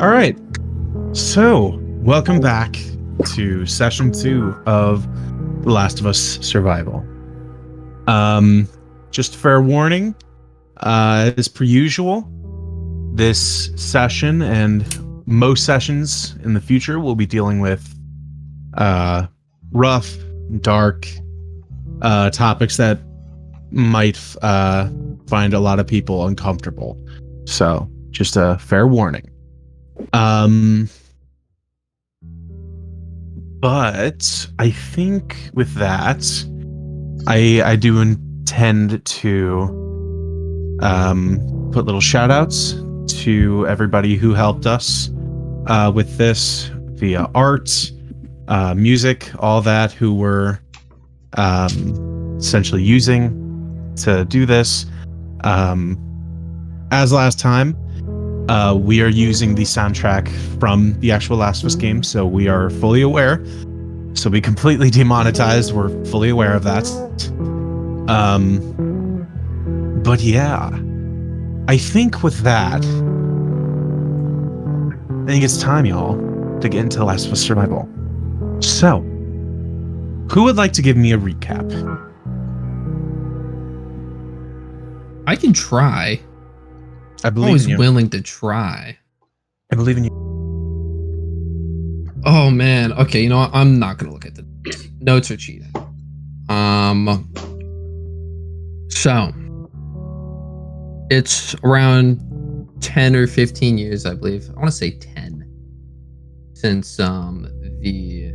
All right. So, welcome back to session 2 of The Last of Us Survival. Just fair warning, as per usual, this session and most sessions in the future will be dealing with rough, dark topics that might find a lot of people uncomfortable. So, just a fair warning. But I think with that, I do intend to put little shout outs to everybody who helped us with this via art, music, all that, who were essentially using to do this. As last time, we are using the soundtrack from the actual Last of Us game, so we are fully aware. So we completely demonetized. We're fully aware of that. But yeah, I think with that, I think it's time, y'all, to get into Last of Us Survival. So, who would like to give me a recap? I can try. I I'm believe always in you. willing to try. I believe in you. Oh man. Okay, you know what? I'm not gonna look at the notes are cheating. So it's around 10 or 15 years, I believe. I want to say 10 since the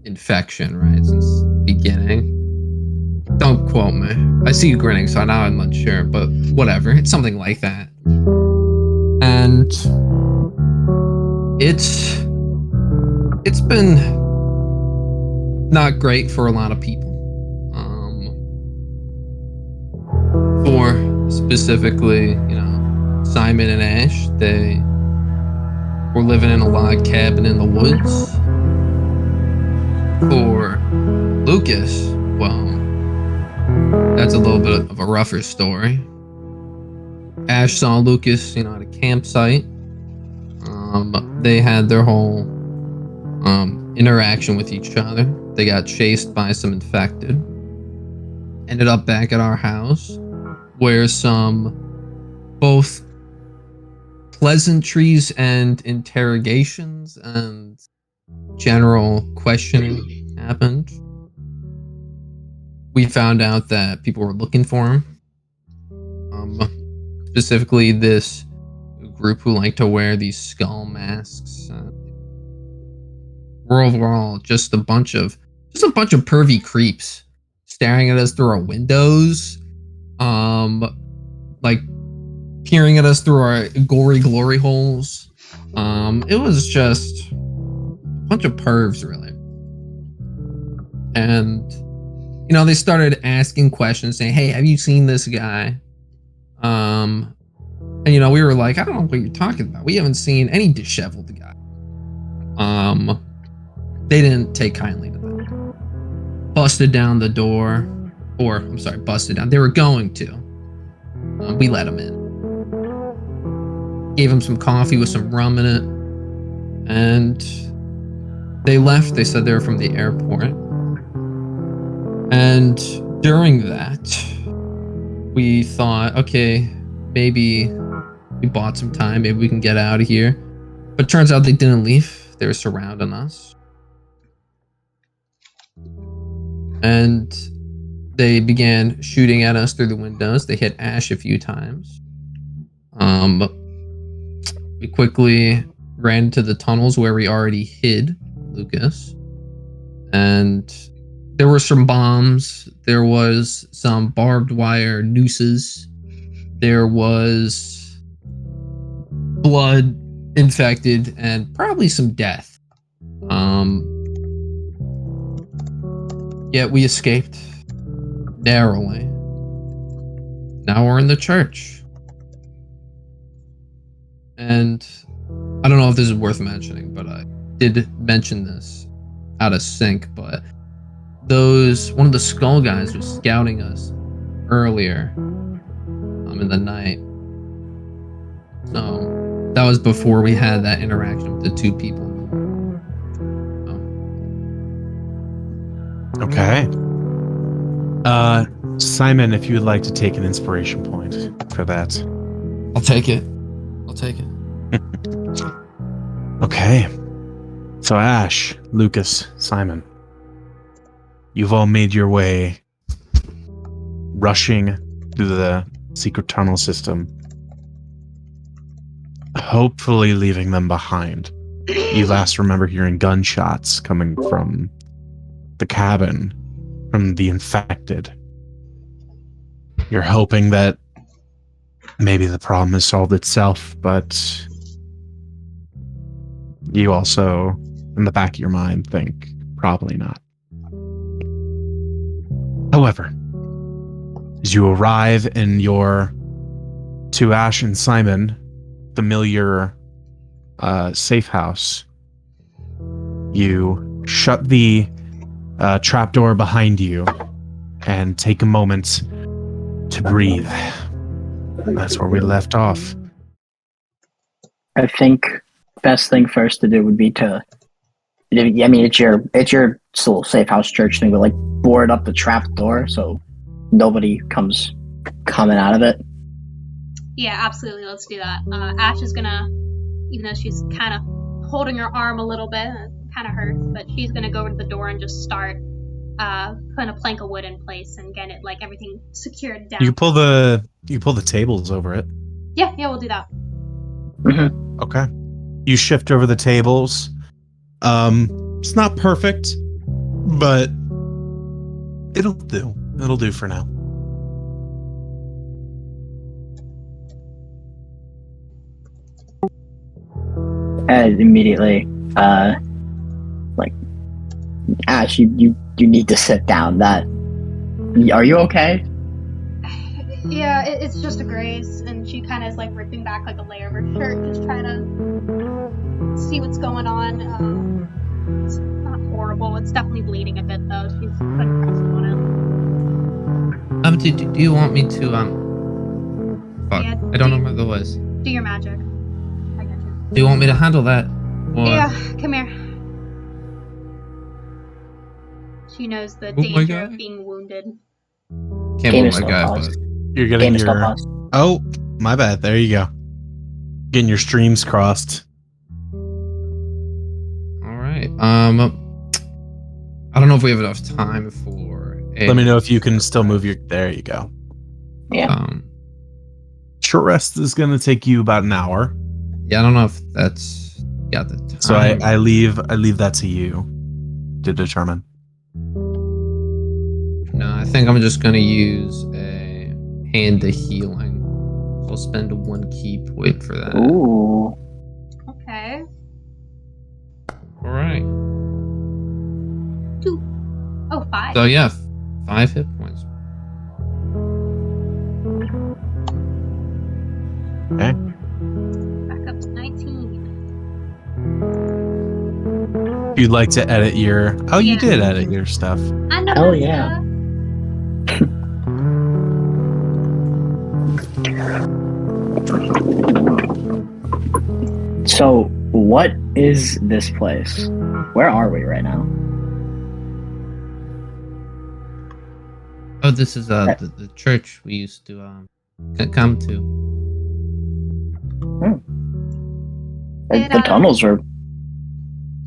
infection, right? Since the beginning. Don't quote me. I see you grinning, so now I'm unsure, but whatever. It's something like that. And it's been not great for a lot of people. For specifically, Simon and Ash, they were living in a log cabin in the woods. For Lucas, well, that's a little bit of a rougher story. Ash saw Lucas, at a campsite. They had their whole interaction with each other. They got chased by some infected. Ended up back at our house, where some both pleasantries and interrogations and general questioning happened. We found out that people were looking for him. Specifically, this group who like to wear these skull masks. We're overall just a bunch of pervy creeps staring at us through our windows, like peering at us through our gory glory holes. It was just a bunch of pervs, really. And they started asking questions, saying, "Hey, have you seen this guy?" And we were like, "I don't know what you're talking about. We haven't seen any disheveled guy." They didn't take kindly to that. Busted down the door, busted down. They were going to. We let them in. Gave them some coffee with some rum in it, and they left. They said they were from the airport. And during that, we thought, okay, maybe we bought some time. Maybe we can get out of here. But it turns out they didn't leave. They were surrounding us. And they began shooting at us through the windows. They hit Ash a few times. We quickly ran into the tunnels where we already hid Lucas. And there were some bombs. There was some barbed wire nooses. There was blood, infected, and probably some death. Yet we escaped narrowly. Now we're in the church. And I don't know if this is worth mentioning, but I did mention this out of sync, but one of the skull guys was scouting us earlier in the night. So that was before we had that interaction with the two people. Okay. Simon, if you would like to take an inspiration point for that. I'll take it. Okay. So Ash, Lucas, Simon, you've all made your way rushing through the secret tunnel system, hopefully leaving them behind. You last remember hearing gunshots coming from the cabin, from the infected. You're hoping that maybe the problem has solved itself, but you also, in the back of your mind, think probably not. However, as you arrive in your, to Ash and Simon, familiar safe house, you shut the trapdoor behind you and take a moment to breathe. That's where we left off. I think best thing first to do would be to, I mean, it's your little safe house church thing, but like board up the trap door so nobody comes coming out of it. Yeah, absolutely. Let's do that. Ash is gonna, even though she's kind of holding her arm a little bit, it kind of hurts, but she's gonna go over to the door and just start putting a plank of wood in place and get it, like, everything secured down. You pull the tables over it. Yeah, we'll do that. Mm-hmm. Okay. You shift over the tables. It's not perfect, but it'll do. It'll do for now. And immediately, like, Ash, you need to sit down. Are you okay? Yeah, it's just a graze, and she kind of is like ripping back like a layer of her shirt, just trying to see what's going on. It's not horrible. It's definitely bleeding a bit though. She's putting pressure on it. Do you want me to fuck, Yeah, I don't know what that was. Do your magic. I got you. Do you want me to handle that? Or... Yeah, come here. She knows the danger of being wounded. Can't Game move is my still guy, paused. but You're getting Game is still your... paused. Oh, my bad. There you go. Getting your streams crossed. all right. I don't know if we have enough time for. Let me know if you can still move your... There you go. Yeah. Short rest is going to take you about an hour. Yeah, I don't know if that's got the time. So I leave that to you to determine. No, I think I'm just gonna use a hand to healing. So I'll spend 1 key point for that. Ooh. Okay. All right. 2. Oh, 5. So yeah, 5 hit points. Okay. Back up to 19. If you'd like to edit your... Oh, you Yeah. did edit your stuff. I know. Hell yeah. So, what is this place? Where are we right now? Oh, this is the church we used to come to. The tunnels are...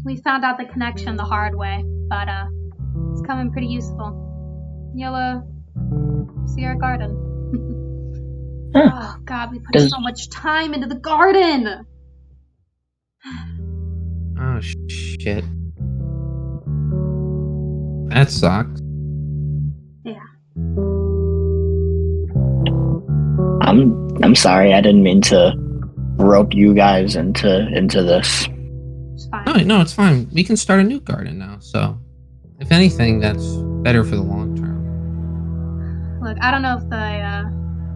We found out the connection the hard way, but it's coming pretty useful. You'll see our garden. Huh. Oh God, we put so much time into the garden. Oh shit. That sucks. Yeah. I'm sorry, I didn't mean to rope you guys into this. It's fine. No, it's fine. We can start a new garden now. So, if anything, that's better for the long term. Look, I don't know if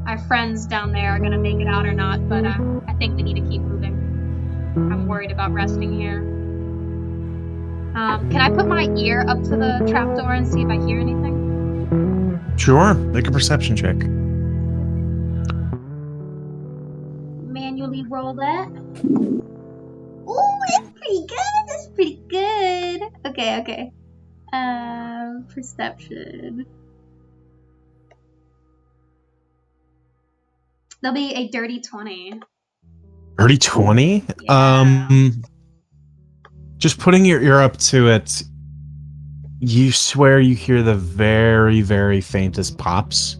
our friends down there are gonna make it out or not, but I think we need to keep moving. I'm worried about resting here. Can I put my ear up to the trapdoor and see if I hear anything? Sure. Make a perception check. Manually roll that. Oh, that's pretty good. That's pretty good. Okay. Perception. There'll be a dirty 20. Dirty 20? Yeah. Just putting your ear up to it, you swear you hear the very, very faintest pops.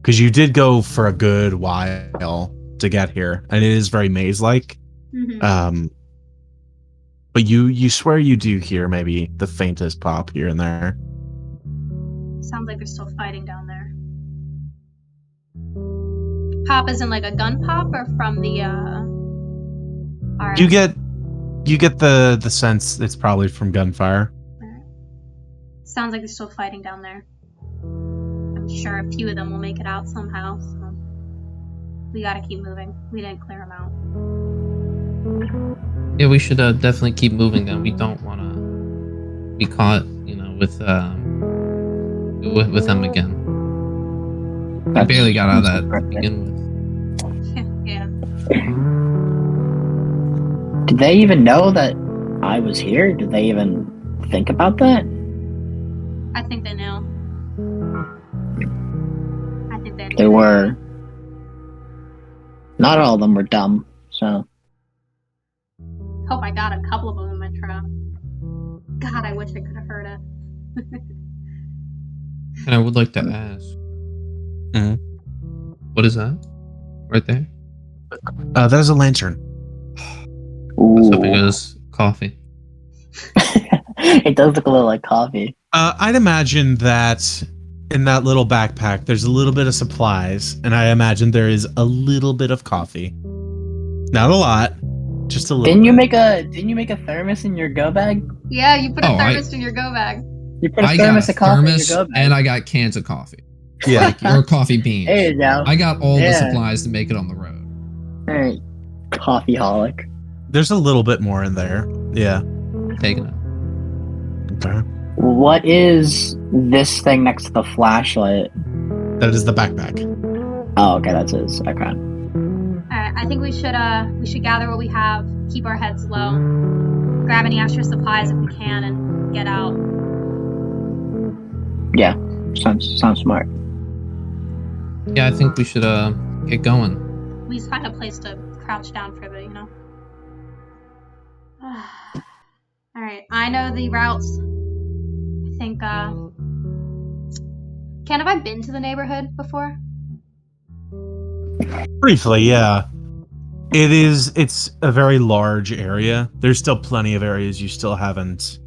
Because you did go for a good while to get here, and it is very maze-like. Mm-hmm. But you swear you do hear maybe the faintest pop here and there. Sounds like they're still fighting down there. Pop isn't like a gun pop, or from the You get the sense it's probably from gunfire. Sounds like they're still fighting down there. I'm sure a few of them will make it out somehow, so we gotta keep moving. We didn't clear them out. Yeah, we should definitely keep moving then. We don't want to be caught, with them again. I barely got out of that to begin with. Yeah. Did they even know that I was here? Did they even think about that? I think they know. They were. Not all of them were dumb, so. Hope I got a couple of them in my trap. God, I wish I could have heard it. And I would like to ask. Mhm. What is that? Right there? That is a lantern. I was hoping it was coffee. It does look a little like coffee. I'd imagine that in that little backpack, there's a little bit of supplies, and I imagine there is a little bit of coffee. Not a lot, just a little. Didn't you make a thermos in your go bag? Yeah, you put a thermos in your go bag. You put a thermos of coffee in your go bag. And I got cans of coffee. Yeah. Or coffee beans. There you go. I got all the supplies to make it on the road. Alright. Coffeeholic. There's a little bit more in there. Yeah. Taking it. Okay. What is this thing next to the flashlight? That is the backpack. Oh, okay, that's his. Okay. Alright, I think we should gather what we have, keep our heads low, grab any extra supplies if we can, and get out. Yeah, sounds smart. Yeah, I think we should get going. We just find a place to crouch down for a bit, Alright, I know the routes. I think, Ken, have I been to the neighborhood before? Briefly, yeah. It's a very large area. There's still plenty of areas you still haven't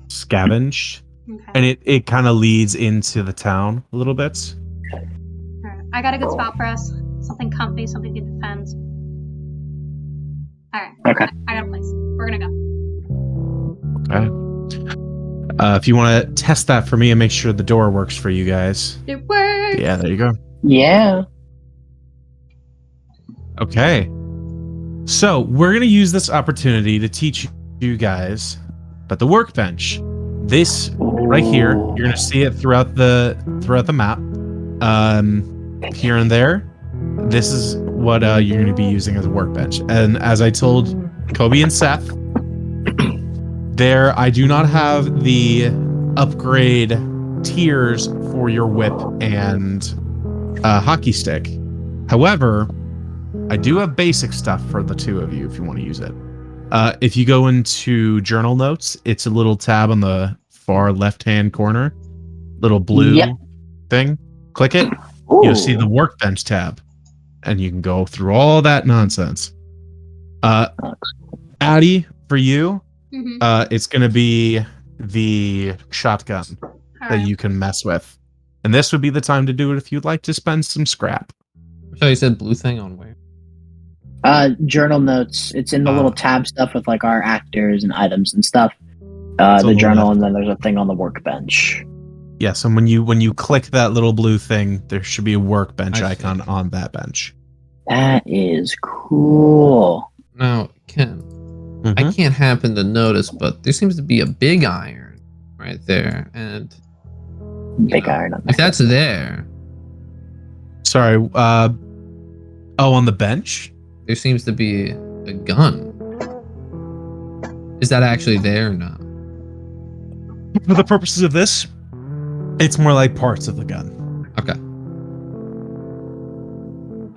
scavenged. Okay. And it kind of leads into the town a little bit. Alright, I got a good spot for us. Something comfy, something to defend. Alright. Okay. I got a place. We're gonna go. Okay. If you want to test that for me and make sure the door works for you guys. It works! Yeah, there you go. Yeah. Okay. So, we're going to use this opportunity to teach you guys about the workbench. This right here, you're going to see it throughout the map. Here and there. This is what you're going to be using as a workbench. And as I told Kobe and Seth, I do not have the upgrade tiers for your whip and hockey stick. However, I do have basic stuff for the two of you if you want to use it. If you go into journal notes, it's a little tab on the far left-hand corner. Little blue thing. Click it. Ooh. You'll see the workbench tab. And you can go through all that nonsense. Addie, for you, it's going to be the shotgun that you can mess with. And this would be the time to do it if you'd like to spend some scrap. So you said blue thing on where? Journal notes. It's in the little tab stuff with like our actors and items and stuff. on The the journal, left. and then there's a thing on the workbench. Yes, and when you click that little blue thing, there should be a workbench I see. icon on that bench. That is cool. Now, Ken, I can't happen to notice, but there seems to be a big iron right there. And Big iron on if that. that's there, Sorry. On the bench? there seems to be a gun. Is that actually there or not? For the purposes of this, it's more like parts of the gun. Okay.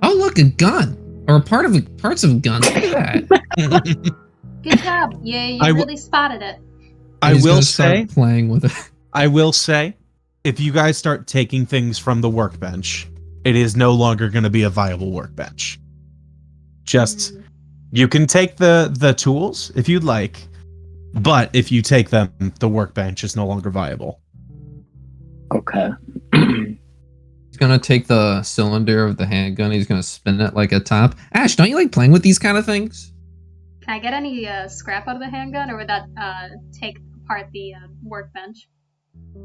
Oh, look, a gun. Or parts of a gun. Look at that. Good job. Yeah, you really spotted it. I He's will gonna say, start playing with it. I will say, if you guys start taking things from the workbench, it is no longer going to be a viable workbench. Just, you can take the tools if you'd like, but if you take them, the workbench is no longer viable. Okay. He's gonna take the cylinder of the handgun. He's gonna spin it like a top. Ash, don't you like playing with these kind of things? Can I get any scrap out of the handgun, or would that take apart the workbench?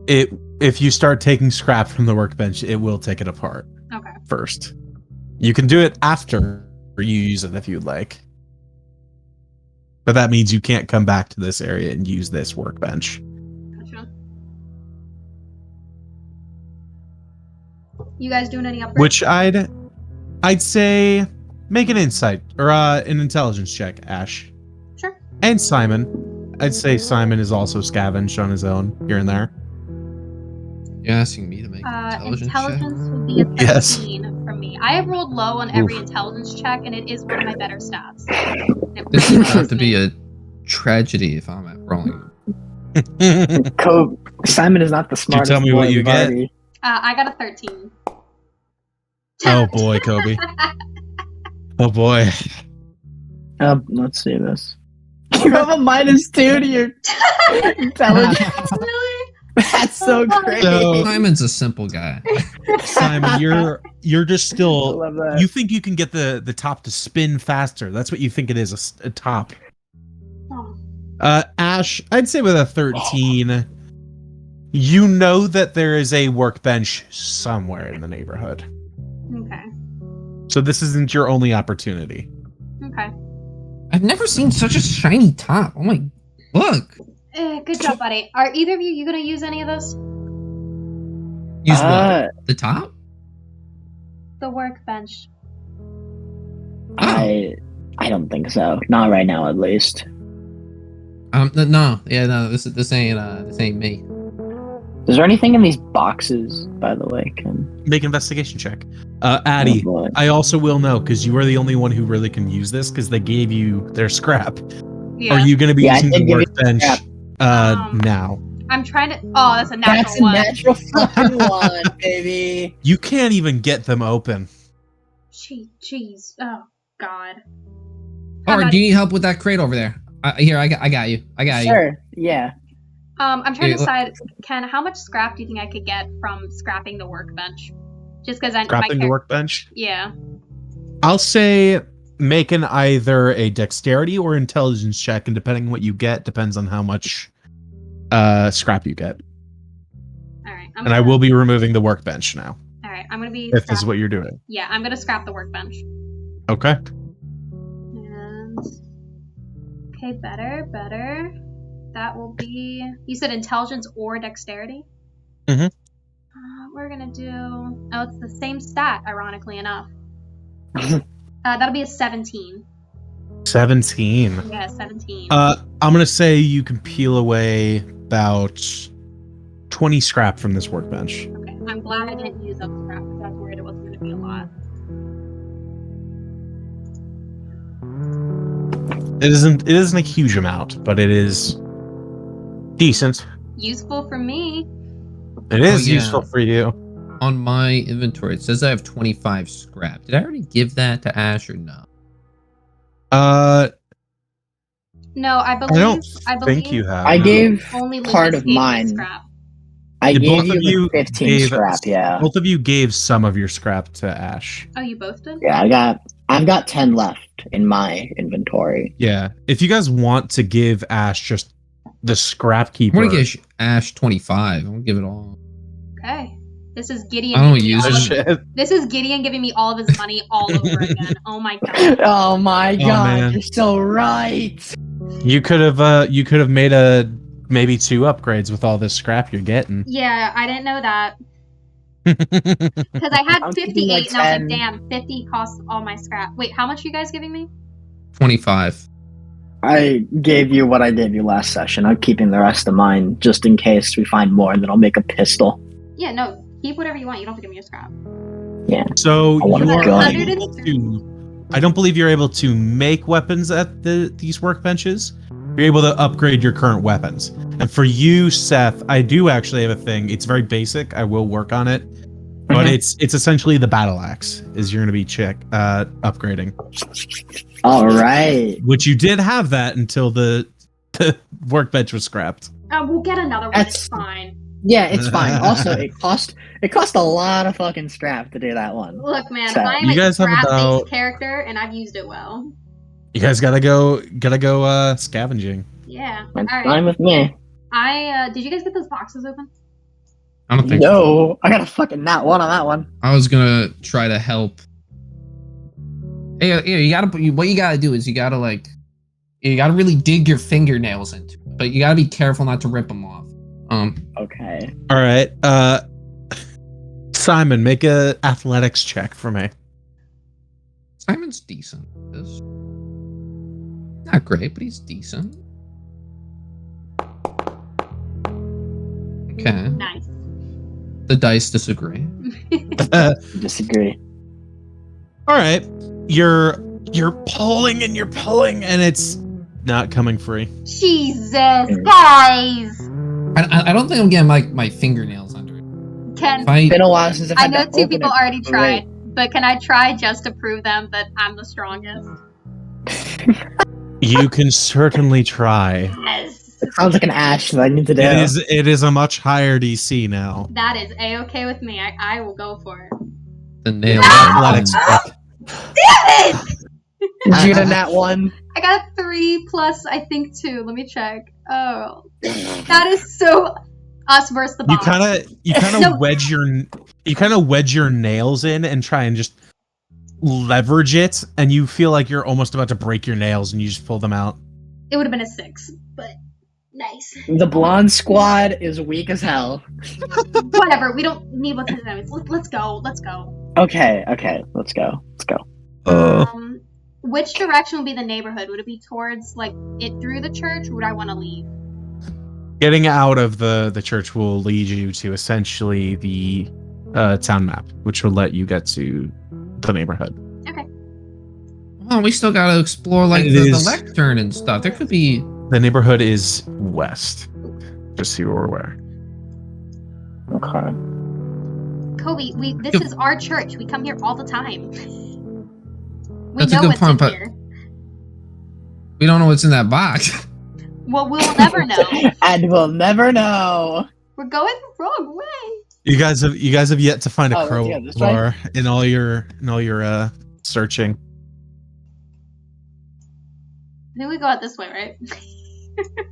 If you start taking scrap from the workbench, it will take it apart. Okay. First. You can do it after you use it if you'd like. But that means you can't come back to this area and use this workbench. Gotcha. You guys doing any upgrades? Which I'd say make an insight or an intelligence check, Ash. Sure. And Simon. I'd say Simon is also scavenged on his own here and there. You're asking me to make an intelligence would be a 13 Yes. from me. I have rolled low on every intelligence check, and it is one of my better stats. This is about to be a tragedy if I'm at rolling. Simon is not the smartest. tell me boy what you we've get? already- I got a 13. Oh boy, Kobe. Oh boy. Let's see this. You have a -2 to your intelligence. Really? That's so great. So- Simon's a simple guy. Simon, you're just I still love that. you think you can get the top to spin faster. That's what you think it is, a top. Oh. Ash, I'd say with a 13, you know that there is a workbench somewhere in the neighborhood. Okay. So this isn't your only opportunity. Okay. I've never seen such a shiny top. Oh my, look. Good job, buddy. Are either of you gonna use any of this? Use what? The top? The workbench. I don't think so. Not right now, at least. No. Yeah, no. This ain't me. Is there anything in these boxes, by the way? Make an investigation check. Addy, Oh, boy. I also will know because you are the only one who really can use this because they gave you their scrap. Yeah. Are you going to be Yeah, I using did the give you workbench now? I'm trying to. Oh, that's a natural That's a one. natural fucking one, baby. You can't even get them open. Jeez. Oh God. Or do you need help with that crate over there? Here, I got you. I got you. Sure. Yeah. I'm trying to Hey, decide, Ken, how much scrap do you think I could get from scrapping the workbench? Just because Scrapping the workbench? Yeah. I'll say make an either a dexterity or intelligence check, and depending on what you get, depends on how much scrap you get. All right. And I will be removing the workbench now, All right. I'm gonna be. if this is what you're doing. Yeah, I'm gonna scrap the workbench. Okay. And okay, better. That will be. You said intelligence or dexterity. Mhm. We're gonna do. Oh, it's the same stat, ironically enough. That'll be a 17. 17. Yeah, 17. I'm gonna say you can peel away about 20 scrap from this workbench. Okay, I'm glad I didn't use up scrap because I was worried it wasn't gonna be a lot. It isn't a huge amount, but it is decent. Useful for me. It is yeah. useful for you. On my inventory, it says I have 25 scrap. Did I already give that to Ash or no? No, I believe. I don't think you have. I no. gave only part Lucas of gave me mine. scrap. I Yeah, gave both of you you 15 gave- scrap, yeah. Both of you gave some of your scrap to Ash. Oh, you both did? Yeah, I've got 10 left in my inventory. Yeah. If you guys want to give Ash just the scrap I'm keeper. gonna give Ash 25. I'm gonna give it all. Okay. This is Gideon. I don't giving me use all it. of- This is Gideon giving me all of his money all over again. Oh my god. Oh my god, man. you're so right. You could have made maybe 2 upgrades with all this scrap you're getting. Yeah, I didn't know that. Because I had I'm 58 thinking like and I was 10. like, damn, 50 costs all my scrap. Wait, how much are you guys giving me? 25. I gave you what I gave you last session. I'm keeping the rest of mine just in case we find more, and then I'll make a pistol. Yeah, no, keep whatever you want. You don't have to give me your scrap. Yeah. So I want you a are gun. able to. I don't believe you're able to make weapons at these workbenches. You're able to upgrade your current weapons. And for you, Seth, I do actually have a thing. It's very basic. I will work on it, but Mhm. it's essentially the battle axe. Is you're going to be upgrading. All right. Which you did have that until the workbench was scrapped. We'll get another one. That's- It's fine. Yeah, it's fine. Also, it cost a lot of fucking scrap to do that one. Look, man, So, I'm you a guys have scrap-based about- character, and I've used it well. You guys gotta go scavenging. Yeah. That's All right. fine with me. Did you guys get those boxes open? I don't think so. No, I got a fucking nat one on that one. I was gonna try to help. Hey, you gotta. What you gotta do is you gotta really dig your fingernails into it, but you gotta be careful not to rip them off. Okay. All right. Simon, make a athletics check for me. Simon's decent. at this. Not great, but he's decent. Okay. Nice. The dice disagree. Disagree. All right. You're pulling and it's not coming free. Jesus, guys. I don't think I'm getting my fingernails under it. Can If I Been a while since I've I had know to two open people it. already Great. tried, but can I try just to prove them that I'm the strongest? You can certainly try. Yes. It sounds like an ash that I need to do. It is a much higher DC now. That is a-okay with me. I will go for it. the nail. Athletics check. Damn it! Did you get a nat one? I got a 3 plus, I think, 2. Let me check. Oh. That is so us versus the You boss. kind of No. wedge your nails in and try and just leverage it, and you feel like you're almost about to break your nails, and you just pull them out. It would have been a 6, but nice. The blonde squad is weak as hell. Whatever, we don't need what's in the notes. Let's go. Let's go. Okay, let's go. Which direction would be the neighborhood? Would it be towards, like, it through the church, or would I want to leave? Getting out of the church will lead you to essentially the town map, which will let you get to the neighborhood. Okay. Well, we still gotta explore like It the is- lectern and stuff. There could be. The neighborhood is west. Just so you're aware. Okay. Kobe, this is our church. We come here all the time. We That's a know good what's point, in but- here. We don't know what's in that box. Well, we'll never know. And we'll never know. We're going the wrong way. You guys have yet to find a Oh, let's go this way? crowbar in all your searching. I think we go out this way, right?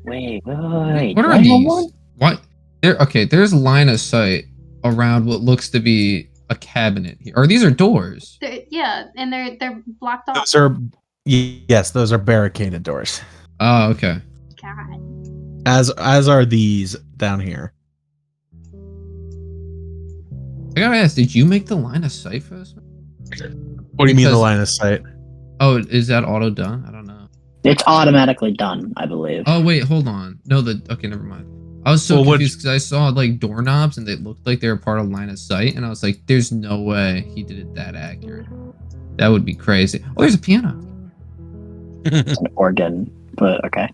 Wait. What are Do I have these? one? What? There's line of sight around what looks to be a cabinet here. Or these are doors. Yeah, and they're blocked off. Those are barricaded doors. Oh, okay. God. As are these down here. I gotta ask, did you make the line of sight for this? What do you mean the Because- line of sight? Oh, is that auto done? I don't know. It's automatically done, I believe. Oh wait, hold on. No, okay, never mind. I was so Well, what- confused because I saw like doorknobs and they looked like they were part of line of sight, and I was like, "There's no way he did it that accurate. That would be crazy." Oh, there's a piano. It's an organ, but okay.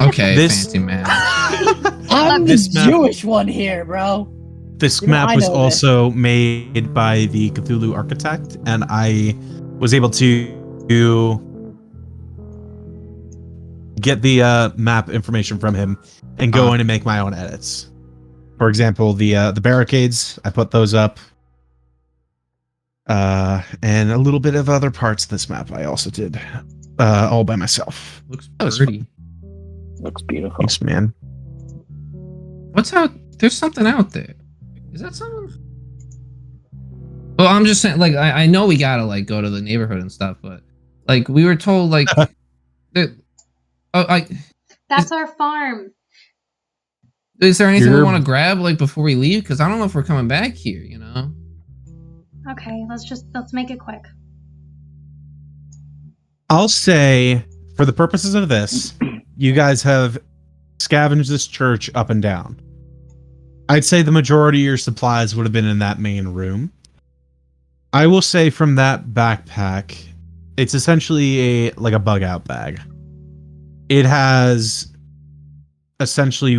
Okay, This- fancy man. I'm the This map- Jewish one here, bro. This You know, map I was know this. also made by the Cthulhu architect, and I was able to get the map information from him and go in and make my own edits. For example, the barricades, I put those up, and a little bit of other parts of this map I also did, all by myself. Looks That was pretty. Looks beautiful. Thanks, man. What's out? There's something out there. Is that something? Well, I'm just saying, like, I know we gotta like go to the neighborhood and stuff, but like we were told, like, that. Oh, That's our farm. Is there anything we You're- want to grab like before we leave? Because I don't know if we're coming back here. You know. Okay, let's make it quick. I'll say, for the purposes of this, you guys have scavenged this church up and down. I'd say the majority of your supplies would have been in that main room. I will say from that backpack, it's essentially a bug out bag. It has essentially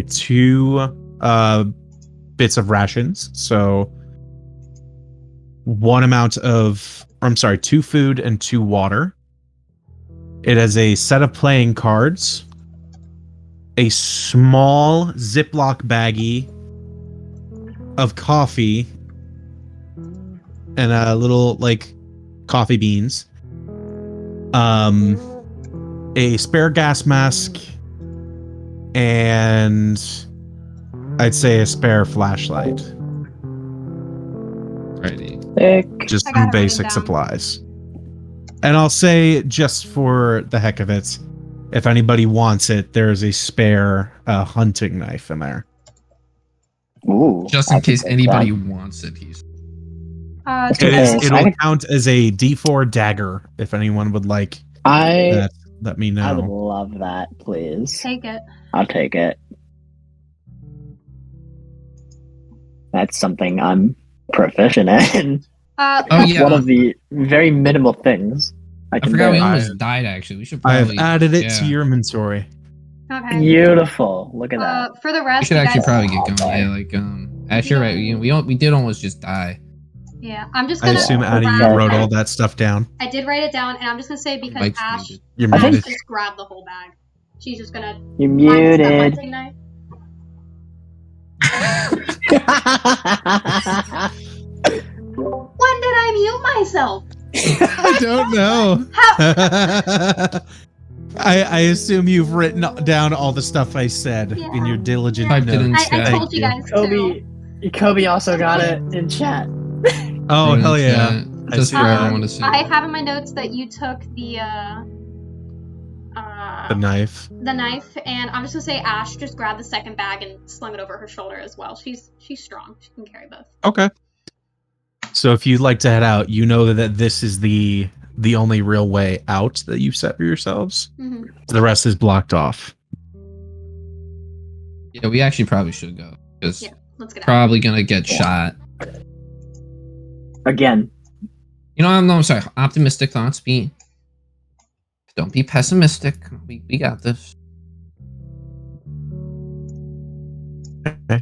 two bits of rations. So two food and 2 water. It has a set of playing cards, a small Ziploc baggie of coffee, and a little coffee beans, a spare gas mask, and I'd say a spare flashlight. Righty. Sick. Just I some got it written basic down. supplies. And I'll say, just for the heck of it, if anybody wants it, there's a spare hunting knife in there. Ooh. Just in I could case take anybody that. wants it, he's. Just It in is. case. It'll count as a D4 dagger if anyone would like I that. Let me I would know. love that, please. Take it. I'll take it. That's something I'm proficient in. Oh, That's yeah. one of the very minimal things I I can forgot we do. almost died. Actually, we should I have probably. added it yeah. to your inventory. Okay. Beautiful. Look at that. For the We rest, should you actually guys, probably get Oh, going. boy. Yeah, Actually, right. We did almost just die. yeah, I'm just I gonna. assume Addie, you Okay. wrote all that stuff down. I did write it down, and I'm just gonna say because Mike's Ash muted. You're I Ash muted. just grabbed the whole bag. She's just gonna You're find the muted. hunting knife. When did I mute myself? I don't know. I assume you've written down all the stuff I said in your diligent Typed it in notes. chat. I Thank told you guys Kobe, Kobe also got it in chat. Oh, hell yeah. I Just see for that. everyone to see. I have in my notes that you took the knife. knife, and I'm just gonna say Ash just grabbed the second bag and slung it over her shoulder as well. She's strong. She can carry both. Okay. So if you'd like to head out, you know that this is the only real way out that you've set for yourselves. Mm-hmm. The rest is blocked off. Yeah, we actually probably should go because Yeah, let's get out. probably gonna get shot. Again. You know, I'm sorry. Optimistic thoughts. Don't be pessimistic. We got this. Okay.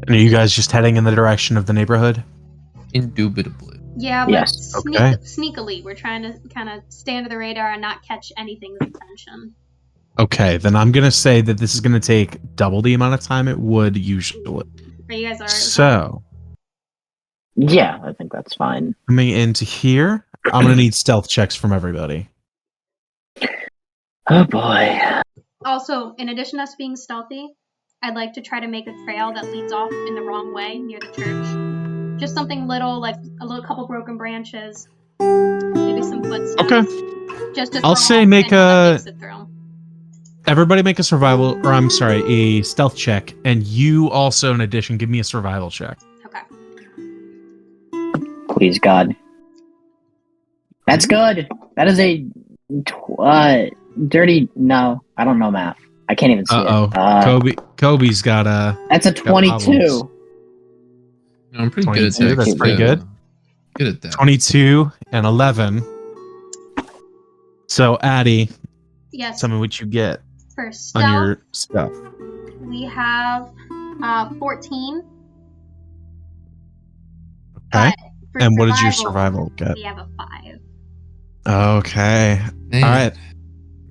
And are you guys just heading in the direction of the neighborhood? Indubitably. Yeah, but Yes. Okay. sneakily, we're trying to kind of stay under the radar and not catch anything's attention. Okay, then I'm gonna say that this is gonna take double the amount of time it would usually. Are you guys alright? So Yeah, I think that's fine. coming into here, I'm gonna need stealth checks from everybody. Oh boy. Also, in addition to us being stealthy, I'd like to try to make a trail that leads off in the wrong way near the church. Just something little, like a little couple broken branches, maybe some footsteps. Okay. Just to I'll throw say off make anyone that a- makes it through. Everybody make a stealth check, and you also, in addition, give me a survival check. Okay. Please, God. That's good. That is a dirty. No, I don't know math. I can't even see Uh-oh. it. Kobe's got a That's a problems. 22. I'm pretty good at 22, that. that's pretty good. Good at that. 22 and 11. So, Addie, Yes. tell me what you get For on stealth, your stuff. we have 14. Okay. But for And what did your survival get? We have a 5. Okay. Hey, All right.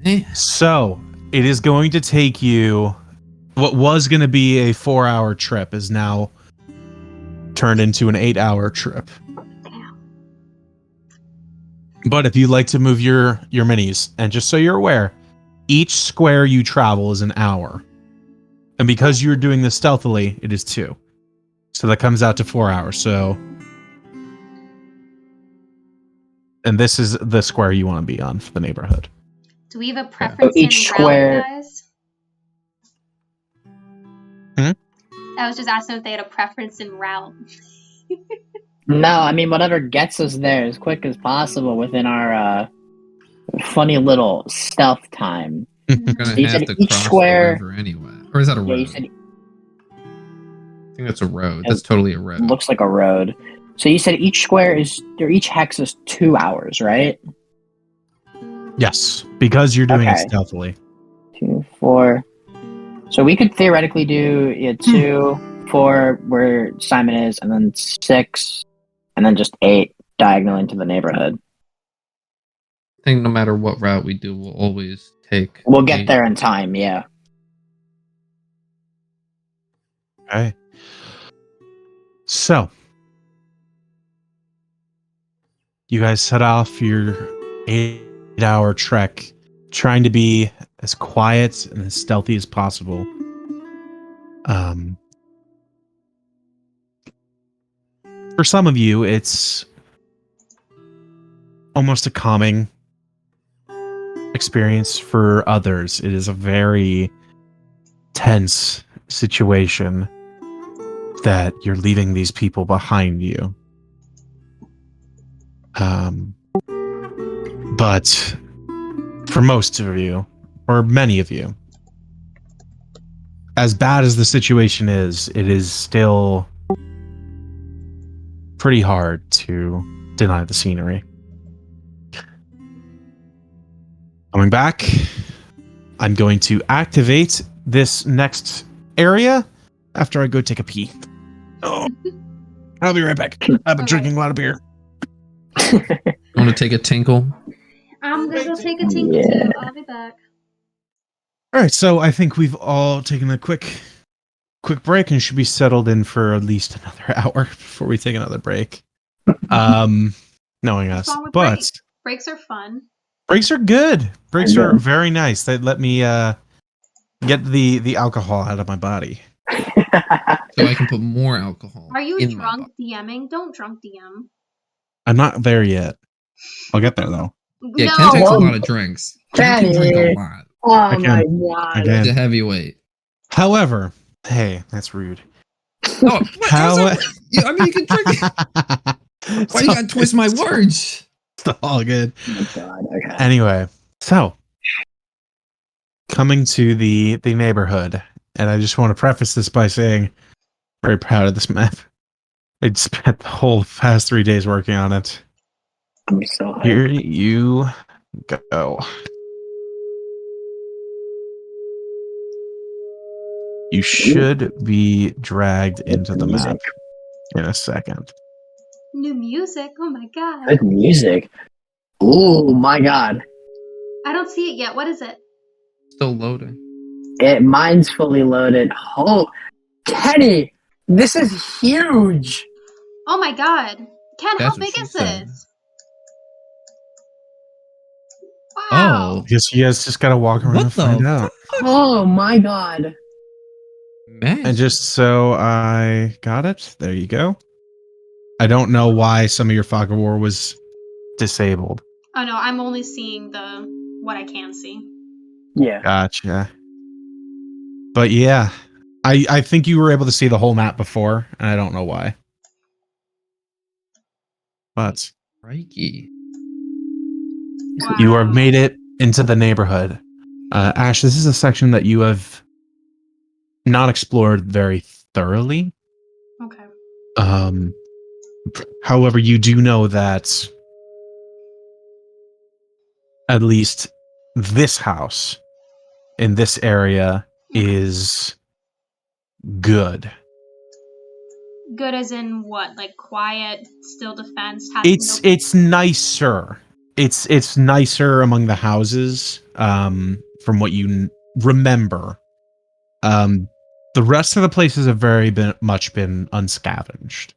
Hey, So, it is going to take you. What was going to be a 4-hour trip is now turned into an 8-hour trip. Damn. But if you'd like to move your minis, and just so you're aware, each square you travel is an hour. And because you're doing this stealthily, it is 2. So that comes out to 4 hours. So, and this is the square you want to be on for the neighborhood. Do we have a preference each in square- route, guys? I was just asking if they had a preference in route. No, I mean whatever gets us there as quick as possible within our funny little stealth time. We're So gonna you have said to each cross square- the river anyway. Or is that a Yeah, you road? said I think that's a road. That's totally a road. looks like a road. So you said each each hex is 2 hours, right? Yes, because you're doing it Okay. stealthily. 2, 4. So we could theoretically do 2, 4 where Simon is, and then 6, and then just 8 diagonal into the neighborhood. I think no matter what route we do, we'll always take. We'll get 8. there in time, yeah. Okay. So, you guys set off your 8-hour trek, trying to be as quiet and as stealthy as possible. For some of you, it's almost a calming experience. For others, it is a very tense situation that you're leaving these people behind you. But for most of you, or many of you, as bad as the situation is, it is still pretty hard to deny the scenery. Coming back, I'm going to activate this next area after I go take a pee. Oh, I'll be right back. I've been Okay. drinking a lot of beer. Want to take a tinkle? I'm gonna go take a tinkle Yeah. too. I'll be back. All right, so I think we've all taken a quick break and should be settled in for at least another hour before we take another break. Knowing us, What's wrong with but breaks? Breaks are fun. breaks are good. Breaks Yeah. are very nice. They let me get the alcohol out of my body. So I can put more alcohol. Are you in my drunk body. DMing? Don't drunk DM. I'm not there yet. I'll get there though. Yeah, No. Ken takes a Well, lot of drinks. Ken can drink a Kenny. lot. Oh Again. my god. Again. He's a heavyweight. However, hey, that's rude. Oh, what? How- I mean, you can drink it. Why you gotta twist my words? It's all good. Oh my god. Okay. Anyway, so coming to the neighborhood, and I just want to preface this by saying, very proud of this map. I spent the whole past 3 days working on it. I'm so hyped. Here you go. You should be dragged into the Music. map in a second. New music. Oh my god. Good music. Oh my god. I don't see it yet. What is it? Still loading. Mine's fully loaded. Oh, Kenny, this is huge. Oh my god. Ken, That's how what big she is said. this? Wow. Oh, I guess you guys just gotta walk around What and find the out. Oh my god. man. And just so I got it, there you go. I don't know why some of your fog of war was disabled. Oh no, I'm only seeing what I can see. Yeah. Gotcha. But yeah, I think you were able to see the whole map before, and I don't know why. But Crikey. Wow. you have made it into the neighborhood. Ash, this is a section that you have not explored very thoroughly. Okay. However, you do know that at least this house in this area is good. Good as in what? Like quiet, still defense. Has It's nicer. It's nicer among the houses, from what you remember. The rest of the places have much been unscavenged.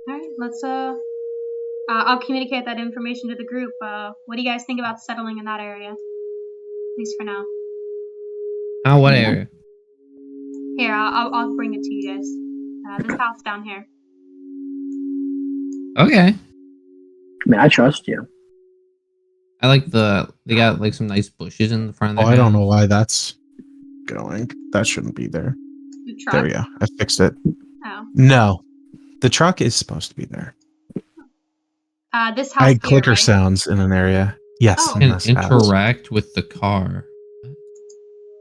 All right, let's I'll communicate that information to the group. What do you guys think about settling in that area? At least for now. What area? Here, I'll bring it to you guys. This house down here. Okay. I mean, I trust you. I like they got like some nice bushes in the front Oh, of their I don't know house. why that's going. That shouldn't be there. The truck. There we go. I fixed it. Oh. No, the truck is supposed to be there. This I house had here, clicker right? sounds in an area. Yes, Oh. in Can this house. interact with the car.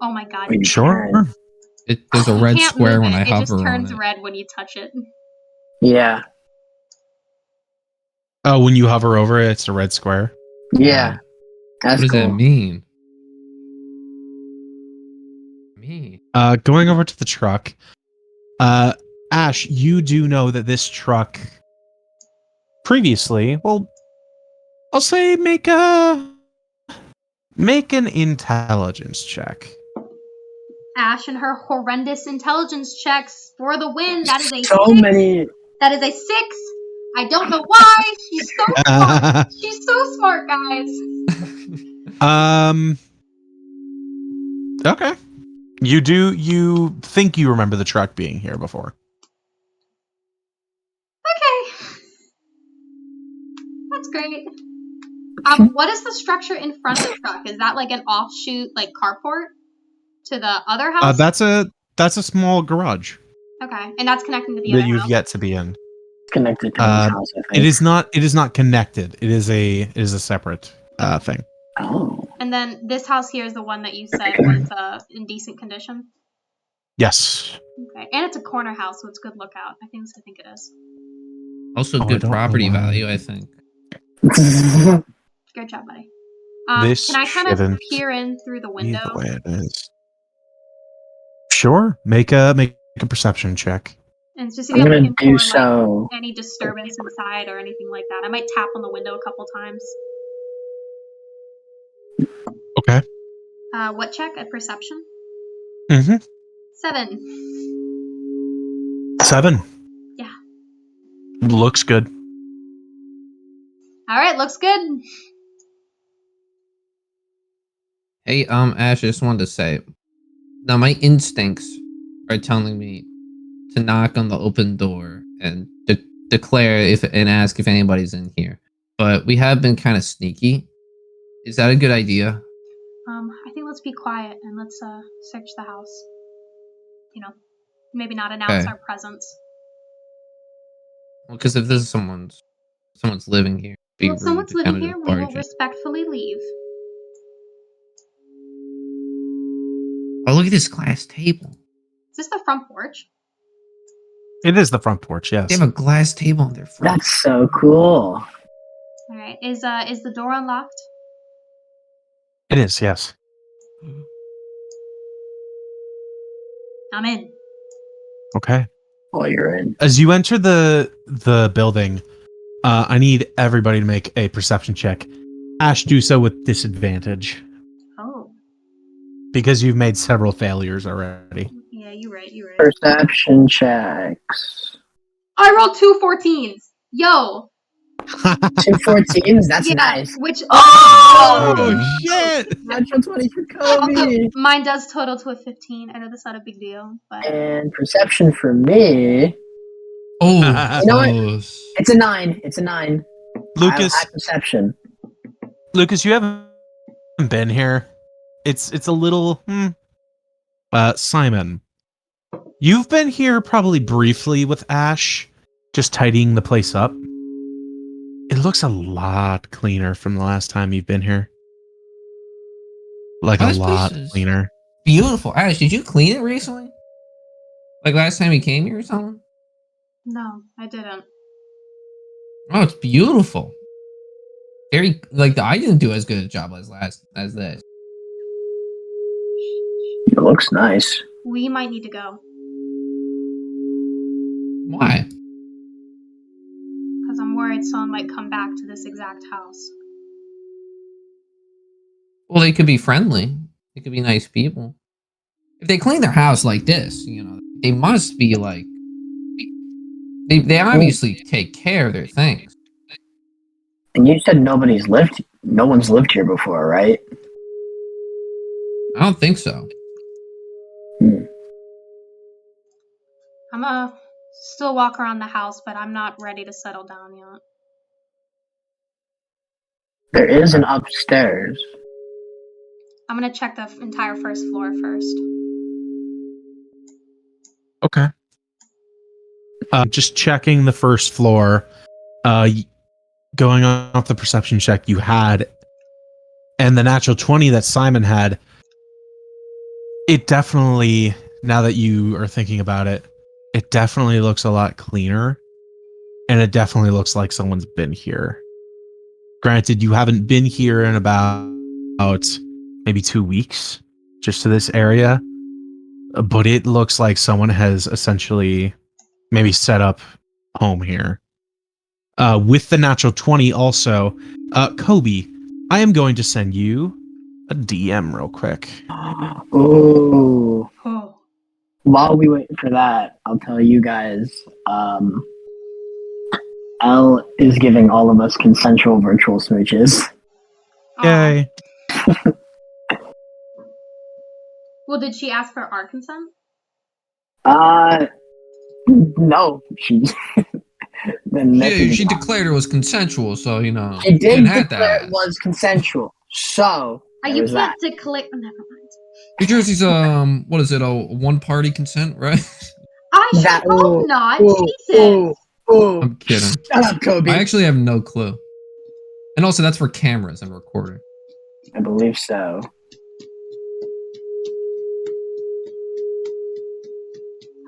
Oh my god. Wait, You Sure. can't. There's a You red can't square move when I it. It just hover on turns it. red when you touch it. Yeah. Oh, when you hover over it, it's a red square. Yeah. That's What does that cool. mean? Going over to the truck. Ash, you do know that this truck previously, well, I'll say make an intelligence check. Ash and her horrendous intelligence checks for the win. That is a So 6. many. That is a 6. I don't know why. She's so smart. She's so smart, guys. Okay. You think you remember the truck being here before. Okay. That's great. What is the structure in front of the truck? Is that like an offshoot, like carport to the other house? That's a small garage Okay, and that's connecting to the that other you've house. yet to be in. Connected to this house, I think. It is not connected. It is a separate thing. Oh. And then this house here is the one that you said was in decent condition. Yes. Okay, and it's a corner house, so it's good lookout. I think it is. Also, Oh, I good don't know property why. value, I think. Good job, buddy. This Can I kind of shouldn't peer in through the be window? the way it is. Sure. Make a perception check. And just to I'm be gonna looking do for so. like any disturbance inside or anything like that. I might tap on the window a couple times. Okay. What check? A perception? Mm-hmm. 7. 7. Yeah. Looks good. All right, looks good. Hey, Ash, I just wanted to say, now my instincts are telling me to knock on the open door and declare and ask if anybody's in here. But we have been kind of sneaky. Is that a good idea? I think let's be quiet and let's search the house. You know, maybe not announce Okay. our presence. Well, because if this is someone's living here, it'd be Well, if rude someone's to living kind of here, just we will barge in. respectfully leave. Oh, look at this glass table. Is this the front porch? It is the front porch, yes. They have a glass table on their front. That's so cool. All right. Is the door unlocked? It is, yes. I'm in. Okay. Oh, you're in. As you enter the building, I need everybody to make a perception check. Ash, do so with disadvantage Oh. because you've made several failures already. Yeah, you're right. Perception checks. I rolled 2 14s. Yo. 2 14s? That's Yeah, nice. which Oh shit! Natural 20 for also, Kobe. mine does total to a 15. I know that's not a big deal, but And perception for me. Oh, You know what? close. It's a 9. It's a 9. Lucas, High perception. Lucas, you haven't been here. It's a little. Simon, you've been here probably briefly with Ash, just tidying the place up. It looks a lot cleaner from the last time you've been here. Like Oh, a this place lot is cleaner. Beautiful. Ash, did you clean it recently? Like last time you came here or something? no, I didn't. Oh, it's beautiful. Very I didn't do as good a job as this. It looks nice. We might need to go Why? because I'm worried someone might come back to this exact house. Well, they could be friendly. They could be nice people. If they clean their house like this, they must be like they obviously take care of their things. And you said no one's lived here before, right? I don't think so. I'm gonna still walk around the house, but I'm not ready to settle down yet. There is an upstairs. I'm gonna check the entire first floor first. Okay. Just checking the first floor. Going off the perception check you had, and the natural 20 that Simon had. It definitely, now that you are thinking about it, it definitely looks a lot cleaner, and it definitely looks like someone's been here. Granted, you haven't been here in about maybe 2 weeks, just to this area, but it looks like someone has essentially maybe set up home here. With the natural 20 also, Kobe, I am going to send you a DM real quick. Ooh. Oh. While we wait for that, I'll tell you guys, Elle is giving all of us consensual virtual smooches. Yay. Well, did she ask for our consent? No, she. Yeah, she declared it was consensual, so you know. She did didn't have declare that. it was consensual. So You there's can't that. declare. Never mind. New Jersey's what is it? A one-party consent, right? I should That- hope not. ooh, Jesus. ooh, I'm kidding. shut up, Kobe. I actually have no clue. And also, that's for cameras and recording. I believe so.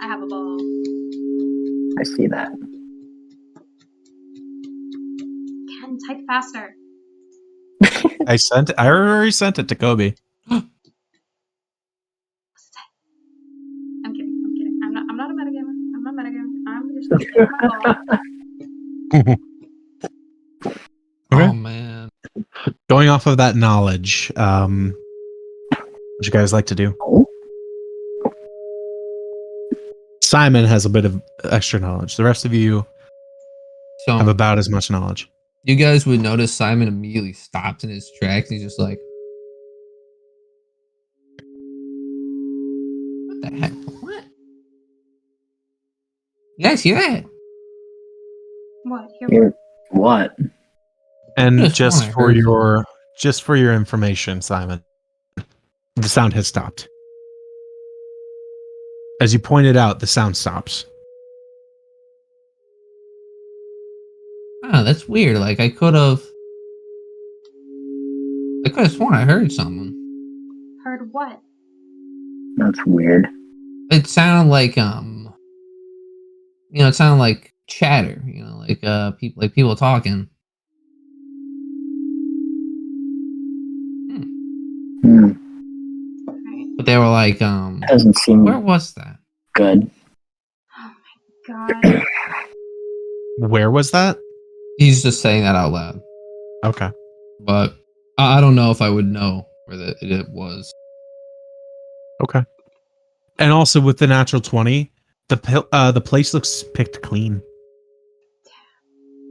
I have a ball. I see that. Ken, type faster. I already sent it to Kobe. I'm kidding. I'm kidding. I'm not a metagamer. I'm not a metagamer. I'm just gonna take my ball. Okay. Oh man. Going off of that knowledge, what would you guys like to do? Oh. Simon has a bit of extra knowledge. The rest of you So have about as much knowledge. you guys would notice Simon immediately stops in his tracks. He's just like, "What the heck? What? You guys hear that?" What? Here You're, what? And Just just wanna for heard your information, Simon, the sound has stopped. As you pointed out, the sound stops. Oh, that's weird. Like I could have sworn I heard something. Heard what? That's weird. It sounded like it sounded like chatter. Like people talking. Hmm. Right. But they were like, Doesn't seem where was that? good. Oh my god. Where was that? He's just saying that out loud. Okay. But I don't know if I would know where it was. Okay. And also with the natural 20, the place looks picked clean.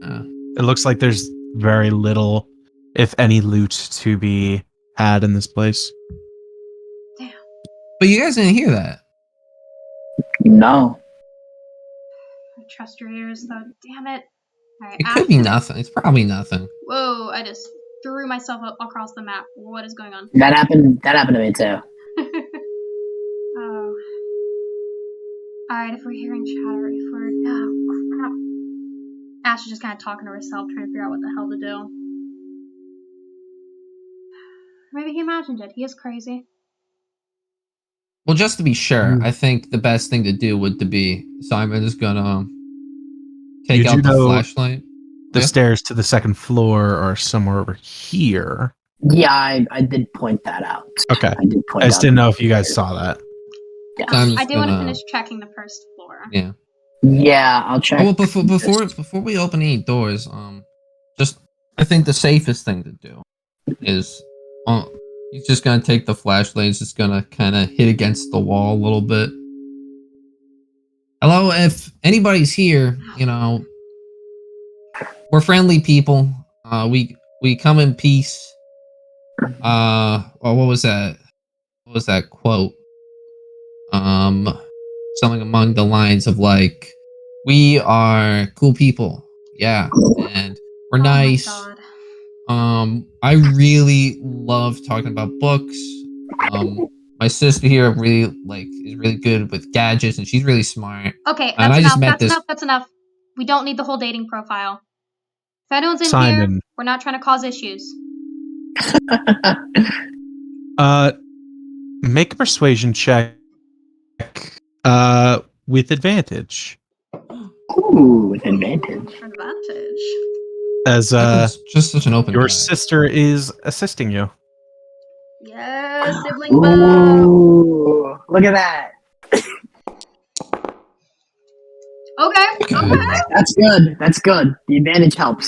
It looks like there's very little, if any, loot to be had in this place. Damn. But you guys didn't hear that. No. I trust your ears though. Damn it. Alright, It could be nothing. It's probably nothing. Whoa, I just threw myself up across the map. What is going on? That happened to me too. Oh. Alright, if we're hearing chatter, if we're. Oh, crap. Ash is just kind of talking to herself, trying to figure out what the hell to do. Maybe he imagined it. He is crazy. Well, just to be sure, I think the best thing to do would be Simon is gonna take Did out you the know flashlight. The Yeah. stairs to the second floor are somewhere over here. Yeah, I did point that out. Okay. I did point I just out didn't know if you guys saw that. Yeah. Simon's I do want to gonna- finish checking the first floor. Yeah. Yeah, I'll check. Oh, well, before we open any doors, I think the safest thing to do is, he's just gonna take the flashlight. He's just gonna kind of hit against the wall a little bit. Hello, if anybody's here, we're friendly people. We come in peace. Or what was that? What was that quote? Something among the lines of like, "We are cool people, yeah, and we're Oh my nice. God. I really love talking about books. My sister here really is really good with gadgets, and she's really smart. Okay, And that's I just enough. met That's this. enough. That's enough. We don't need the whole dating profile. If anyone's in here, Simon. we're not trying to cause issues. Make a persuasion check with advantage. Ooh, with advantage. Advantage. As Simon's just such an open your guy. sister is assisting you. Yes, sibling love. Ooh, look at that. Okay. That's good. That's good. The advantage helps.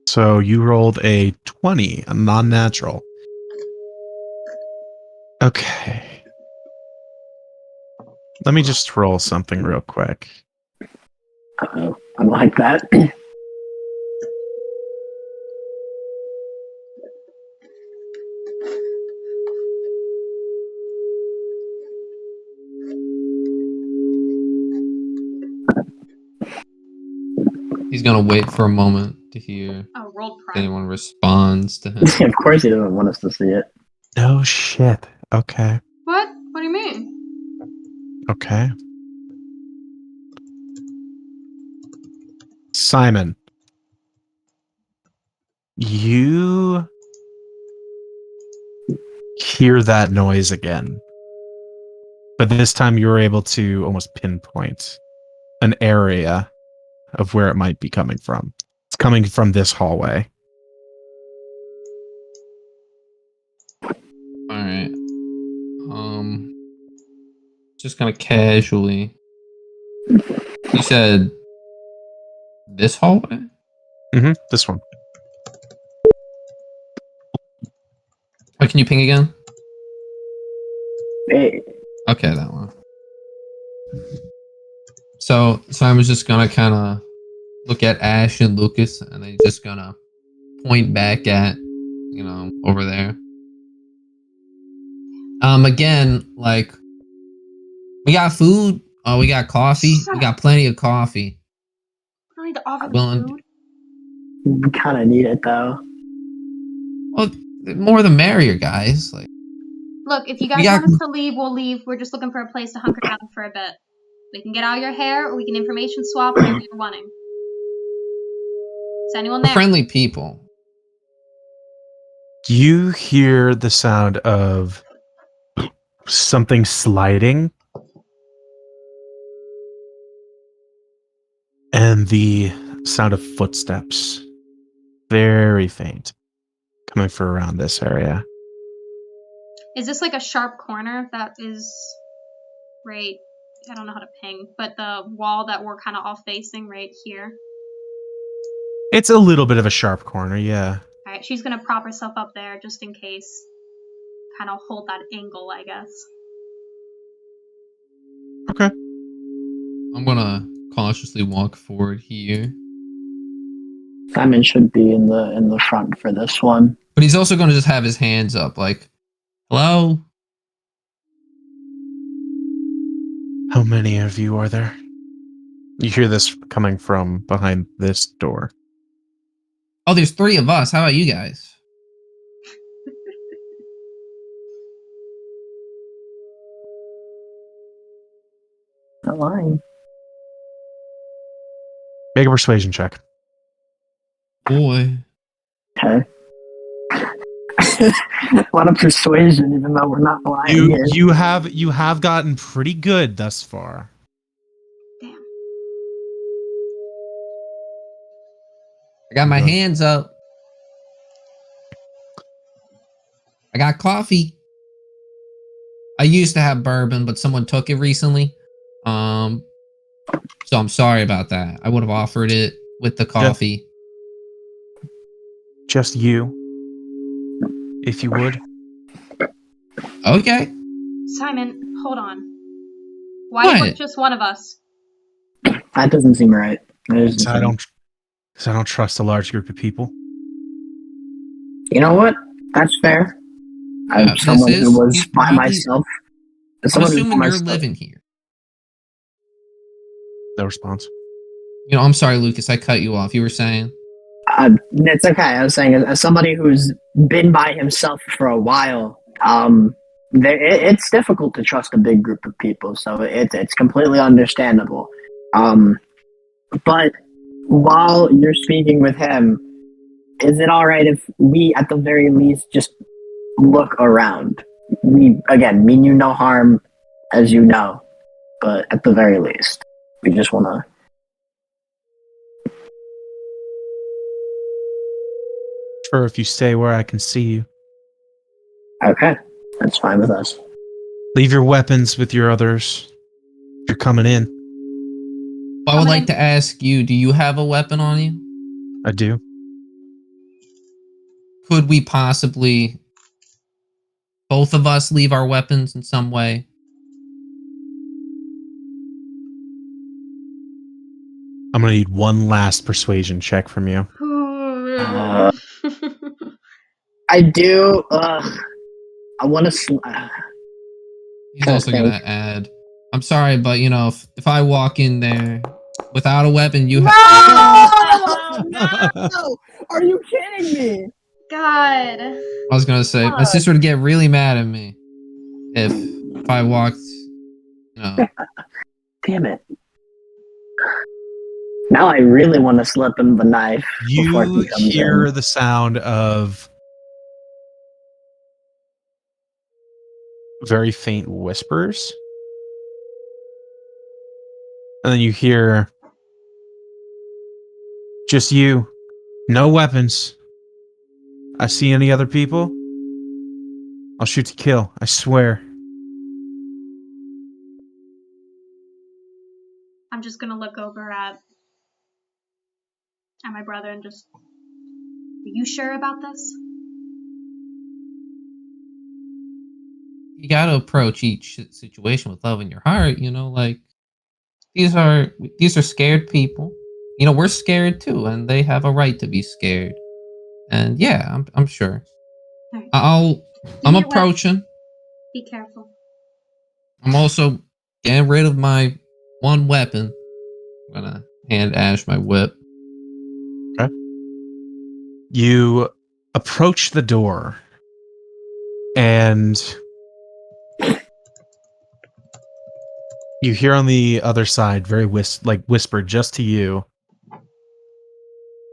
So you rolled a 20, a non-natural. Okay. Let me just roll something real quick. Uh-oh. I like that. He's gonna wait for a moment to hear Oh, rolled if prime. anyone responds to him. Of course he doesn't want us to see it. No shit. Okay. What? What do you mean? Okay. Simon. You hear that noise again. But this time you were able to almost pinpoint an area of where it might be coming from. It's coming from this hallway. Alright. Just kind of casually. You said this hallway? This one. Oh, can you ping again? Hey, Okay, that one. So I was just gonna kind of look at Ash and Lucas, and then just gonna point back at, over there. Again, we got food. Oh, we got coffee. We got plenty of coffee. I don't need to offer Well, them food. we kind of need it though. Well, more the merrier, guys. Look, if you guys want us to leave, we'll leave. We're just looking for a place to hunker down for a bit. We can get out your hair, or we can information swap, whatever you're wanting. Is anyone we're there? friendly people. You hear the sound of something sliding and the sound of footsteps. Very faint. Coming from around this area. Is this like a sharp corner that is right? I don't know how to ping, but the wall that we're kind of all facing right here. It's a little bit of a sharp corner, yeah. Alright, she's gonna prop herself up there just in case. Kind of hold that angle, I guess. Okay. I'm gonna cautiously walk forward here. Simon should be in the front for this one. But he's also gonna just have his hands up, like, hello? How many of you are there? You hear this coming from behind this door. Oh, there's 3 of us. How about you guys? Not lying. Make a persuasion check. Boy. Okay. A lot of persuasion, even though we're not lying. You have gotten pretty good thus far. Damn. I got my hands up. I got coffee. I used to have bourbon, but someone took it recently. So I'm sorry about that. I would have offered it with the coffee. Just you, if you would. Okay. Simon, hold on. Why was just one of us? That doesn't seem right. So I don't trust a large group of people. You know what? That's fair. I'm someone who was by myself. I'm assuming you're living here. No response. I'm sorry, Lucas. I cut you off. You were saying. It's okay. I was saying, as somebody who's been by himself for a while, it's difficult to trust a big group of people. So it's completely understandable. But while you're speaking with him, is it all right if we, at the very least, just look around? We, again, mean you no harm, as you know, but at the very least, we just want to. Sure, if you stay where I can see you. Okay, that's fine with us. Leave your weapons with your others. You're coming in. I would like to ask you, do you have a weapon on you? I do. Could we possibly, both of us, leave our weapons in some way? I'm gonna need one last persuasion check from you. I do. I want to. He's also gonna add. I'm sorry, but if I walk in there without a weapon, you have. No! Are you kidding me? God. I was gonna say my sister would get really mad at me if I walked. Damn it! Now I really want to slip him the knife. You hear the sound of very faint whispers. And then you hear just you. No weapons. I see any other people? I'll shoot to kill. I swear. I'm just gonna look over at my brother and just, are you sure about this? You got to approach each situation with love in your heart. Like these are scared people. We're scared too, and they have a right to be scared. And yeah, I'm sure. Right. I'm approaching. Be careful. I'm also getting rid of my one weapon. I'm gonna hand Ash my whip. Okay. You approach the door, and you hear on the other side, very whispered just to you.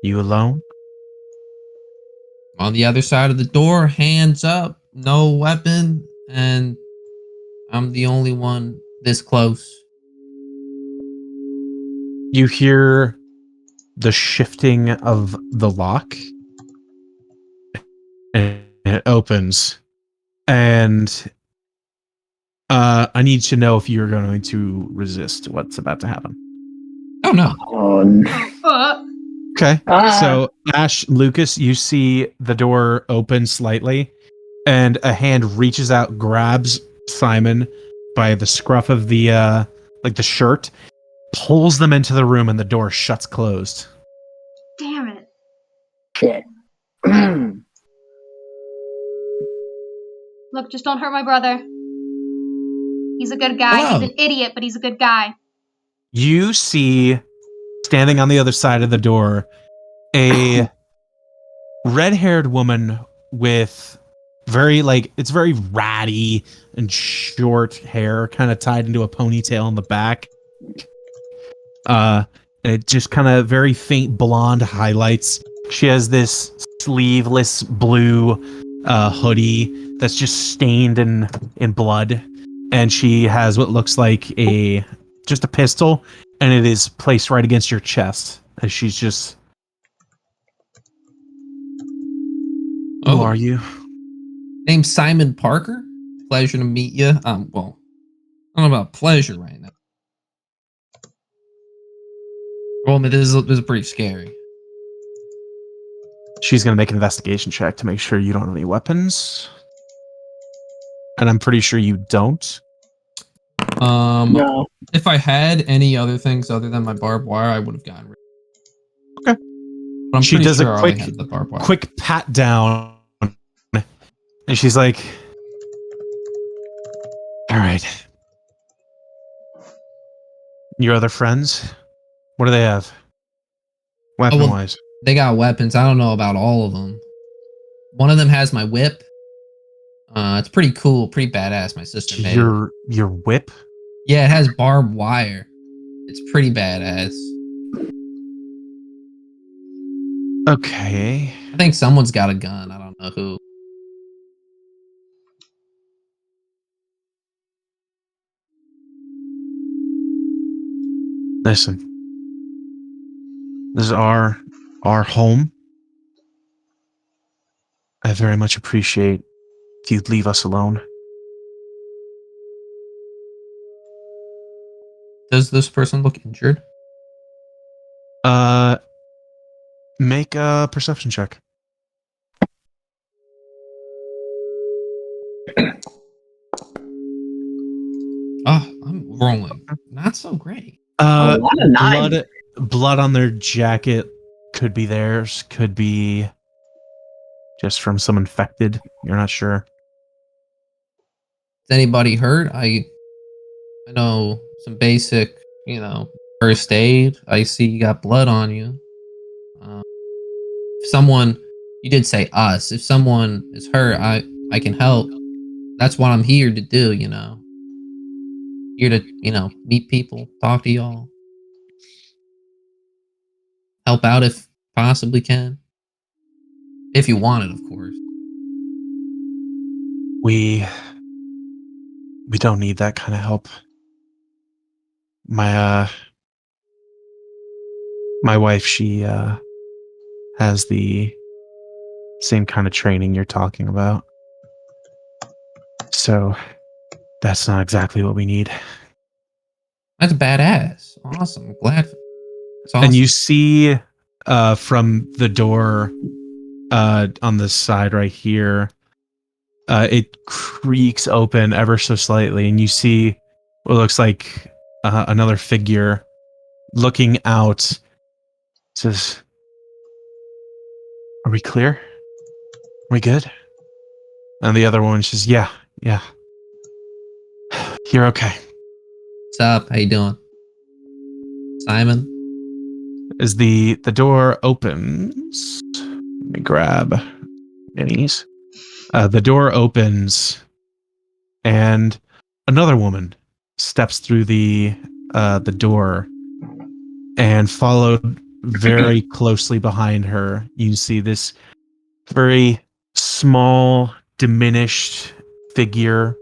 You alone? On the other side of the door, hands up, no weapon, and I'm the only one this close. You hear the shifting of the lock, and it opens. And I need to know if you're going to resist what's about to happen. Oh, no. Okay. So, Ash, Lucas, you see the door open slightly, and a hand reaches out, grabs Simon by the scruff of the the shirt, pulls them into the room, and the door shuts closed. Damn it. Shit. Look, just don't hurt my brother. He's a good guy. Hello. He's an idiot, but he's a good guy. You see, standing on the other side of the door, a red-haired woman with it's very ratty and short hair, kind of tied into a ponytail in the back. And it just kind of very faint blonde highlights. She has this sleeveless blue hoodie that's just stained in blood, and she has what looks like just a pistol, and it is placed right against your chest as she's just. Who are you? Name's Simon Parker. Pleasure to meet you. Well, I don't know about pleasure right now. Well, it is pretty scary. She's going to make an investigation check to make sure you don't have any weapons. And I'm pretty sure you don't. No. If I had any other things other than my barbed wire, I would have gotten rid of it. Okay. But I'm she pretty does sure a I had the barbed wire. quick pat down. And she's like, all right. Your other friends? What do they have? weapon wise? They got weapons. I don't know about all of them. One of them has my whip. It's pretty cool, pretty badass. My sister made it. Your whip? Yeah, it has barbed wire. It's pretty badass. Okay. I think someone's got a gun. I don't know who. Listen. This is our home. I very much appreciate if you'd leave us alone. Does this person look injured? Make a perception check. Oh, I'm rolling. Not so great. A lot of nines. Blood on their jacket could be theirs, could be just from some infected. You're not sure. Is anybody hurt? I know some basic, first aid. I see you got blood on you. If someone, you did say us. If someone is hurt, I can help. That's what I'm here to do. Here to meet people, talk to y'all, help out if possibly can. If you want it, of course. We don't need that kind of help. My wife, she has the same kind of training you're talking about. So that's not exactly what we need. That's badass. Awesome. Glad. It's awesome. And you see from the door on the side right here, it creaks open ever so slightly, and you see what looks like another figure looking out. Says, "Are we clear? Are we good?" And the other one says, Yeah. You're okay." What's up? How you doing, Simon? As the door opens, let me grab minis. The door opens, and another woman steps through the door, and followed very closely behind her, you see this very small, diminished figure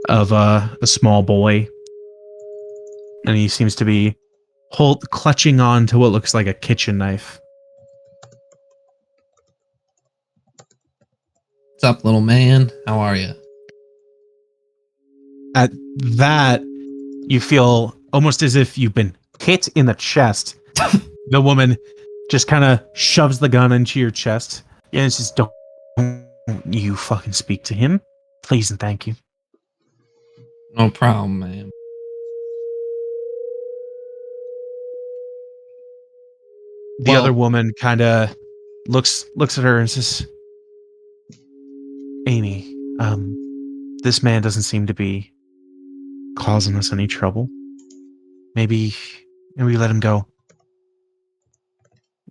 of a small boy, and he seems to be clutching on to what looks like a kitchen knife. What's up, little man? How are you? At that, you feel almost as if you've been hit in the chest. The woman just kind of shoves the gun into your chest and says, "Don't you fucking speak to him, please and thank you." No problem, man. The other woman kind of looks at her and says, "Amy, this man doesn't seem to be causing us any trouble. Maybe let him go."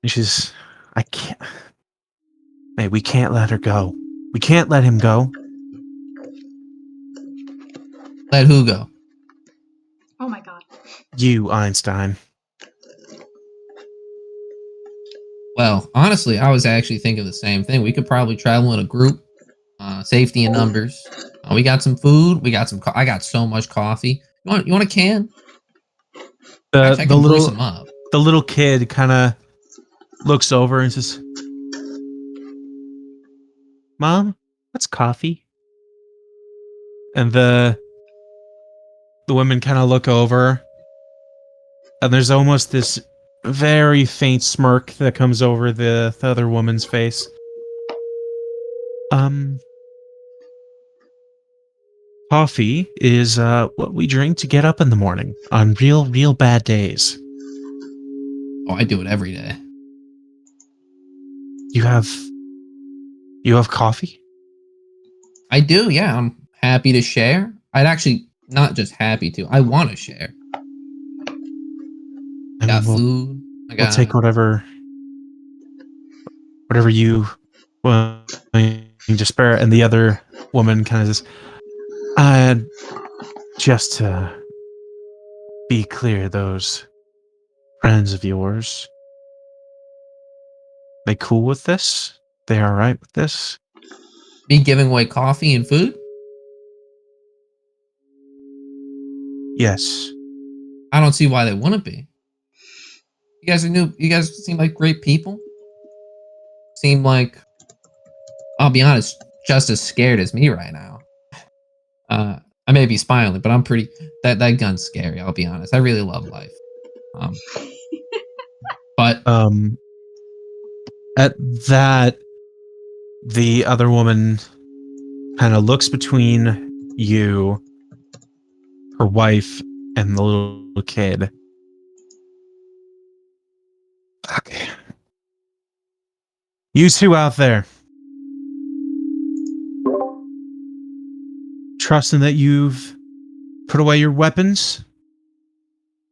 And she's, "I can't. Hey, we can't let her go. We can't let him go." Let who go? Oh my god. You, Einstein. Well, honestly, I was actually thinking the same thing. We could probably travel in a group. Safety in numbers. We got some food. We got some. I got so much coffee. You want a can? Actually, I can brew some up. The little kid kind of looks over and says, "Mom, what's coffee?" And the women kind of look over, and there's almost this very faint smirk that comes over the other woman's face. Coffee is what we drink to get up in the morning on real bad days. Oh, I do it every day. You have coffee? I do, yeah. I'm happy to share. I'd actually not just happy to. I want to share. I got food. We'll take whatever whatever you just spare. And the other woman kind of says, just to be clear, those friends of yours, they cool with this? They all right with this? Me giving away coffee and food? Yes. I don't see why they wouldn't be. You guys are new. You guys seem like great people. Seem like, I'll be honest, just as scared as me right now. I may be smiling, but I'm pretty. That gun's scary. I'll be honest. I really love life. But At that, the other woman kind of looks between you, her wife, and the little kid. Okay. You two out there, trusting that you've put away your weapons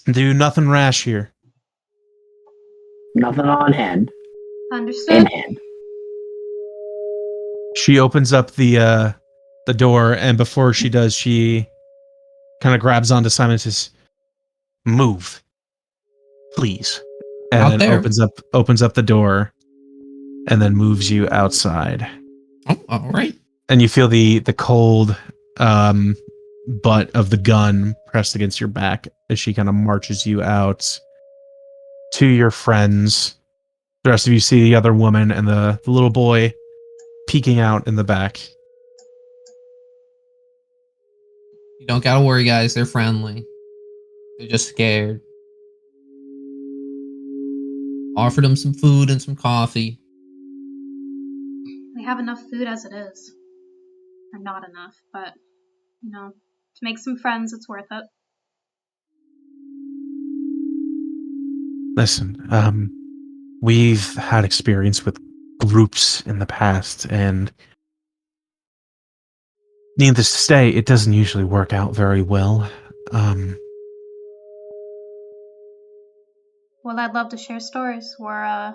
and do nothing rash here. Nothing on hand. Understood. In hand. She opens up the door, and before she does, she kind of grabs onto Simon and says, "Move, please," and Out then there. opens up the door, and then moves you outside. Oh, all right. And you feel the cold butt of the gun pressed against your back as she kind of marches you out to your friends. The rest of you see the other woman and the little boy peeking out in the back. You don't gotta worry, guys. They're friendly. They're just scared. Offered them some food and some coffee. We have enough food as it is. Or not enough, but, to make some friends, it's worth it. Listen, we've had experience with groups in the past, and needless to say, it doesn't usually work out very well. Well, I'd love to share stories. We're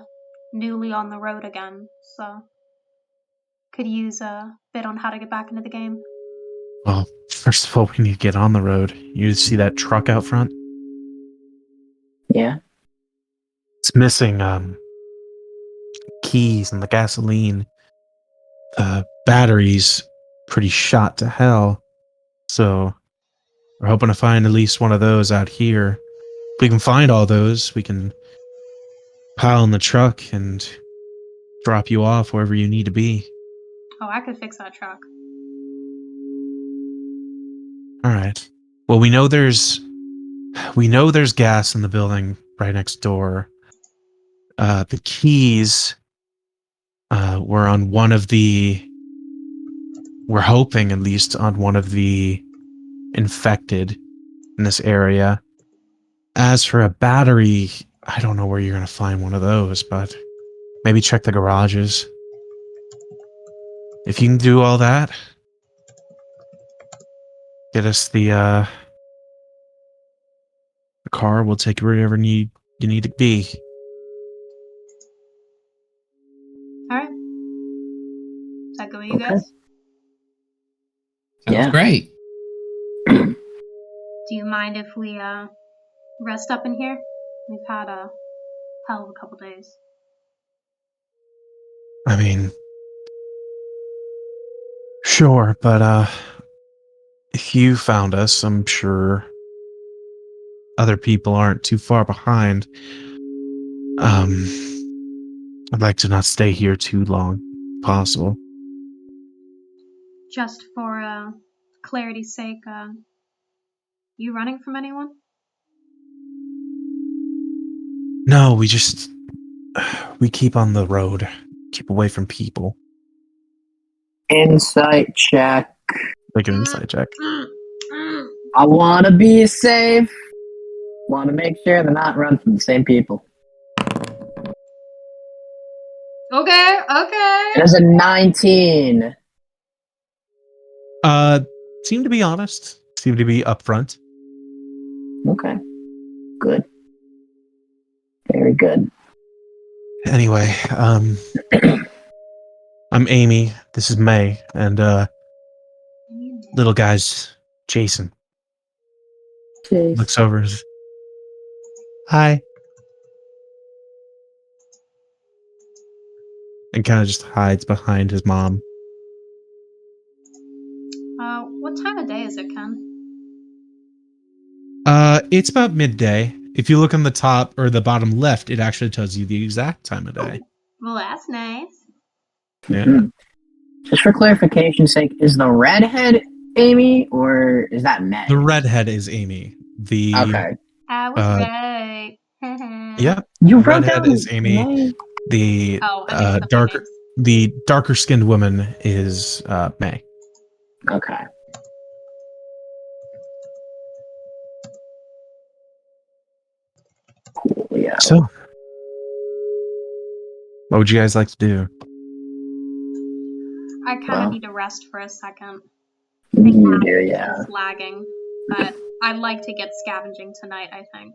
newly on the road again, so could use a bit on how to get back into the game. Well, first of all, we need to get on the road. You see that truck out front? Yeah. It's missing keys and the gasoline. The battery's pretty shot to hell. So we're hoping to find at least one of those out here. If we can find all those, we can pile in the truck and drop you off wherever you need to be. Oh, I could fix that truck. All right. Well, we know there's gas in the building right next door. The keys were on one of the. We're hoping at least on one of the infected in this area. As for a battery, I don't know where you're gonna find one of those, but maybe check the garages. If you can do all that, get us the car. We'll take you wherever you need to be. All right. Is that good with you Okay. guys? Sounds Yeah. great. Do you mind if we rest up in here? We've had a hell of a couple days. I mean, sure, but if you found us, I'm sure other people aren't too far behind. I'd like to not stay here too long, if possible. Just for clarity's sake, you running from anyone? No, we keep on the road, keep away from people. Insight check. Make an insight check. I want to be safe. Want to make sure they're not running from the same people. Okay. There's a 19. Seem to be honest. Seem to be upfront. Okay. Good. Very good. Anyway, I'm Amy. This is May, and little guy's Jason. Jeez. Looks over. Hi. And kind of just hides behind his mom. What time of day is it, Ken? It's about midday. If you look on the top or the bottom left, it actually tells you the exact time of day. Well, that's nice. Yeah. Mhm. Just for clarification's sake, is the redhead Amy or is that Meg? The redhead is Amy. The Okay. I was Uh, right. yeah, You the wrote redhead down is Amy. Meg. The Oh, I mixed up the darker names. the darker skinned woman is May. Okay. Cool, yeah. So, what would you guys like to do? I kind of Well. need to rest for a second. You do, yeah. It's lagging, but I'd like to get scavenging tonight, I think.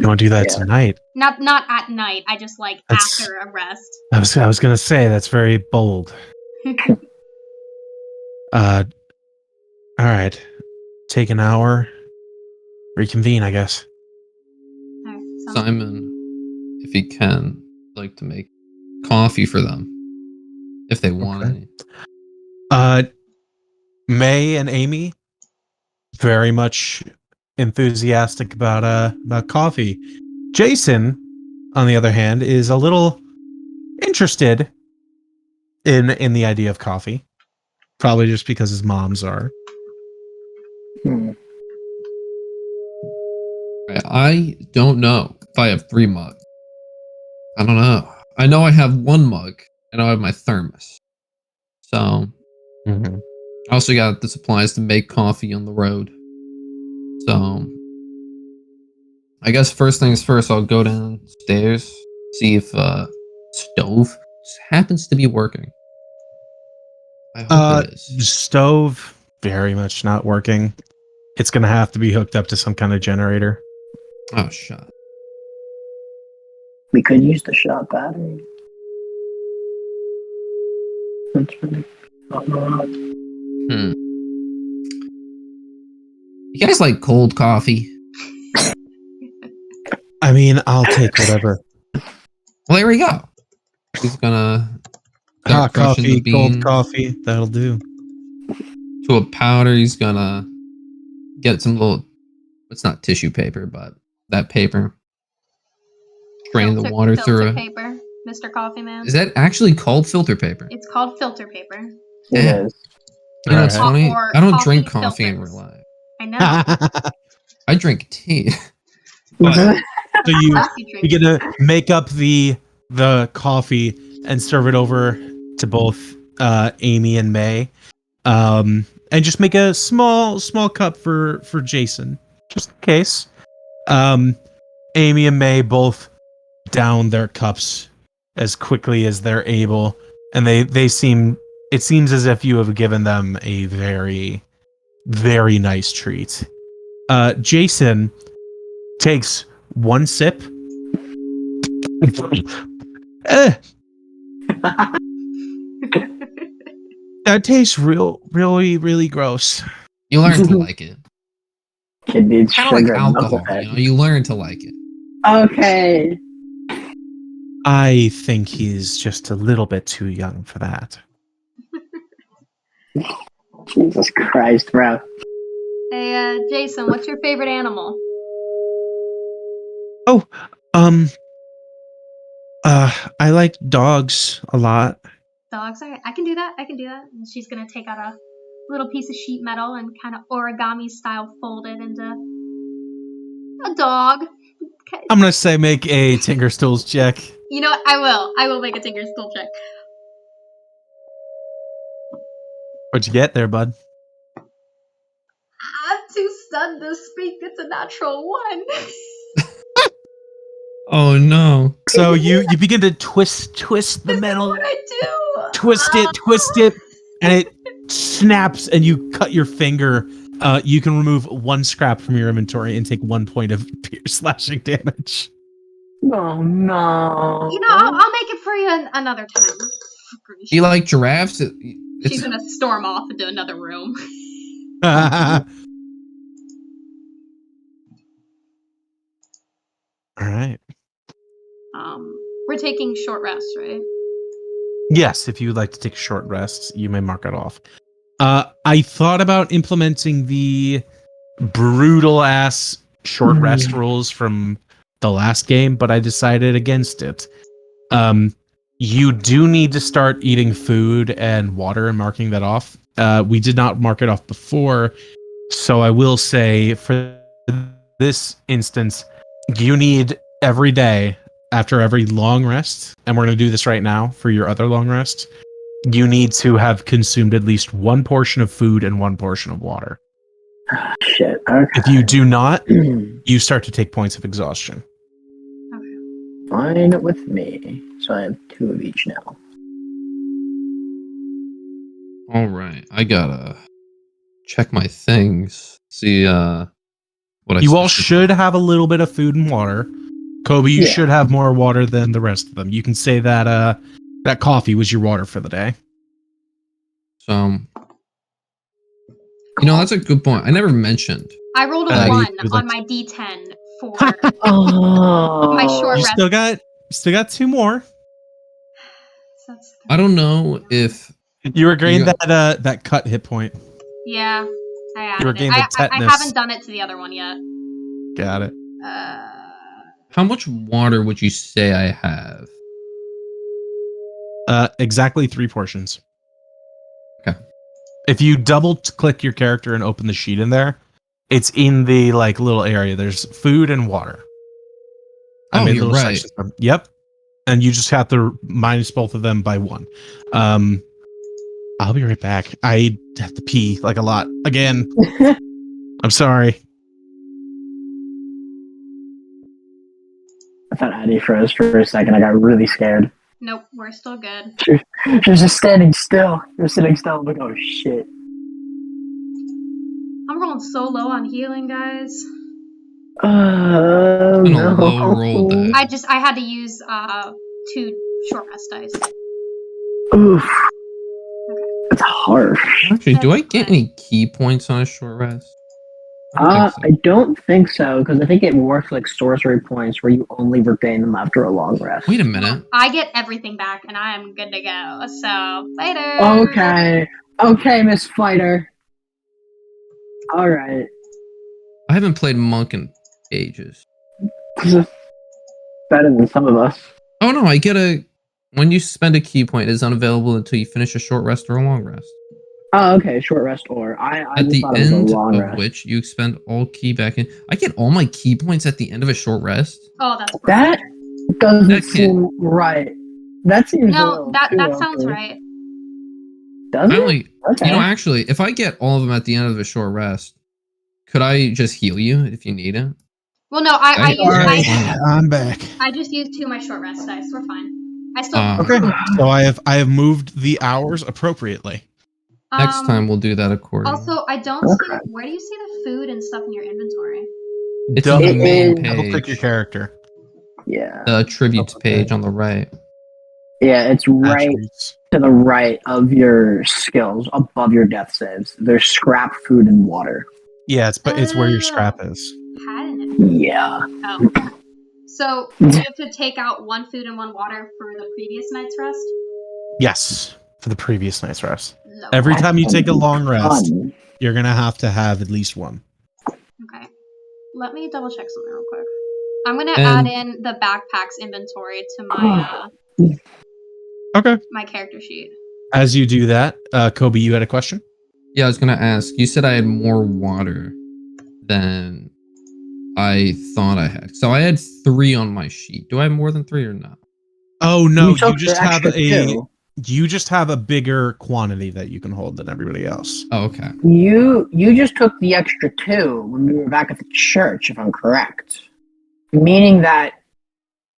You want to do that Yeah. tonight? Not at night. I just like That's- after a rest. I was gonna say that's very bold. All right. Take an hour. Reconvene, I guess. Alright, so Simon, if he can, like to make coffee for them. If they want Okay. any. May and Amy, very much enthusiastic about coffee. Jason, on the other hand, is a little interested in the idea of coffee. Probably just because his moms are. Hmm. I don't know if I have 3 mugs. I don't know. I know I have 1 mug. I know I have my thermos. So Mhm. I also got the supplies to make coffee on the road. So I guess first things first, I'll go downstairs, see if stove happens to be working. I hope it is. Stove, very much not working. It's gonna have to be hooked up to some kind of generator. Oh shit. We could use the shot battery. That's really. Hmm. You guys like cold coffee? I mean, I'll take whatever. Well, there we go. He's gonna Hot start crushing coffee, the cold beans coffee, that'll do. to a powder. He's gonna get some little, it's not tissue paper, but that paper. Drain the water through filter it. paper, Mr. Coffee Man. Is that actually called filter paper? It's called filter paper. It Damn. is. You know, it's Alright. funny. Or I don't coffee drink coffee in filters. real life. I know. I drink tea. But So you Classy drink. you get to make up the coffee and serve it over to both Amy and May, and just make a small cup for Jason, just in case. Amy and May both down their cups as quickly as they're able, and they seem, it seems as if you have given them a very, very nice treat. Jason takes 1 sip. Eh, that tastes really gross. you learn to like it. Kid needs Kind of like sugar. and alcohol. milk. You know, you learn to like it. Okay. I think he's just a little bit too young for that. Jesus Christ, bro. Hey, Jason, what's your favorite animal? I like dogs a lot. Dogs. Alright, I can do that. And she's gonna take out a little piece of sheet metal and kind of origami style fold it into a dog. Okay. I'm gonna say make a Tinker Stools check. You know what? I will make a Tinker Stool check. What'd you get there, bud? I'm too stunned to speak. It's a natural 1. Oh no. So you begin to twist the metal, What I do? twist it, and it snaps, and you cut your finger. You can remove 1 scrap from your inventory and take 1 point of slashing damage. Oh no. You know, I'll make it for you another time. Do you like giraffes? She's gonna storm off into another room. All right. We're taking short rest, right? Yes, if you would like to take a short rest, you may mark it off. I thought about implementing the brutal ass short rest rules from the last game, but I decided against it. You do need to start eating food and water and marking that off. We did not mark it off before, so I will say for this instance, you need every day after every long rest, and we're going to do this right now for your other long rest, you need to have consumed at least one portion of food and one portion of water. Shit. Okay. If you do not, you start to take points of exhaustion. Fine with me. So I have 2 of each now. All right, I gotta check my things. See what I. You all should have a little bit of food and water. Kobe, you should have more water than the rest of them. You can say that that coffee was your water for the day. So, you know, that's a good point. I never mentioned. I rolled a 1 on my D10 for my short You rest. still got 2 more. I don't know if you were gained that cut hit point. Yeah, I You were added gained it. the I tetanus. haven't done it to the other one yet. Got it. how much water would you say I have? Exactly 3 portions. Okay. If you double click your character and open the sheet in there, it's in the like little area. There's food and water. Oh, you're right. Sections of them. Yep. And you just have to minus both of them by 1. I'll be right back. I have to pee like a lot again. I'm sorry. I thought Addie froze for a second. I got really scared. Nope, we're still good. She was just standing still. You're sitting still. I'm like, oh shit. I'm rolling so low on healing, guys. Been a low roll day. I had to use 2 short rest dice. Oof. That's harsh. Actually, do I get any key points on a short rest? I don't think so, because I think it works like sorcery points where you only regain them after a long rest. Wait a minute. I get everything back and I am good to go. So, later. Okay, Miss Fighter. Alright. I haven't played Monk in ages. Better than some of us. Oh no, I get when you spend a key point, it's unavailable until you finish a short rest or a long rest. Oh, okay, short rest or I at the thought it was a end long of rest. which you expend all key back in. I get all my key points at the end of a short rest. Oh, that's that doesn't seem right. That seems that sounds right. Does it? Okay. You know, actually, if I get all of them at the end of a short rest, could I just heal you if you need it? Well, no, I'm back. I just used 2 of my short rest dice. We're fine. I still okay. So I have moved the hours appropriately. Next time we'll do that accordingly. Also, I don't see where do you see the food and stuff in your inventory? It's on the main page. Double click your character. Yeah. The attributes page on the right. Yeah, it's right to the right of your skills, above your death saves. There's scrap, food, and water. Yeah, it's where your scrap is. Yeah. Oh. So, do you have to take out 1 food and 1 water for the previous night's rest? Yes, for the previous night's rest. No. Every time you take a long rest, you're going to have at least 1. Okay. Let me double check something real quick. I'm going to add in the backpack's inventory to my my character sheet. As you do that, Kobe, you had a question? Yeah, I was going to ask. You said I had more water than I thought I had. So I had 3 on my sheet. Do I have more than 3 or not? Oh no, you just have a bigger quantity that you can hold than everybody else. Oh, okay. You just took the extra 2 when we were back at the church, if I'm correct. Meaning that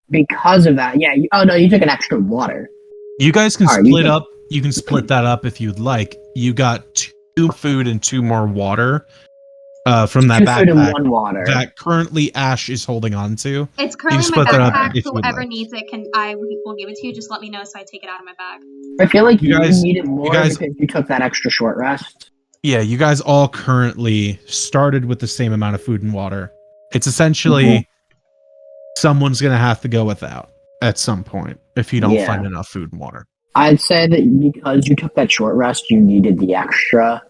because of that, you took an extra water. You guys can split up. You can split that up if you'd like. You got 2 food and 2 more water. from that 2 food and backpack 1 water. that currently Ash is holding on to. It's currently in my split that up backpack. if you would Whoever like. needs it I will give it to you. Just let me know so I take it out of my bag. I feel like You you guys- needed more guys- because you took that extra short rest. Yeah, you guys all currently started with the same amount of food and water. It's essentially someone's going to have to go without at some point if you don't Yeah. find enough food and water. I'd say that because you took that short rest, you needed the extra.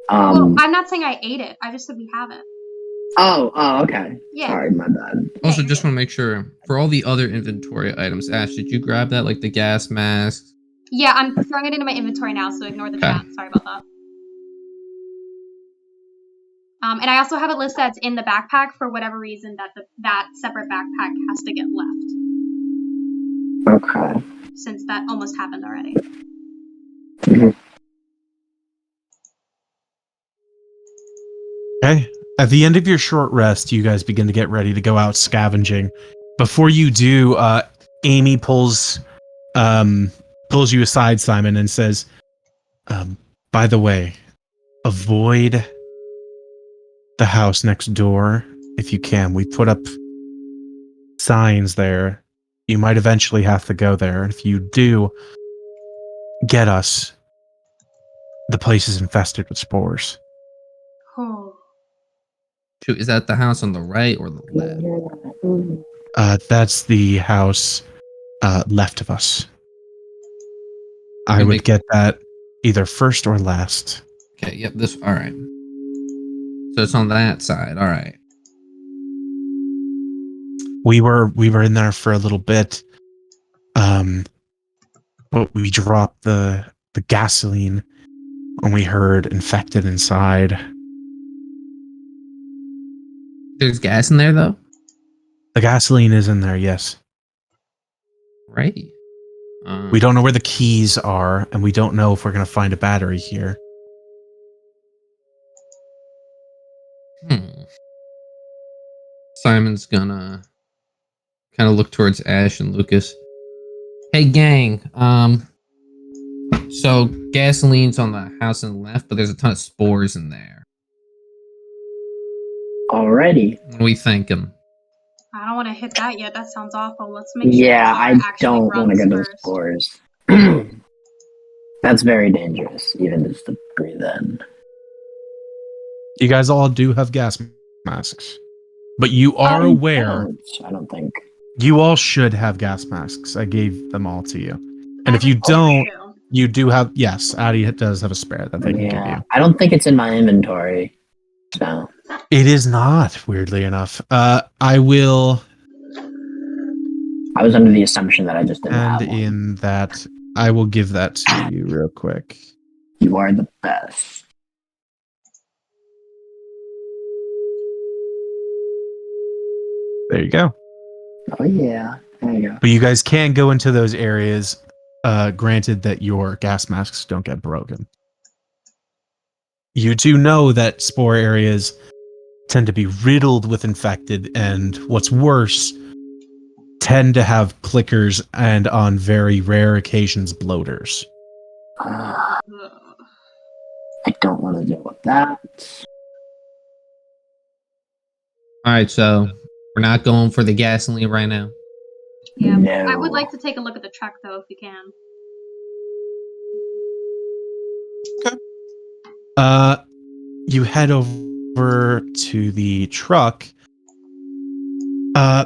Well, I'm not saying I ate it. I just said we have it. Oh, okay. Yeah. Sorry, my bad. Also, you're just good. want to make sure for all the other inventory items, Ash, did you grab that, like the gas mask? Yeah, I'm throwing it into my inventory now, so ignore the Okay. chat. Sorry about that. And I also have a list that's in the backpack for whatever reason that separate backpack has to get left, Okay. since that almost happened already. Okay. At the end of your short rest, you guys begin to get ready to go out scavenging. Before you do, Amy pulls you aside, Simon, and says, by the way, avoid the house next door if you can. We put up signs there. You might eventually have to go there. If you do get us, the place is infested with spores. Oh. Is that the house on the right or the left? That's the house left of us. I Can would make- get that either first or last. Okay, yep, this, all right. So it's on that side, all right. We were in there for a little bit. But we dropped the gasoline when we heard infected inside. There's gas in there, though? The gasoline is in there, yes. Right. We don't know where the keys are, and we don't know if we're going to find a battery here. Simon's gonna kind of look towards Ash and Lucas. Hey, gang. So gasoline's on the house on the left, but there's a ton of spores in there. Already. What are we thinking? I don't want to hit that yet. That sounds awful. Let's make sure Yeah, the car I actually don't want to runs go to the first. spores. That's very dangerous, even just to breathe in. You guys all do have gas masks. But you are aware. I don't think. You all should have gas masks. I gave them all to you. And I if you have don't, two. you do have... Yes, Addie does have a spare that they can give Yeah, you. I don't think it's in my inventory. So It is not, weirdly enough. I will... I was under the assumption that I just didn't And have one. in that, I will give that to you real quick. You are the best. There you go. Oh yeah, there you go. But you guys can go into those areas, granted that your gas masks don't get broken. You do know that spore areas tend to be riddled with infected, and what's worse, tend to have clickers and on very rare occasions bloaters. I Ugh. don't want to deal with that. All right, so we're not going for the gasoline right now. Yeah, No. I would like to take a look at the truck though, if you can. You head over to the truck.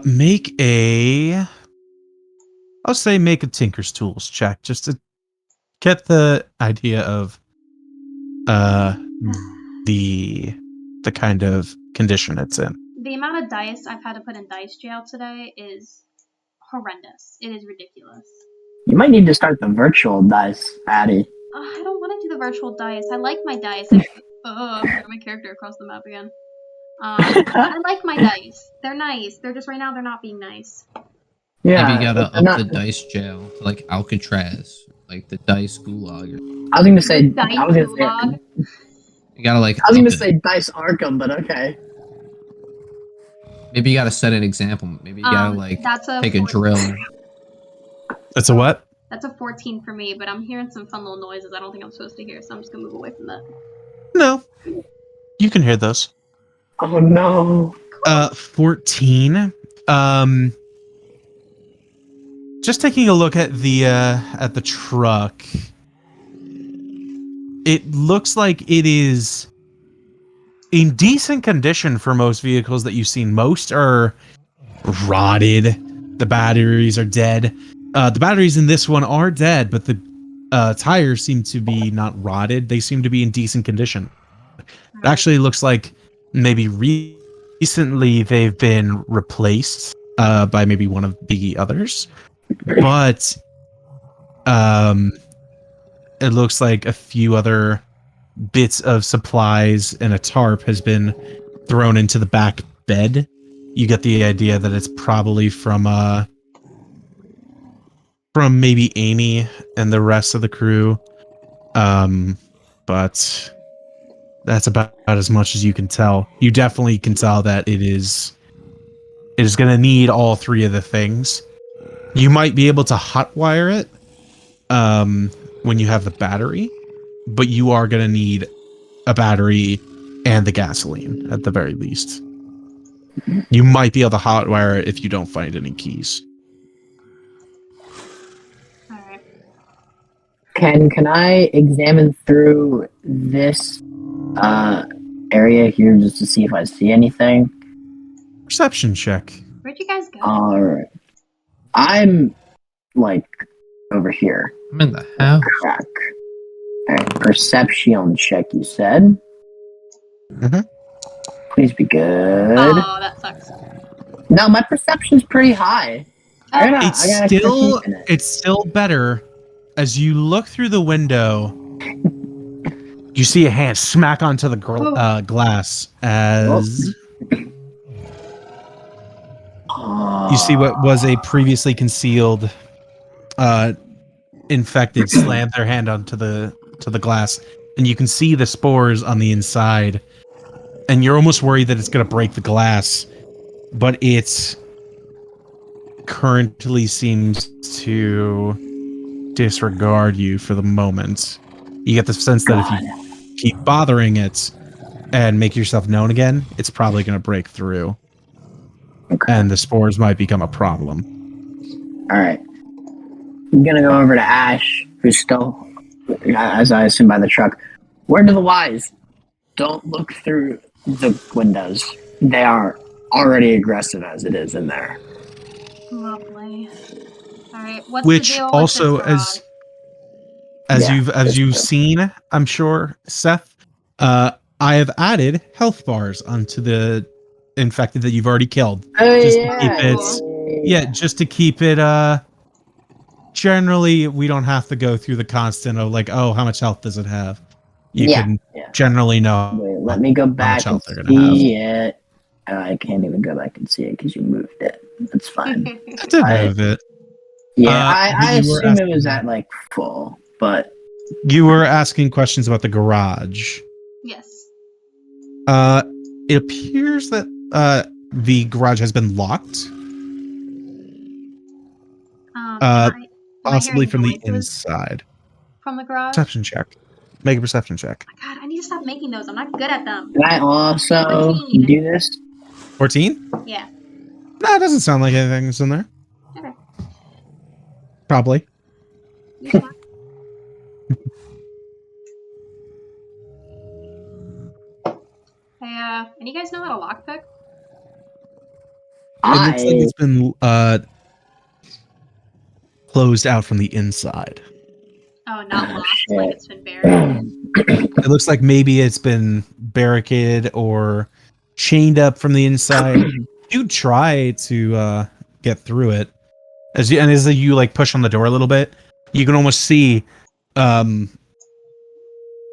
Make a Tinker's Tools check just to get the idea of the kind of condition it's in. The amount of dice I've had to put in dice jail today is horrendous. It is ridiculous. You might need to start the virtual dice, Addie. I don't want to do the virtual dice. I like my dice. I got my character across the map again. I like my dice. They're nice. They're just right now they're not being nice. Yeah, Maybe you gotta I'm up not- the dice jail to like Alcatraz, like the dice gulag. I was gonna say. Dice I was gonna gulag? say. You gotta like. I was up gonna it. say dice Arkham, but okay. Maybe you gotta set an example. Maybe you gotta like that's a take a 14. drill. That's a what? That's a 14 for me, but I'm hearing some fun little noises I don't think I'm supposed to hear, so I'm just gonna move away from that. No. You can hear those. Oh no. 14. Just taking a look at the truck. It looks like it is in decent condition for most vehicles that you've seen. Most are rotted. The batteries are dead. The batteries in this one are dead, but the tires seem to be not rotted. They seem to be in decent condition. It actually looks like maybe recently they've been replaced by maybe one of the others. But it looks like a few other bits of supplies and a tarp has been thrown into the back bed. You get the idea that it's probably from maybe Amy and the rest of the crew. But that's about as much as you can tell. You definitely can tell that it is going to need all three of the things. You might be able to hotwire it when you have the battery, but you are going to need a battery and the gasoline at the very least. You might be able to hotwire it if you don't find any keys. Alright. Can I examine through this area here just to see if I see anything? Perception check. Where'd you guys go? Alright. I'm like over here. I'm in the house. Crack. Alright, perception check, you said? Mhm. Please be good. Oh, that sucks. No, my perception's pretty high. I got expertise in it. It's still better as you look through the window. You see a hand smack onto the glass as you see what was a previously concealed infected slam their hand onto the glass, and you can see the spores on the inside, and you're almost worried that it's going to break the glass, but it currently seems to disregard you for the moment. You get the sense that if you keep bothering it and make yourself known again, it's probably going to break through. Okay. And the spores might become a problem. Alright. I'm gonna go over to Ash, who's still, as I assume, by the truck. Word to the wise, don't look through the windows. They are already aggressive as it is in there. Lovely. Alright, what's Which the deal also, with this as you've seen, I'm sure, Seth, I have added health bars onto the infected that you've already killed. Oh, Just yeah. to keep it, just to keep it, generally, we don't have to go through the constant of like, oh, how much health does it have? You can generally know. Wait, let me go back and see it. I can't even go back and see it because you moved it. That's fine. I did move it. Yeah, I assume it was at like full, but you were asking questions about the garage. Yes. It appears that the garage has been locked. Possibly from the inside. From the garage? Perception check. Make a perception check. Oh my God, I need to stop making those. I'm not good at them. Can I also 14. do this? 14? Yeah. No, it doesn't sound like anything's in there. Okay. Probably. You smart. Hey, any guys know how to lockpick? It looks like it's been closed out from the inside. Oh, not locked, like it's been buried. It looks like maybe it's been barricaded or chained up from the inside. You try to get through it. As you like push on the door a little bit, you can almost see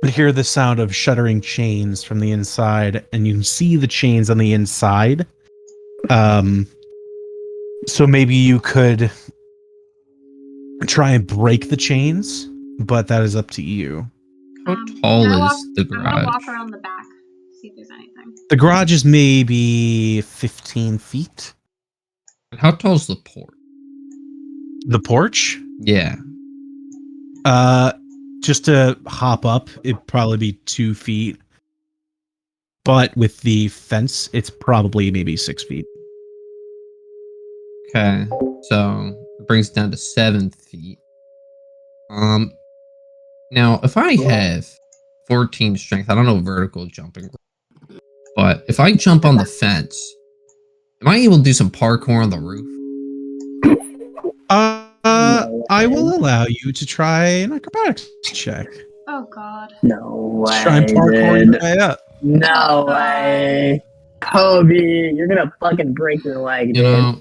hear the sound of shuddering chains from the inside, and you can see the chains on the inside. So maybe you could try and break the chains, but that is up to you. How tall is the garage? I'm gonna walk around the back, see if there's anything. The garage is maybe 15 feet. How tall is the porch? The porch? Yeah. Just to hop up, it'd probably be 2 feet. but with the fence, it's probably maybe 6 feet. Okay, so it brings it down to 7 feet. Now if I have 14 strength, I don't know vertical jumping, but if I jump on the fence, am I able to do some parkour on the roof? I will allow you to try an acrobatics check. Oh god. No way. Let's try and parkour your dude. way up. No way. Kobe, you're gonna fucking break your leg, You dude. know,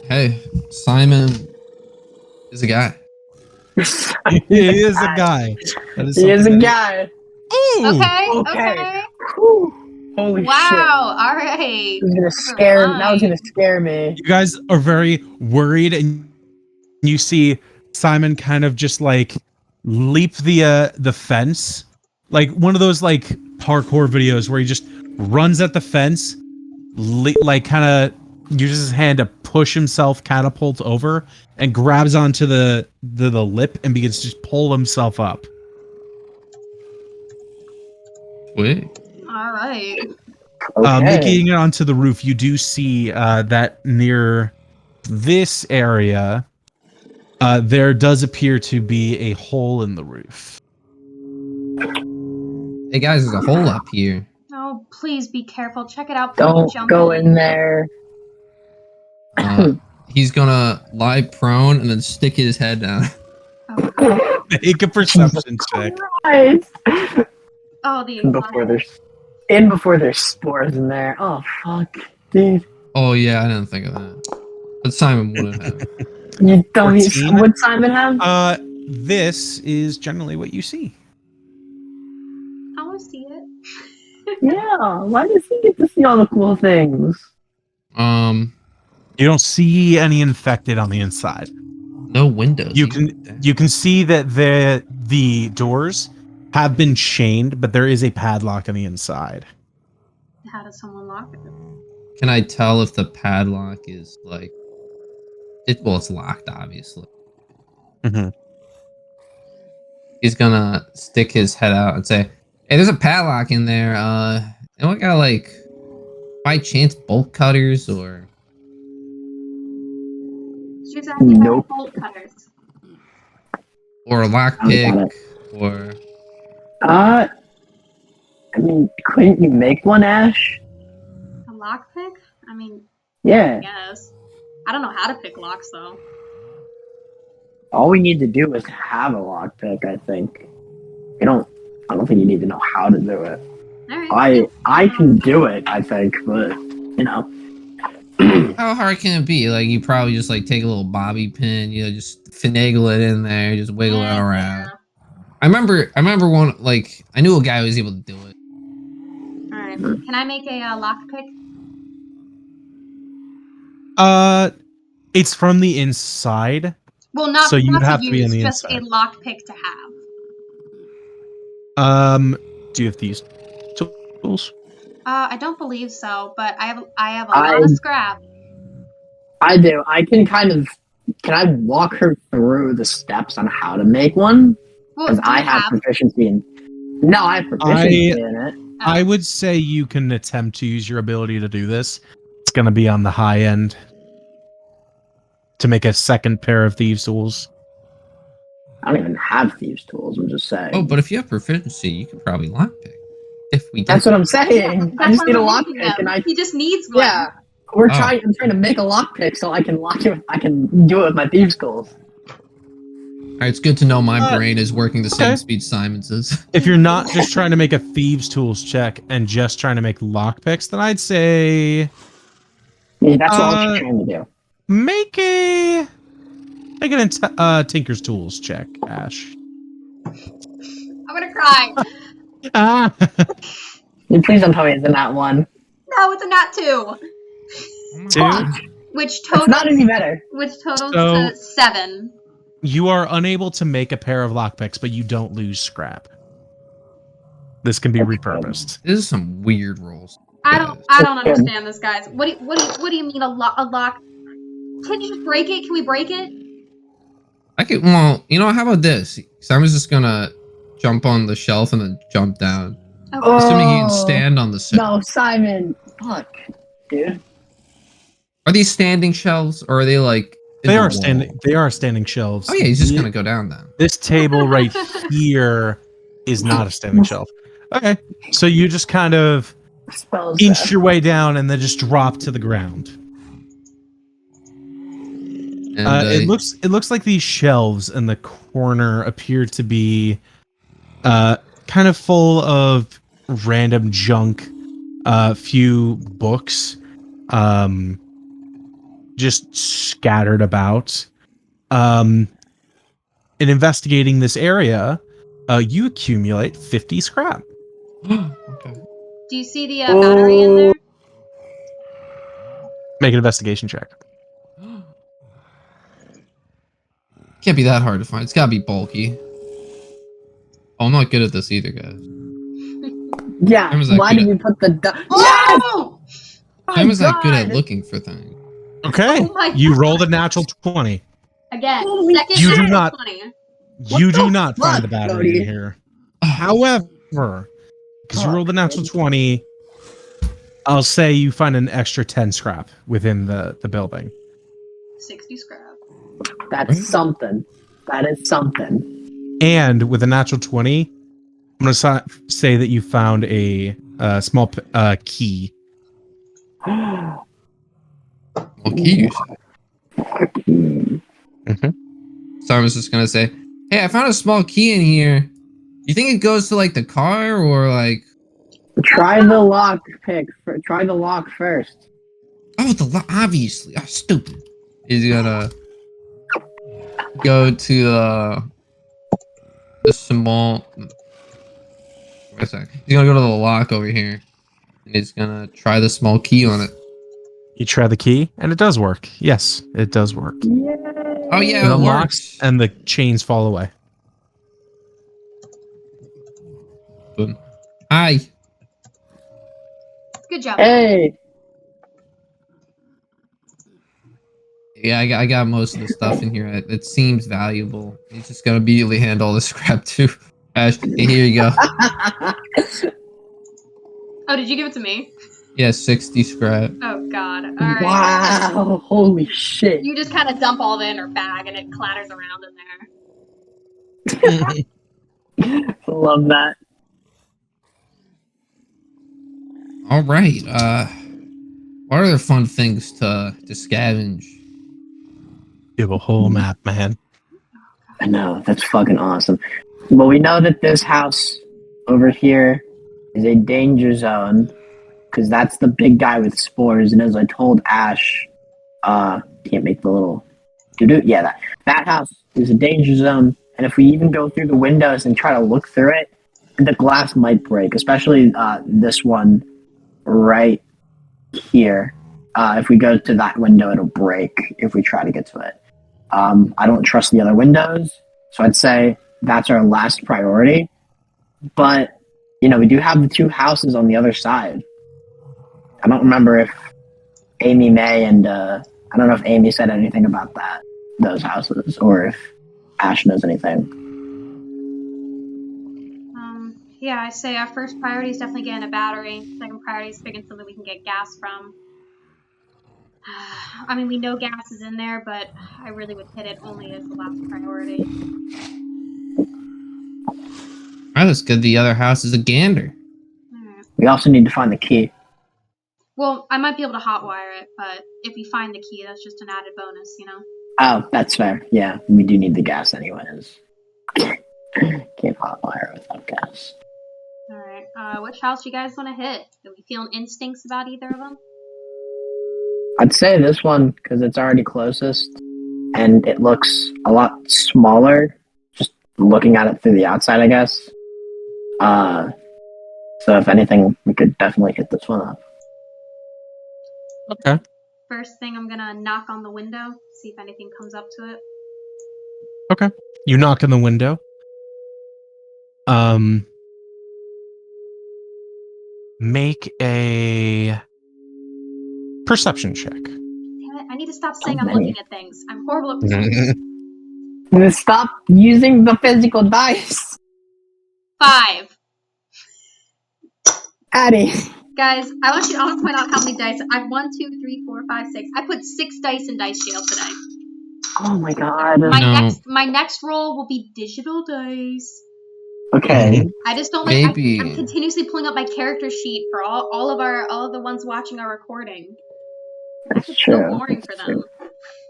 hey, Simon is a guy. He is a guy. That is He is a something that guy. Ooh! Okay. Okay. Okay. Whew. Holy shit. Wow. All right. That was gonna scare. That was gonna scare me. You guys are very worried, and you see Simon kind of just like leap the fence, like one of those like parkour videos where he just runs at the fence, like kind of uses his hand to push himself, catapult over, and grabs onto the lip and begins to just pull himself up. Wait. All right. Okay. Making it onto the roof, you do see that near this area, there does appear to be a hole in the roof. Hey guys, there's a hole up here. Oh, please be careful. Check it out. Don't Don't jump go in there. He's gonna lie prone and then stick his head down. Oh, Make a perception check. Right. oh the Before there's spores in there. Oh fuck, dude. Oh yeah, I didn't think of that. But Simon wouldn't have. You don't 14? Would Simon have? This is generally what you see. I want to see it. Yeah. Why does he get to see all the cool things? You don't see any infected on the inside. No windows. You can see that the doors have been chained, but there is a padlock on the inside. How does someone lock it? Can I tell if the padlock is like it's locked, obviously. Mm-hmm. He's gonna stick his head out and say, "Hey, there's a padlock in there. Anyone got like by chance bolt cutters or?" She's asking Nope. about bolt cutters. Or a lockpick, or I mean, couldn't you make one, Ash? A lockpick? I mean, Yeah. yes. I don't know how to pick locks though. All we need to do is have a lockpick. I think. I don't think you need to know how to do it. All right. I can do it. I think, but you know. how hard can it be? Like you probably just like take a little bobby pin, just finagle it in there, just wiggle it around. I remember one, like I knew a guy who was able to do it. All right. Can I make a lockpick? It's from the inside. Well, not So you'd not have to to be use, on the just inside. a lockpick to have. Do you have these tools? I don't believe so, but I have a lot of scrap. I do. I can kind of. Can I walk her through the steps on how to make one? Well, Because do I you have proficiency in. No, I have proficiency in it. I would say you can attempt to use your ability to do this. It's going to be on the high end to make a second pair of thieves' tools. I don't even have thieves' tools. I'm just saying. Oh, but if you have proficiency, you could probably lockpick. If we get That's what I'm saying. I That's just why need a we're making lockpick, them. and He just needs one. yeah. I'm Oh. trying to make a lockpick so I can lock it. I can do it with my thieves' tools. All right, it's good to know my brain is working the same okay. speed Simon's is. If you're not just trying to make a thieves' tools check and just trying to make lockpicks, then I'd say Yeah, that's what I was trying to do. make an Tinker's Tools check, Ash. I'm gonna cry. Ah. And please don't tell me it's in that one. No, it's a nat 2, Oh my Two. God. which It's totals not any better. to So- 7. You are unable to make a pair of lockpicks, but you don't lose scrap. This can be That's good. repurposed. This is some weird rolls. I don't understand this, guys. What do you mean a lock? Can you just break it? Can we break it? Well, how about this? Simon's just gonna jump on the shelf and then jump down. Oh, Assuming you can stand on the shelf. No, Simon. Fuck, dude. Are these standing shelves or are they like in They the are wall? standing. They are standing shelves. Oh yeah, he's just gonna go down then. This table right here is not a standing shelf. Okay, so you just kind of Spells inch that. your way down and then just drop to the ground. And It looks like these shelves in the corner appear to be kind of full of random junk, few books, just scattered about. In investigating this area, you accumulate 50 scrap. okay. do you see the battery in there? Make an investigation check. Can't be that hard to find. It's gotta be bulky. Oh, I'm not good at this either, guys. Yeah. Simon was that Why good did at- you put the? Oh! Simon's not good at God! looking for things. Okay, Oh my you God. rolled a natural 20. Again, Holy second You do natural not- 20. You What do the not fuck, find the battery Cody? in here. However, because you rolled a natural 20, I'll say you find an extra 10 scrap within the building. 60 scrap. That's something. That is something. And with a natural 20, I'm going to say that you found a small key. Well, key, you said. Simon's just gonna say, "Hey, I found a small key in here. You think it goes to like the car or like?" Try the lock pick. Try the lock first. Oh, obviously. Oh, stupid. He's gonna go to the small. Wait a second. He's gonna go to the lock over here, and he's gonna try the small key on it. You try the key, and it does work. Yes, it does work. Yay! Oh It yeah, it unlocks, works. and the chains fall away. Boom. Hi. Good job. Hey. Yeah, I got most of the stuff in here. It seems valuable. He's just gonna immediately hand all the scrap to Ash. Hey, here you go. Oh, did you give it to me? Yeah, 60 scrap. Oh God. All right. Wow! Holy shit! You just kind of dump all of it in her bag, and it clatters around in there. Love that. All right. What other fun things to scavenge? You have a whole map, man. I know, that's fucking awesome. Well, we know that this house over here is a danger zone because that's the big guy with spores. And as I told Ash, can't make the little doo-doo. Yeah, that house is a danger zone. And if we even go through the windows and try to look through it, the glass might break, especially this one right here. If we go to that window, it'll break if we try to get to it. I don't trust the other windows, so I'd say that's our last priority. But, you know, we do have the two houses on the other side. I don't remember if Amy May and, I don't know if Amy said anything about those houses, or if Ash knows anything. Yeah, I say our first priority is definitely getting a battery. Second priority is figuring something we can get gas from. I mean, we know gas is in there, but I really would hit it only as the last priority. Alright, that's good. The other house is a gander. We also need to find the key. Well, I might be able to hotwire it, but if we find the key, that's just an added bonus, you know? Oh, that's fair. Yeah, we do need the gas anyways. Can't hotwire without gas. Alright, which house do you guys want to hit? Are we feeling instincts about either of them? I'd say this one because it's already closest and it looks a lot smaller just looking at it through the outside, I guess. So if anything, we could definitely hit this one up. Okay. First thing, I'm gonna knock on the window, see if anything comes up to it. Okay. You knock on the window. Make a perception check. Damn it, I need to stop saying How I'm many? looking at things. I'm horrible at perception. Stop using the physical dice. 5. Addie. Guys, I want to point out how many dice. I've 1, 2, 3, 4, 5, 6. I put 6 dice in dice jail today. Oh my god. My next roll will be digital dice. Okay. I just don't Maybe. I'm continuously pulling up my character sheet for all of the ones watching our recording. That's It's true. so boring for them.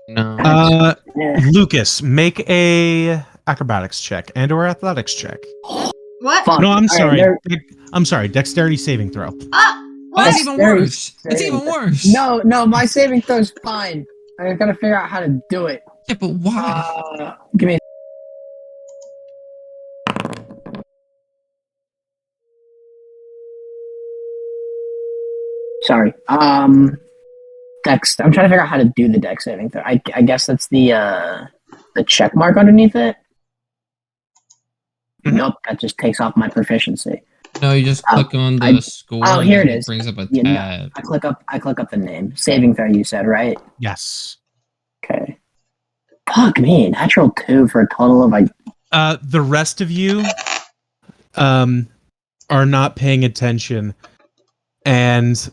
No. Yeah. Lucas, make a acrobatics check and/or athletics check. What? Fuck. No, I'm All sorry. right, I'm sorry. Dexterity saving throw. What? That's even Dexterity worse. It's saving even worse. No, my saving throw's fine. I gotta figure out how to do it. Yeah, but why? Give me. Sorry. Dex. I'm trying to figure out how to do the dex saving throw. I guess that's the check mark underneath it. Mhm. Nope, that just takes off my proficiency. No, you just click on the score. Oh, here and it is. Brings up a Yeah, no, tab. I click up the name. Saving throw, you said, right? Yes. Okay. Fuck me, natural 2 for a total of like. The rest of you are not paying attention, and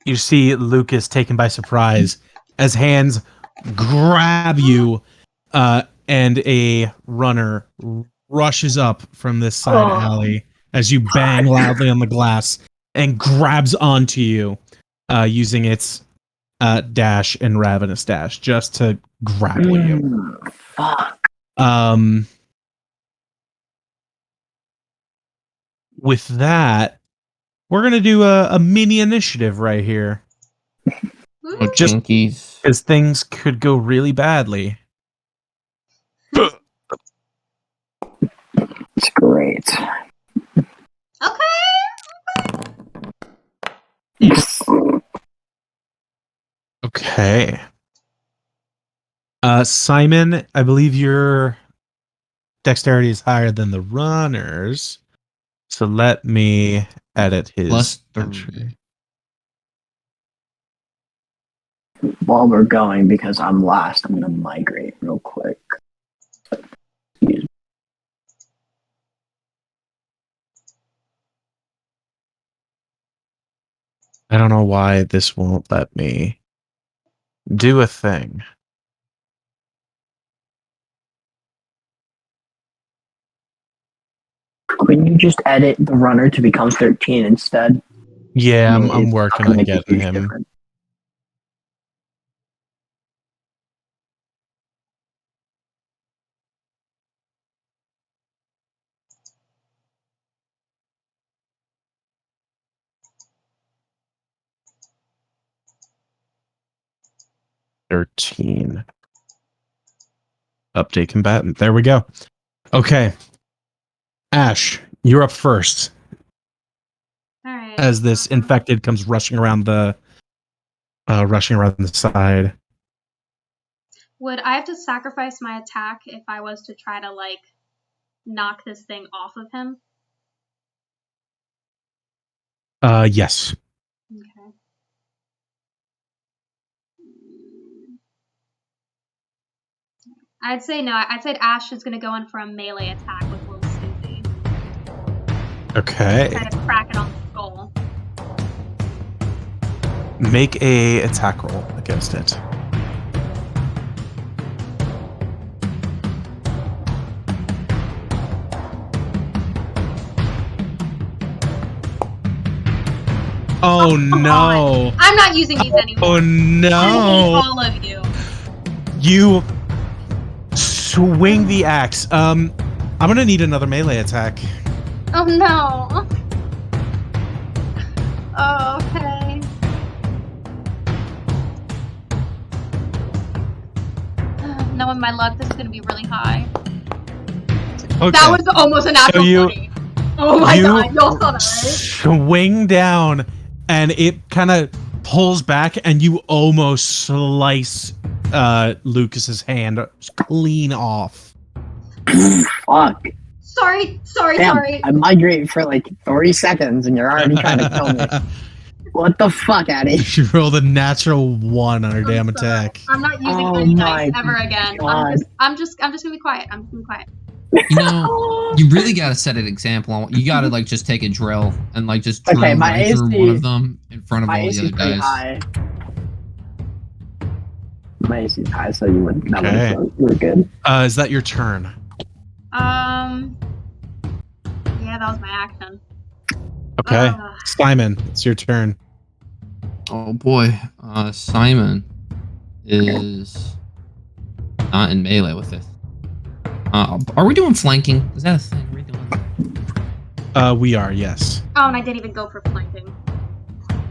you see Lucas taken by surprise as hands grab you, and a runner rushes up from this side alley as you bang loudly on the glass and grabs onto you, using its dash and ravenous dash just to grapple you. Fuck. With that, we're gonna do a mini initiative right here. Oh, Just- jinkies. Because things could go really badly. It's great. Okay. Okay. Simon, I believe your dexterity is higher than the runners. So let me edit his Plus entry. 3. While we're going, because I'm last, I'm gonna migrate real quick. I don't know why this won't let me do a thing. Couldn't you just edit the runner to become 13 instead? Yeah, I mean, I'm it's working not gonna on make a getting huge him. difference. $13. Update combatant. There we go. Okay. Ash, you're up first. All right. As this infected comes rushing around the side. Would I have to sacrifice my attack if I was to try to like knock this thing off of him? Yes. Okay. I'd say no. I'd say Ash is gonna go in for a melee attack with Little Snoopy. Okay. Try to crack it on the skull. Make a attack roll against it. Oh no! I'm not using these anymore. Oh I hate no! all of you. You swing the axe. I'm gonna need another melee attack. Oh no. Oh, okay. Knowing my luck, this is gonna be really high. Okay. That was almost a natural 20. Oh my god, y'all saw that, right? Swing down, and it kind of pulls back, and you almost slice Lucas's hand clean off. Fuck. Sorry. Damn, I migrate for like 3 seconds and you're already trying to kill me. What the fuck, Addie? She rolled a natural 1 on her damn I'm sorry. attack. I'm not using Oh any my dice ever again. God. I'm just gonna be quiet. I'm just gonna be quiet. You know, you really gotta set an example. You gotta like just take a drill and like just drill Okay, my right through AC one of them in front of My all the AC other is pretty guys. high. My AC is high, so you would. That Okay. we're good. Is that your turn? Yeah, that was my action. Okay. Ugh. Simon, it's your turn. Oh boy, Simon is not in melee with this. Are we doing flanking? Is that a thing? Are we doing that? We are, yes. Oh, and I didn't even go for flanking.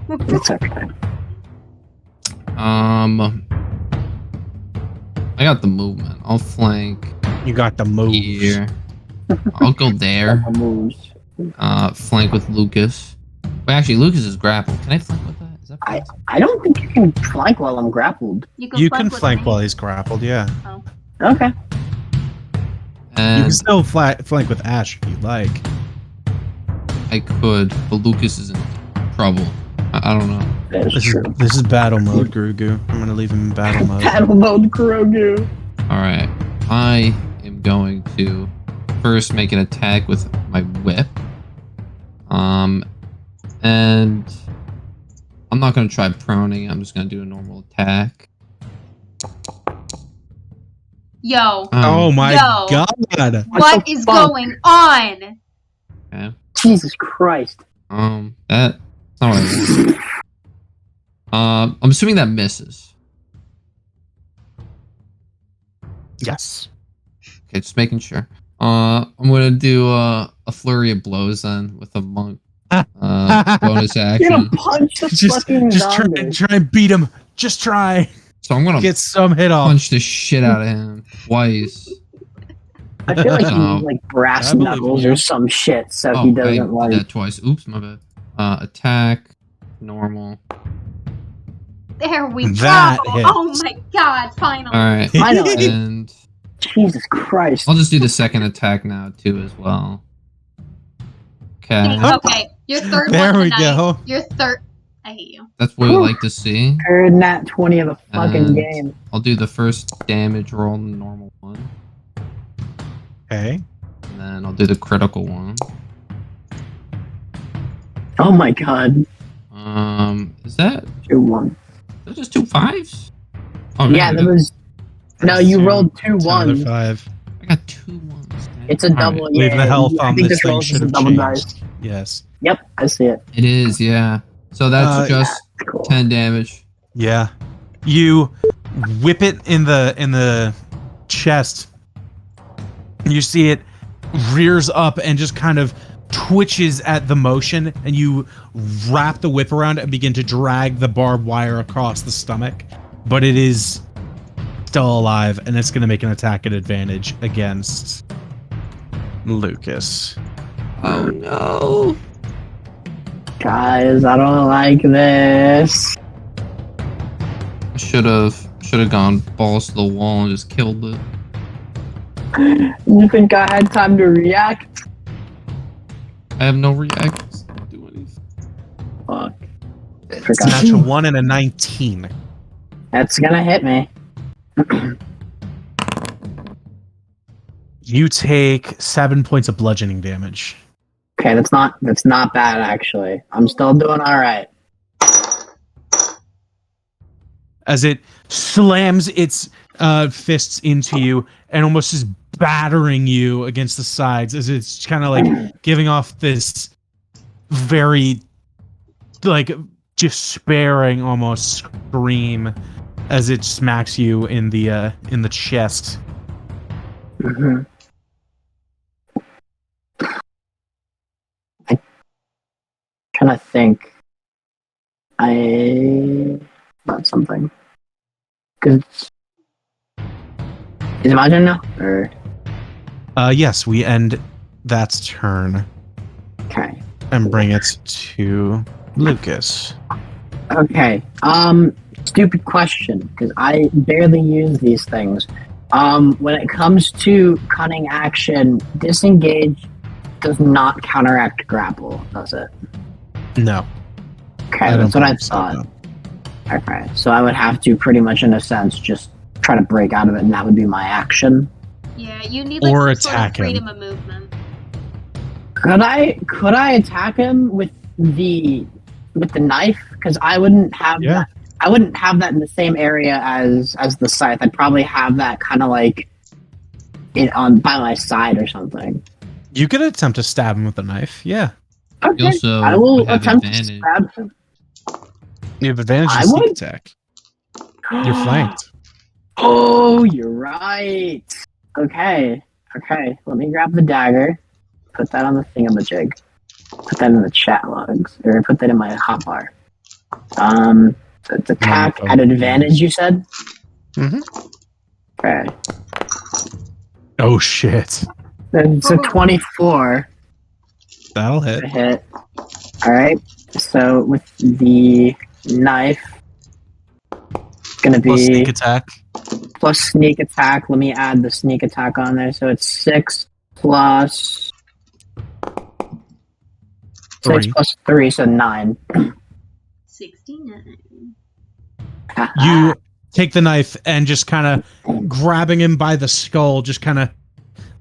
It's okay. I got the movement. I'll flank You got the move. here. I'll go there. Couple moves. Flank with Lucas. Wait, actually, Lucas is grappled. Can I flank with that? Is that possible? I don't think you can flank while I'm grappled. You can with flank me. while he's grappled, yeah. Oh. Okay. You And can still flank with Ash if you like. I could, but Lucas is in trouble. I don't know. That is This is, true. this is battle mode, Grugu. I'm gonna leave him in battle mode. Battle mode, Grogu. All right, I am going to first make an attack with my whip. And I'm not gonna try proning. I'm just gonna do a normal attack. Yo, Oh my Yo. god! what the is fuck? going on? Okay. Jesus Christ. That's not what I want. I'm assuming that misses. Yes. Okay, just making sure. I'm gonna do a flurry of blows then with a monk. Bonus You're action. gonna punch the fucking zombie. try and beat him. Just try. So I'm gonna Get some hit off. punch the shit out of him twice. I feel like he No. needs like brass I believe knuckles you. or some shit, so Oh, he I doesn't did like. that twice. Oops, my bad. Attack, normal. There we That go. hits. Oh my god, finally. All right, Finally. and Jesus Christ. I'll just do the second attack now too as well. Okay, Okay, your third There one we tonight. go. Your third. I hate you. that's what we like to see. Heard nat 20 of the fucking And game. I'll do the first damage roll, the normal one, Okay. and then I'll do the critical one. Oh my god. Is that 2-1. just 2 5s? Oh Yeah, no, that was. No, you rolled 2 It's another 1s. 5. I got 2 1s. It's a All right. double. Leave Yeah, the health I on think this thing rolls should is a have double dice. changed. Yes. Yep, I see it. It is, yeah. So that's just Cool. 10 damage. Yeah. You whip it in the chest. You see it rears up and just kind of twitches at the motion, and you wrap the whip around and begin to drag the barbed wire across the stomach. But it is still alive, and it's going to make an attack at advantage against Lucas. Oh no. Guys, I don't like this. Should have gone balls to the wall and just killed it. You think I had time to react? I have no reactions. Don't do anything. Fuck. It's Forgot. a natural 1 and a 19. That's gonna hit me. You take 7 points of bludgeoning damage. Okay, that's not bad actually. I'm still doing all right. As it slams its fists into you and almost is battering you against the sides, as it's kind of like giving off this very like despairing almost scream as it smacks you in the chest. Mm-hmm. I kind of think I got something. Cause is it my turn now? Or Yes, we end that turn okay. and bring it to Lucas. Okay. Stupid question, because I barely use these things. When it comes to cunning action, disengage does not counteract grapple, does it? No. Okay, that's what I believe so, thought. no. Okay, so I would have to pretty much, in a sense, just try to break out of it, and that would be my action. Yeah, you need Or like some sort attack of him. freedom of movement. Could I attack him with the knife? Because I wouldn't have Yeah. that. I wouldn't have that in the same area as the scythe. I'd probably have that kind of like on by my side or something. You could attempt to stab him with a knife. Yeah. Okay, You also I will would have attempt advantage. to stab him. You have advantage I in sneak would. attack. You're flanked. Oh, you're right. Okay. Let me grab the dagger. Put that on the thingamajig. Put that in the chat logs, or put that in my hotbar. So it's attack at advantage. You said. Mm-hmm. Okay. Oh shit. It's a 24 That'll hit. to hit. All right. So with the knife, it's gonna Plus be sneak attack. plus sneak attack. Let me add the sneak attack on there. So it's 6 plus 6 3. plus 3, so 9. 69. You take the knife and just kind of grabbing him by the skull, just kind of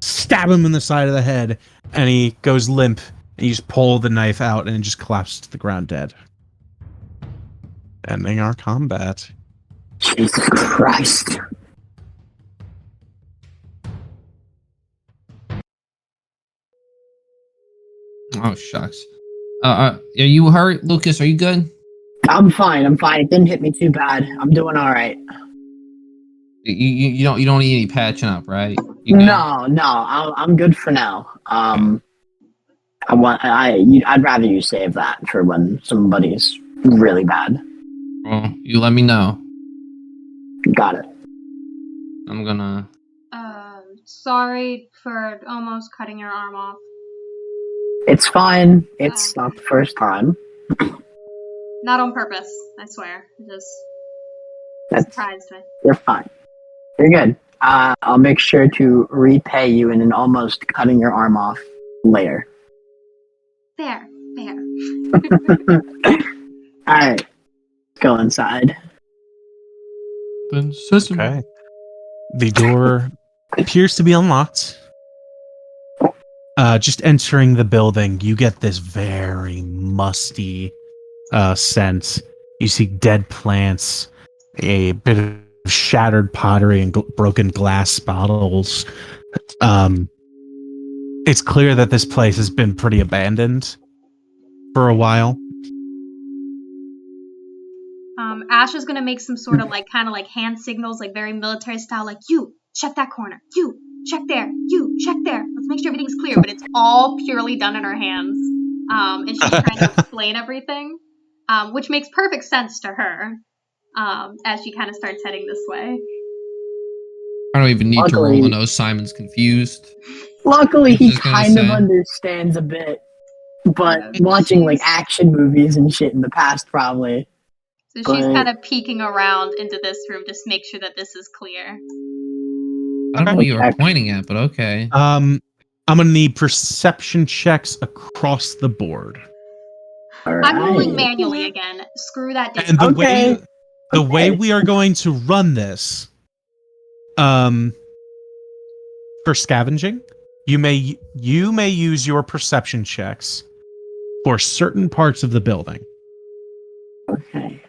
stab him in the side of the head, and he goes limp. And you just pull the knife out, and it just collapses to the ground dead. Ending our combat. Jesus Christ. Oh shucks. Are you hurt, Lucas? Are you good? I'm fine. It didn't hit me too bad. I'm doing all right. You don't need any patching up, right? You good? No. I'm good for now. I'd rather you save that for when somebody's really bad. Well, you let me know. Got it. I'm gonna. Sorry for almost cutting your arm off. It's fine. It's not the first time. Not on purpose, I swear. It just surprised me. You're fine. You're good. I'll make sure to repay you in an almost cutting your arm off later. Fair. Alright. Let's go inside. Okay. The door appears to be unlocked. Just entering the building, you get this very musty scent. You see dead plants, a bit of shattered pottery and broken glass bottles. It's clear that this place has been pretty abandoned for a while. Ash is gonna make some sort of kind of hand signals, very military style, you check that corner, you check there, you check there. Let's make sure everything's clear. But it's all purely done in her hands. And she's trying to explain everything, which makes perfect sense to her. As she kind of starts heading this way. I don't even need to roll to Luckily- know Simon's confused. Luckily, I'm he just gonna kind of say. understands a bit. But Yeah, watching she's- action movies and shit in the past, probably. So she's But- kind of peeking around into this room to make sure that this is clear. I don't know what you were pointing at, but okay. I'm gonna need perception checks across the board. I'm rolling Alright. manually again. Screw that dice. And the Okay. way we are going to run this, for scavenging, you may use your perception checks for certain parts of the building Okay.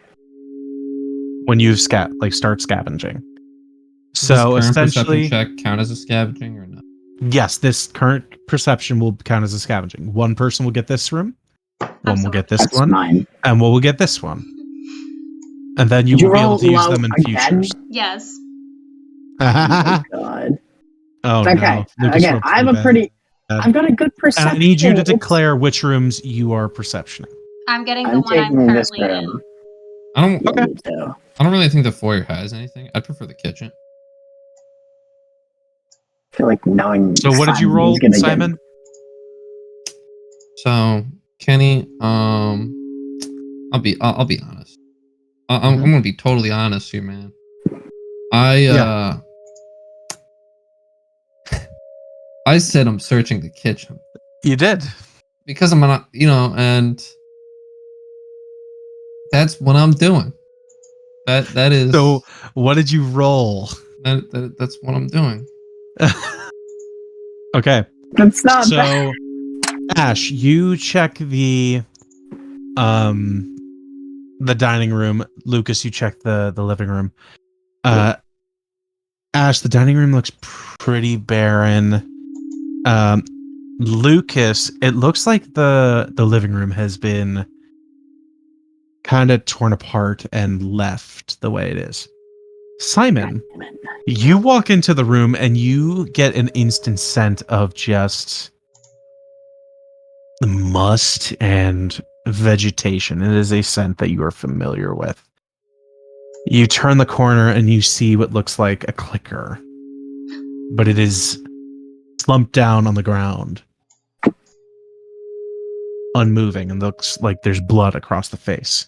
when you start scavenging. Does this So current essentially, perception check count as a scavenging or not? yes, this current perception will count as a scavenging. One person will get this room, one will get this That's one, mine. and one will get this one. And then you Did you will be able roll to use low them in again? futures. Yes. Oh, God. Oh Okay. no! Lucas Again, rolled I have a bad. pretty. I've got a good And perception. I need you to It's- declare which rooms you are perceptioning. I'm getting the I'm one I'm taking this currently in. room. I don't. Yeah, me too. I don't really think the foyer has anything. I'd prefer the kitchen. I feel like knowing. So what did you Simon roll, is gonna get- Simon? So Kenny, I'll be honest. I'm gonna be totally honest here, man. I said I'm searching the kitchen You did. because I'm not, and that's what I'm doing. That is So what did you roll? that's what I'm doing. Okay. That's not bad. So, Ash, you check the dining room. Lucas, you check the living room. Ash, the dining room looks pretty barren. Lucas, it looks like the living room has been kind of torn apart and left the way it is. Simon, you walk into the room and you get an instant scent of just must and vegetation. It is a scent that you are familiar with. You turn the corner and you see what looks like a clicker, but it is slumped down on the ground, unmoving, and looks like there's blood across the face.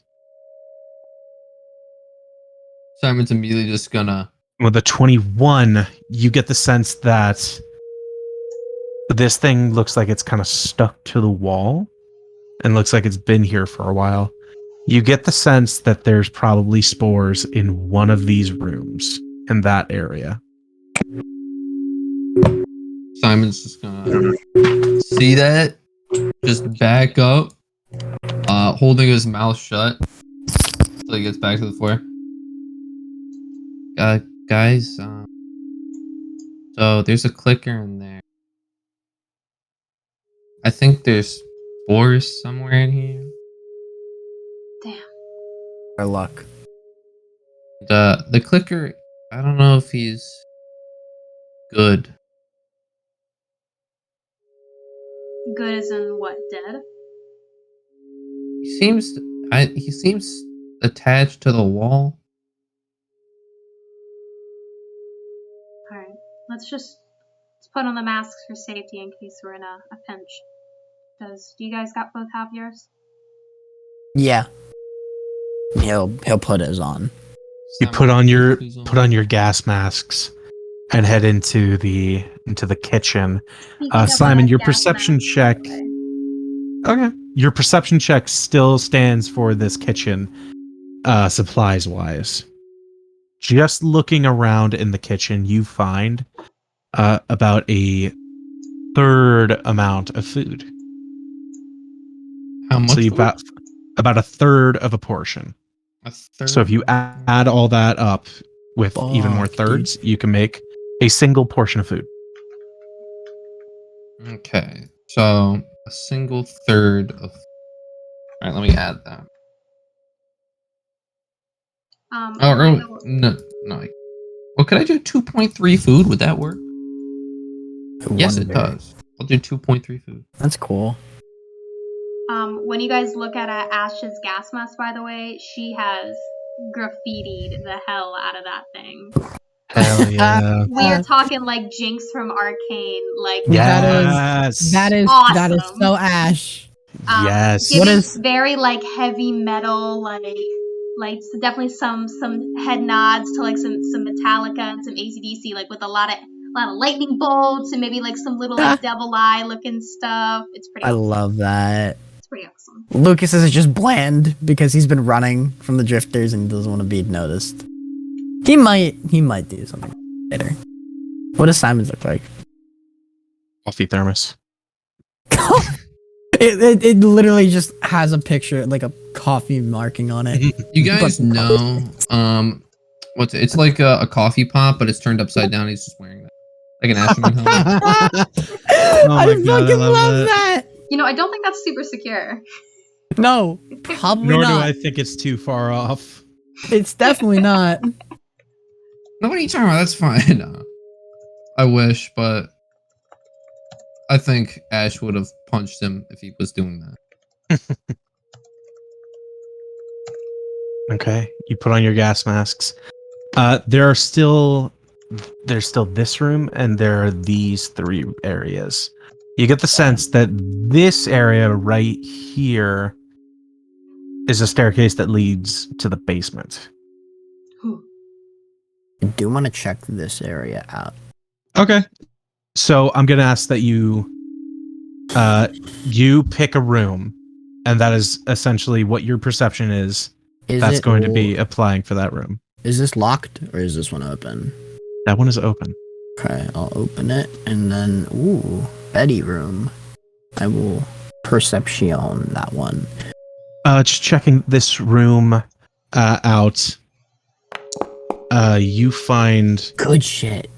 Simon's immediately just gonna. With a 21, you get the sense that this thing looks like it's kind of stuck to the wall and looks like it's been here for a while. You get the sense that there's probably spores in one of these rooms in that area. Simon's just gonna see that, just back up, holding his mouth shut until he gets back to the floor. Guys, so there's a clicker in there. I think there's spores somewhere in here. Damn. Our luck. The clicker, I don't know if he's good. Good as in what? Dead? He seems attached to the wall. Alright. Let's put on the masks for safety in case we're in a pinch. Do you guys both have yours? Yeah. He'll put his on. You put on your gas masks and head into the kitchen. Simon, your perception check. Okay. Your perception check still stands for this kitchen, supplies wise. Just looking around in the kitchen, you find about a third amount of food. How much? So you about a third of a portion. A third? So if you add all that up with even more thirds, you can make a single portion of food. Okay, so a single third of. All right, let me add that. No. Well, could I do 2.3 food? Would that work? Yes, it does. I'll do 2.3 food. That's cool. When you guys look at Ash's gas mask, by the way, she has graffitied the hell out of that thing. Hell yeah. We are talking like Jinx from Arcane. Like Yes. That is awesome. so Ash. Yes. What is very like heavy metal, like definitely some head nods to like some Metallica and some AC/DC, like with a lot of lightning bolts and maybe like some little like devil eye looking stuff. It's pretty. I awesome. love that. It's pretty awesome. Lucas is just bland because he's been running from the drifters and doesn't want to be noticed. He might do something later. What does Simon's look like? Coffee thermos. It literally just has a picture, like a coffee marking on it. You guys know, it's like a coffee pot, but it's turned upside down. He's just wearing that, like an astronaut helmet. I fucking love that. You know, I don't think that's super secure. No, probably Nor not. do I think it's too far off. It's definitely not. No, what are you talking about? That's fine. No. I wish, but I think Ash would have punched him if he was doing that. Okay, you put on your gas masks. There's still this room, and there are these three areas. You get the sense that this area right here is a staircase that leads to the basement. I do want to check this area out. Okay, so I'm gonna ask that you pick a room, and that is essentially what your perception is. That's going to be applying for that room. Is this locked or is this one open? That one is open. Okay, I'll open it and then ooh, Betty room. I will perception that one. Just checking this room out. You find. Good shit.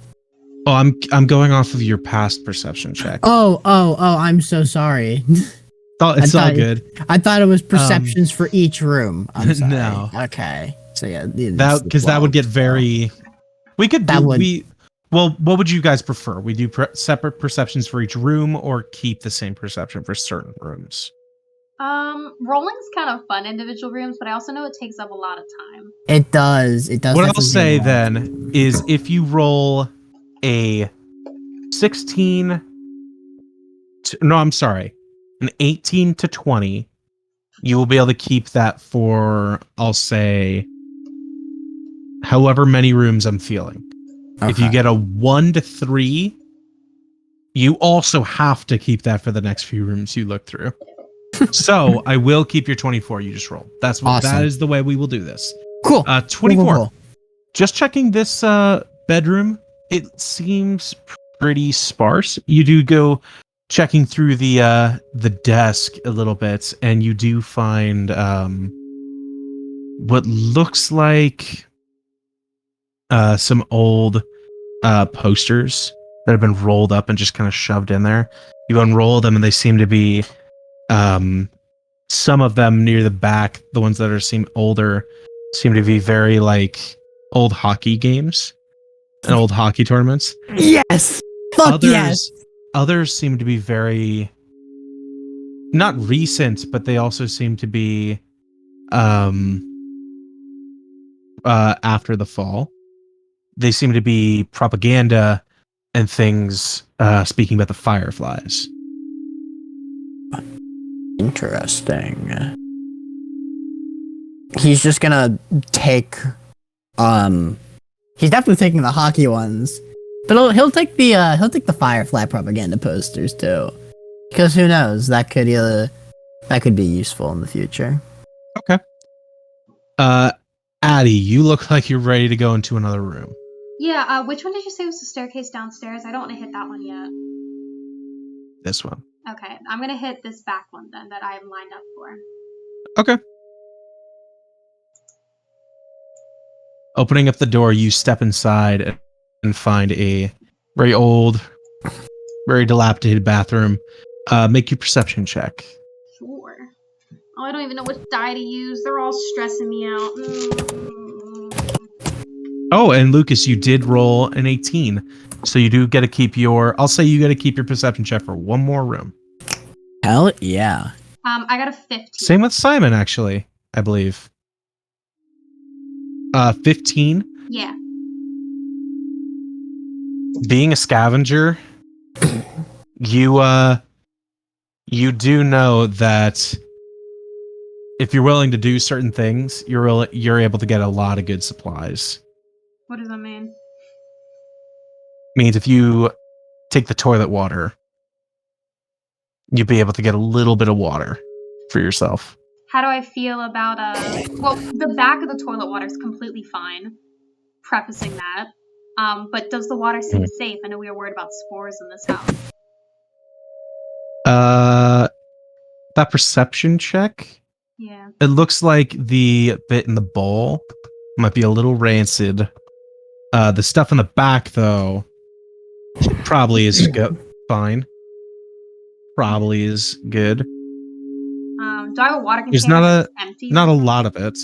Oh, I'm going off of your past perception check. Oh, I'm so sorry. It's all good. I thought it was perceptions for each room. I'm sorry. No. Okay. So yeah, That because that would get very. We could That do would- we. Well, what would you guys prefer? We do separate perceptions for each room, or keep the same perception for certain rooms? Rolling's kind of fun individual rooms, but I also know it takes up a lot of time. It does. It does. What I'll definitely say take a while. then is if you roll a 16 no, I'm sorry, an 18 to 20, you will be able to keep that for, I'll say, however many rooms I'm feeling. If you Okay. get a 1 to 3, you also have to keep that for the next few rooms you look through. So I will keep your 24 you just rolled. That's what Awesome. that is the way we will do this. Cool. 24. Cool. Just checking this bedroom. It seems pretty sparse. You do go checking through the desk a little bit, and you do find what looks like some old posters that have been rolled up and just kind of shoved in there. You unroll them, and they seem to be some of them near the back. The ones that seem older seem to be very like old hockey games and old hockey tournaments. Yes. Fuck yes. Others seem to be very not recent, but they also seem to be after the fall. They seem to be propaganda and things speaking about the Fireflies. Interesting. He's just gonna take he's definitely taking the hockey ones. But he'll take the Firefly propaganda posters too. Because who knows, that could be useful in the future. Okay. Addie, you look like you're ready to go into another room. Yeah, which one did you say was the staircase downstairs? I don't want to hit that one yet. This one. Okay, I'm gonna hit this back one then that I'm lined up for. Okay. Opening up the door, you step inside and find a very old, very dilapidated bathroom. Make your perception check. Sure. Oh, I don't even know which die to use. They're all stressing me out. Oh, and Lucas, you did roll an 18. So you do get to keep I'll say you get to keep your perception check for one more room. Hell yeah. I got a 15. Same with Simon, actually, I believe. 15. Yeah. Being a scavenger, you do know that if you're willing to do certain things, you're able to get a lot of good supplies. What does that mean? Means if you take the toilet water, you'll be able to get a little bit of water for yourself. How do I feel about well, the back of the toilet water is completely fine. Prefacing that. But does the water seem safe? I know we were worried about spores in this house. That perception check. Yeah. It looks like the bit in the bowl might be a little rancid. The stuff in the back, though, probably is fine. Probably is good. Do I have a water container There's that's empty? not a lot of it.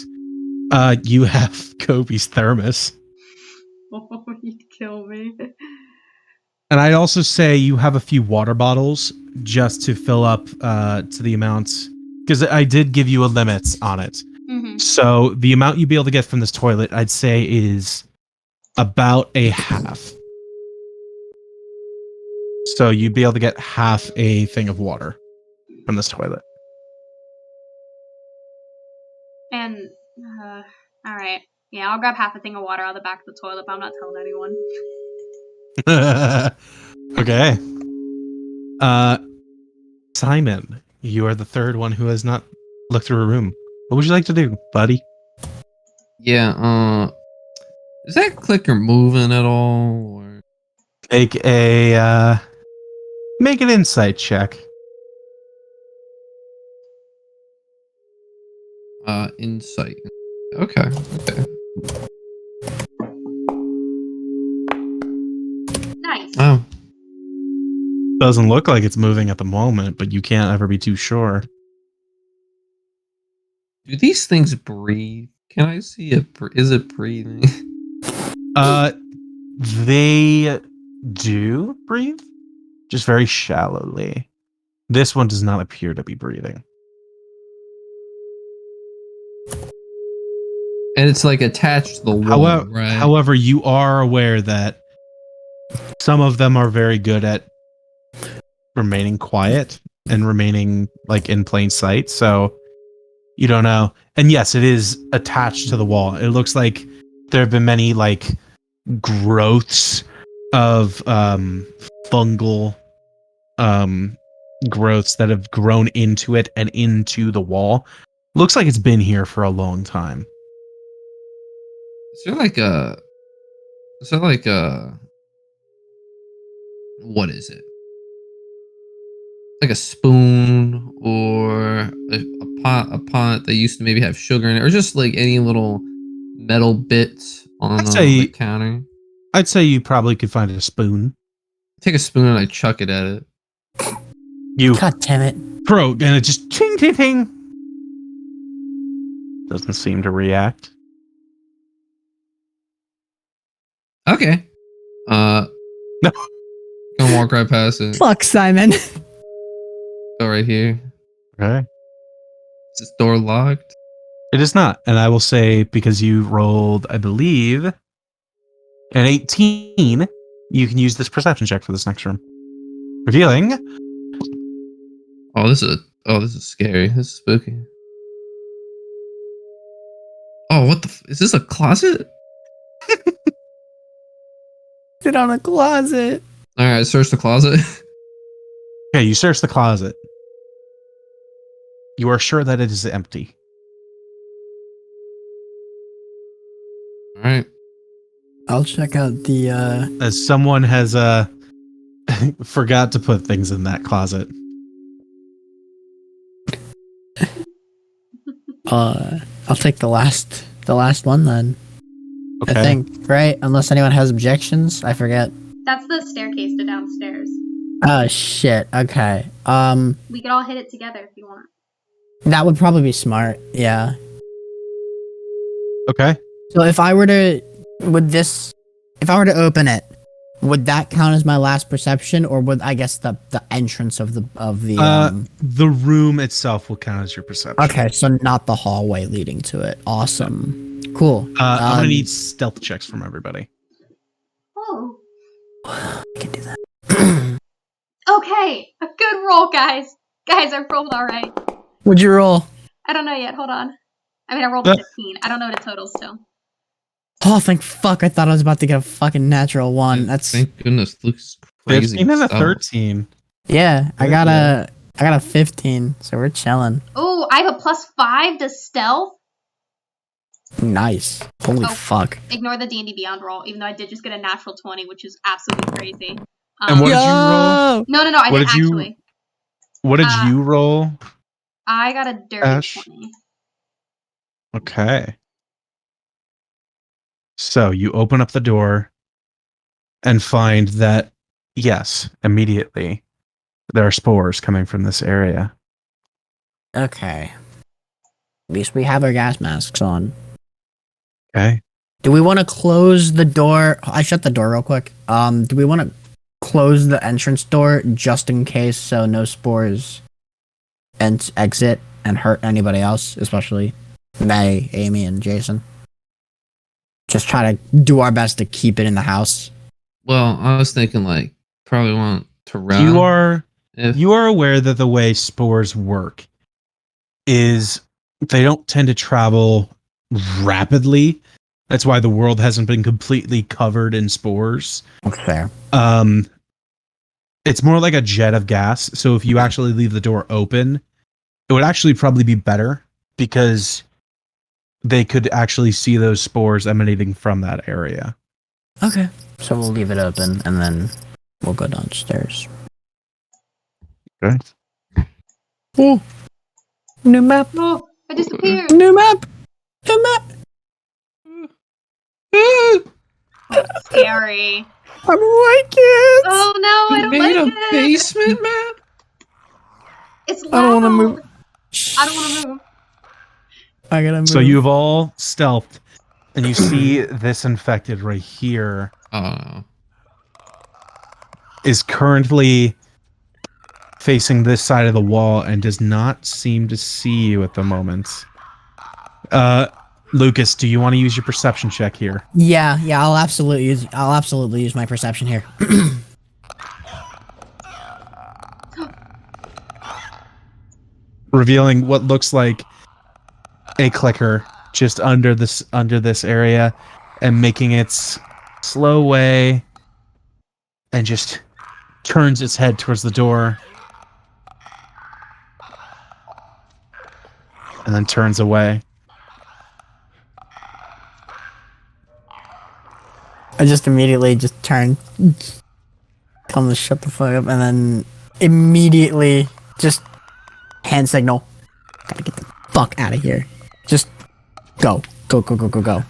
You have Kobe's thermos. Oh, you'd kill me. And I'd also say you have a few water bottles just to fill up to the amount, because I did give you a limit on it. Mm-hmm. So the amount you'd be able to get from this toilet, I'd say, is about a half. So you'd be able to get half a thing of water from this toilet. And, alright. Yeah, I'll grab half a thing of water out of the back of the toilet, but I'm not telling anyone. Okay. Simon, you are the third one who has not looked through a room. What would you like to do, buddy? Yeah, is that clicker moving at all? Or... Make an insight check. Insight. Okay. Nice. Wow. Doesn't look like it's moving at the moment, but you can't ever be too sure. Do these things breathe? Can I see it? Is it breathing? They do breathe, just very shallowly. This one does not appear to be breathing. And it's like attached to the wall, right? However, you are aware that some of them are very good at remaining quiet and remaining like in plain sight. So you don't know. And yes, it is attached to the wall. It looks like there have been many like growths of fungal growths that have grown into it and into the wall. Looks like it's been here for a long time. Is there like a what is it? Like a spoon or a pot that used to maybe have sugar in it, or just like any little metal bits on the counter. I'd say you probably could find a spoon. Take a spoon and I chuck it at it. You God damn it. throw and it just ting ting ting. Doesn't seem to react. Okay. No. Gonna walk right past it. Fuck, Simon. Go right here. Okay. Is this door locked? It is not. And I will say, because you rolled, I believe, an 18, you can use this perception check for this next room. Revealing. Oh, this is scary. This is spooky. Oh, what the? Is this a closet? Sit on a closet. All right, search the closet. Okay, you search the closet. You are sure that it is empty. All right. I'll check out the As someone has forgot to put things in that closet. I'll take the last one then. Okay. I think, right? Unless anyone has objections, I forget. That's the staircase to downstairs. Oh shit. Okay. We could all hit it together if you want. That would probably be smart. Yeah. Okay. So if I were to open it, would that count as my last perception, or would I guess the entrance of the the room itself will count as your perception. Okay, so not the hallway leading to it. Awesome. Cool. I'm gonna need stealth checks from everybody. Oh. I can do that. Okay, a good roll, guys. Guys, I rolled all right. What'd you roll? I don't know yet. Hold on. I mean, I rolled a 15. I don't know the total still. Oh, thank fuck! I thought I was about to get a fucking natural one. That's Thank goodness. Luke's crazy. 15 and a stuff. 13. yeah. I got a 15, so we're chilling. Oh, I have a +5 to stealth. Nice. Holy Oh. fuck. Ignore the D&D Beyond roll, even though I did just get a natural 20, which is absolutely crazy. And what did you roll? No, I What didn't did you- actually. What did you roll? I got a dirty Ash? 20. Okay. So you open up the door and find that, yes, immediately there are spores coming from this area. Okay. At least we have our gas masks on. Okay. Do we want to close the door? I shut the door real quick. Do we want to close the entrance door just in case so no spores exit and hurt anybody else, especially May, Amy, and Jason? Just try to do our best to keep it in the house. Well, I was thinking like probably want to run. You are aware that the way spores work is they don't tend to travel rapidly. That's why the world hasn't been completely covered in spores. That's fair. It's more like a jet of gas. So if you actually leave the door open, it would actually probably be better because they could actually see those spores emanating from that area. Okay. So we'll leave it open and then we'll go downstairs. Okay. Oh, new map. Oh, I disappeared. New map. New map. Scary. I like it. Oh no, I You don't made like a it. basement map? It's loud. I don't want to move. I don't want to move. I gotta move. So you've all stealthed, and you see this infected right here Oh. is currently facing this side of the wall and does not seem to see you at the moment. Lucas, do you want to use your perception check here? Yeah, I'll absolutely use my perception here. Revealing what looks like a clicker just under this area and making its slow way and just turns its head towards the door and then turns away. I just immediately just turn, tell him to shut the fuck up, and then immediately just hand signal. Gotta get the fuck out of here. Just go. Go.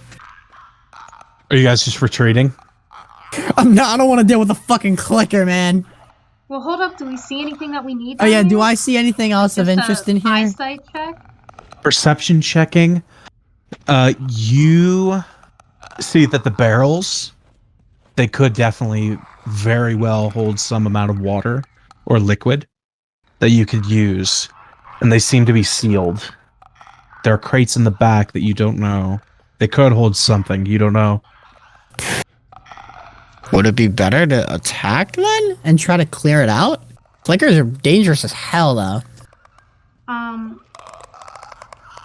Are you guys just retreating? I don't want to deal with the fucking clicker, man. Well, hold up. Do we see anything that we need? Oh yeah, down do here? I see anything else of Just interest a in here? Eyesight check. Perception checking. You see that the barrels, they could definitely very well hold some amount of water or liquid that you could use, and they seem to be sealed. There are crates in the back that you don't know. They could hold something, you don't know. Would it be better to attack then and try to clear it out? Clickers are dangerous as hell, though.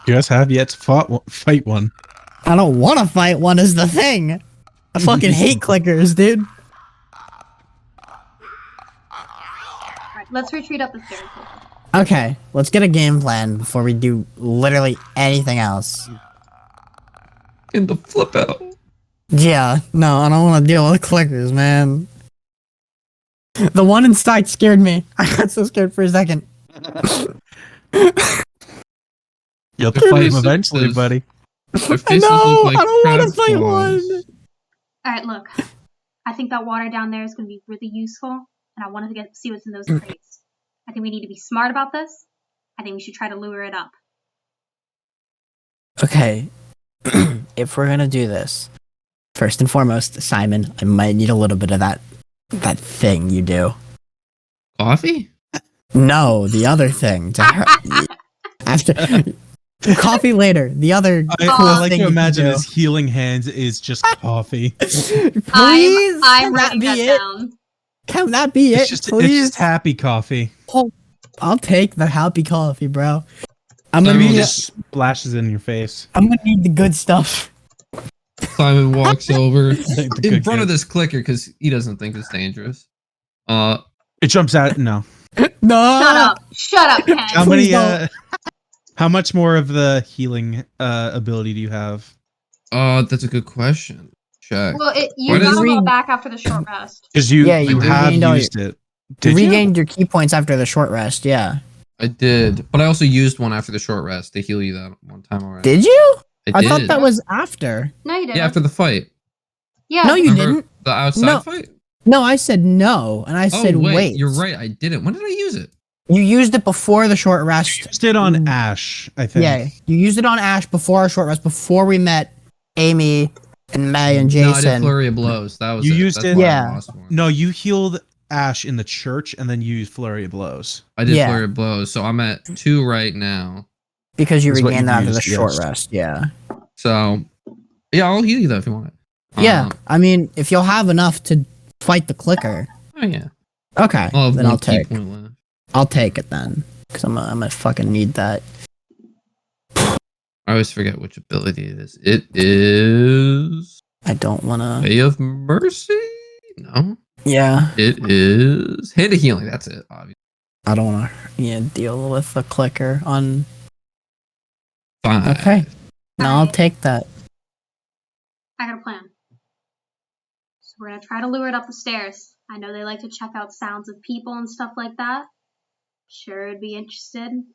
You guys have yet to fight one. I don't want to fight one is the thing. I fucking hate clickers, dude. Alright, let's retreat up the stairs. Okay, let's get a game plan before we do literally anything else. In the flip out. Yeah, no, I don't want to deal with clickers, man. The one inside scared me. I got so scared for a second. You'll have to Their fight him faces eventually, is- buddy. Their I faces know, look like I don't want crab to fight claws. one. Alright, look. I think that water down there is going to be really useful, and I wanted to see what's in those crates. I think we need to be smart about this. I think we should try to lure it up. Okay, if we're gonna do this, first and foremost, Simon, I might need a little bit of that thing you do. Coffee? No, the other thing. After coffee later. The other I cool like thing to you can imagine do. his healing hands is just coffee. Please, I'm can that writing be that it? down. Can that be it? It's Please. just happy coffee. I'll take the happy coffee, bro. I Gonna mean, need, Just splashes in your face. I'm gonna need the good stuff. Simon walks over The in good front of kid. this clicker because he doesn't think it's dangerous. It jumps out. No. No. Shut up, Ken. How Please many? don't. How much more of the healing ability do you have? That's a good question. Check. Well, you Why got does- them all back after the short rest. Because you Yeah, you have regained all used it. You Did you? regained your key points after the short rest. Yeah. I did, but I also used one after the short rest to heal you that one time already. Did you? I did. thought that was after. No, you didn't. Yeah, after the fight. Yeah. No, you Remember didn't. the outside No. fight? No, I said no, and I said wait. You're right. I didn't. When did I use it? You used it before the short rest. Used it on Ash, I think. Yeah, you used it on Ash before our short rest, before we met Amy and May and No, I did Jason. flurry of blows. That was You it. used That's it- why I Yeah. lost one. No, you healed Ash in the church and then you used Flurry of Blows. I did Yeah. flurry of blows, so I'm at 2 right now. Because you That's what regained you that after the used, short yes. rest, yeah. So, yeah, I'll heal you though if you want it. Yeah, I mean, if you'll have enough to fight the clicker. Oh yeah. Okay, I'll have then one I'll key take. point left. I'll take it then, because I'm gonna fucking need that. I always forget which ability it is. It is I don't wanna. Way of Mercy. No, Yeah, it is Hand of Healing. That's it. Obviously. I don't wanna. Yeah, deal with the clicker on. 5. Okay, no, I'll take that. I got a plan. So We're gonna try to lure it up the stairs. I know they like to check out sounds of people and stuff like that. Sure, it'd be interested in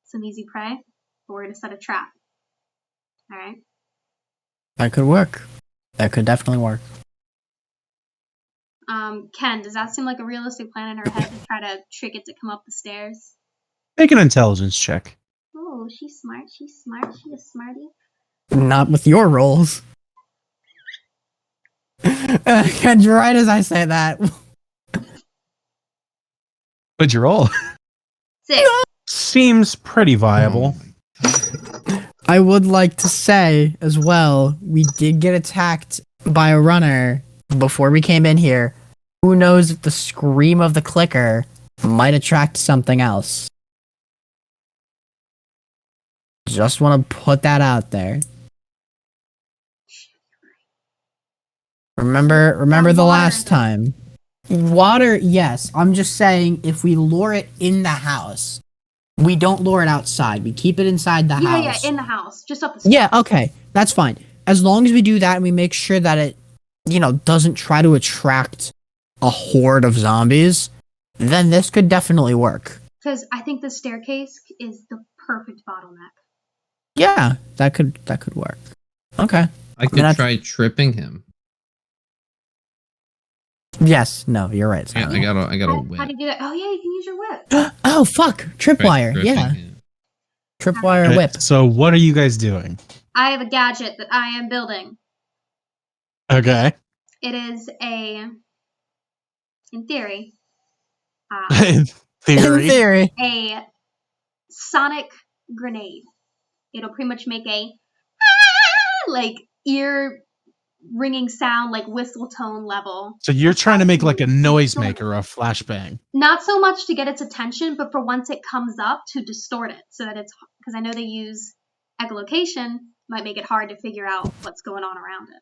some easy prey, but we're gonna set a trap. All right. That could work. That could definitely work. Ken, does that seem like a realistic plan in her head to try to trick it to come up the stairs? Make an intelligence check. Oh, she's smart. She's smart. She's a smarty. Not with your rolls. And right as I say that. What'd you roll? 6. Seems pretty viable. I would like to say as well, we did get attacked by a runner before we came in here. Who knows if the scream of the clicker might attract something else. Just want to put that out there. Remember the last time. Water, yes. I'm just saying if we lure it in the house, we don't lure it outside. We keep it inside the house. Yeah, in the house. Just up the stairs. Yeah, okay. That's fine. As long as we do that and we make sure that it, doesn't try to attract a horde of zombies, then this could definitely work. Because I think the staircase is the perfect bottleneck. Yeah, that could work. Okay. I could try tripping him. Yes. No, you're right. Yeah, I got a whip. How do you do that? Oh yeah, you can use your whip. Oh fuck! Tripwire. Yeah. Tripwire whip. So what are you guys doing? I have a gadget that I am building. Okay. It is in theory, In theory. In theory. a sonic grenade. It'll pretty much make a like ear ringing sound, like whistle tone level. So you're trying to make like a noisemaker or a flashbang. Not so much to get its attention, but for once it comes up to distort it, so that it's, because I know they use echolocation, might make it hard to figure out what's going on around it.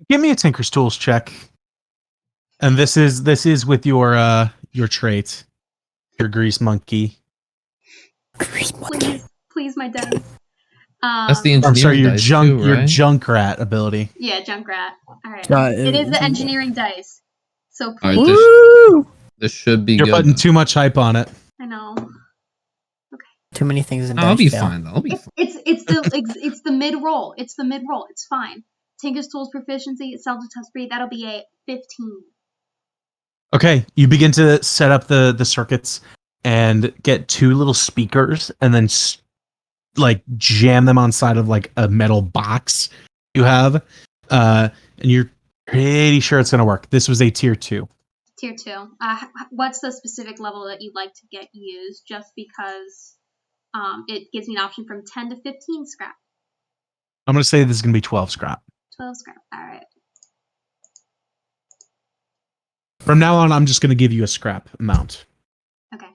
Give me a Tinker's Tools check. And this is with your trait, your grease monkey. Grease monkey. Please, my dice. That's the engineering I'm sorry, your dice junk, too, your right? Junkrat ability. Yeah, Junkrat. All right. It It is the engineering dice. So All right, please. Woo! this should be You're good. putting too much hype on it. I know. Too many things in I'll be dice, fine. I'll be fine. It's the mid roll. It's the mid roll. It's fine. Tinker's Tools proficiency, self-detect speed. That'll be a 15. Okay, you begin to set up the circuits and get 2 little speakers and then like jam them on side of like a metal box you have, and you're pretty sure it's gonna work. This was a tier 2. Tier 2. What's the specific level that you'd like to get used? Just because it gives me an option from 10 to 15 scrap. I'm gonna say this is gonna be 12 scrap. 12 scrap. All right. From now on, I'm just gonna give you a scrap amount. Okay.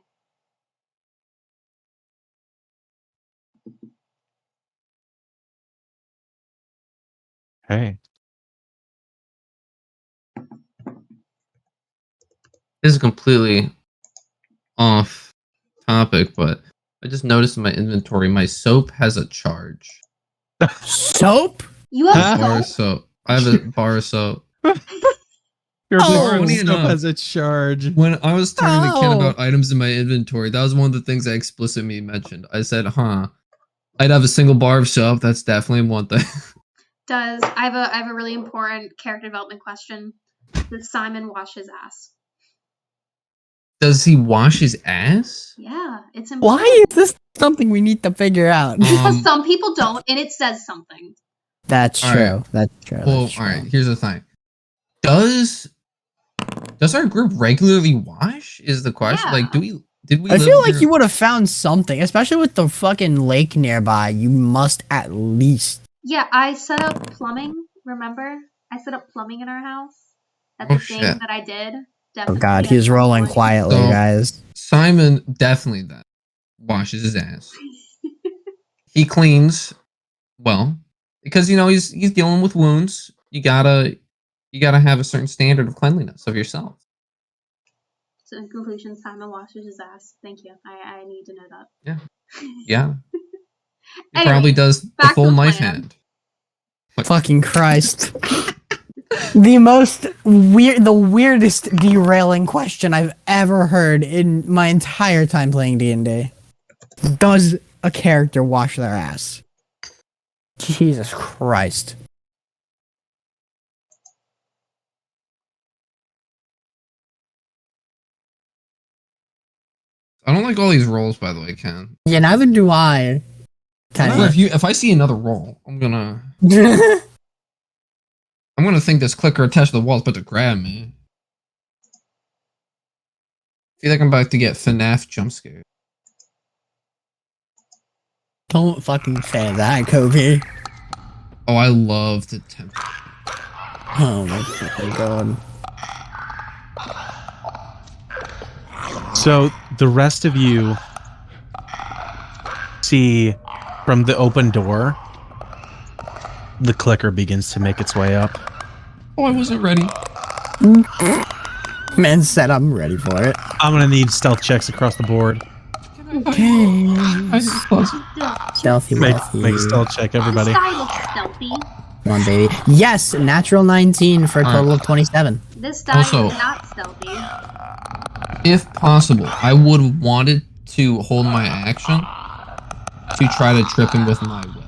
Hey. This is completely off topic, but I just noticed in my inventory my soap has a charge. Soap? You have Bar of soap? soap. I have a bar of soap. Your Oh, blue funny stuff enough. has a charge. When I was telling the kid Oh. about items in my inventory, that was one of the things I explicitly mentioned. I said, I'd have a single bar of soap. That's definitely one thing. I have a really important character development question. Does Simon wash his ass? Does he wash his ass? Yeah, it's important. Why is this something we need to figure out? Because some people don't, and it says something. That's All true. right. That's true. Well, That's true. all right. Here's the thing. Does our group regularly wash? Is the question. Yeah. Like, did we? I live feel like here- you would have found something, especially with the fucking lake nearby. You must at least. Yeah, I set up plumbing. Remember, I set up plumbing in our house. That's Oh, a thing shit. that I did. Oh Definitely god, at he's some rolling point. quietly, So- guys. Simon definitely then washes his ass. He cleans well because he's dealing with wounds. You gotta have a certain standard of cleanliness of yourself. So in conclusion, Simon washes his ass. Thank you. I need to know that. Yeah. He Anyway, probably does the back to full the knife plan. hand. Fucking Christ. The weirdest derailing question I've ever heard in my entire time playing D&D. Does a character wash their ass? Jesus Christ. I don't like all these rolls, by the way, Ken. Yeah, neither do I. Kinda. If I see another roll, I'm gonna think this clicker attached to the wall is about to grab me. I feel like I'm about to get FNAF jump scared. Don't fucking say that, Kobe. Oh, I love the temp. Oh my fucking god. So the rest of you see from the open door, the clicker begins to make its way up. Oh, I wasn't ready. Man said I'm ready for it. I'm gonna need stealth checks across the board. Okay. Stealthy Make Wealthy. a stealth check, everybody. This die looks stealthy. Come on, baby. Yes, natural 19 for a total of 27. This die Also- is not stealthy. If possible, I would wanted to hold my action to try to trip him with my whip.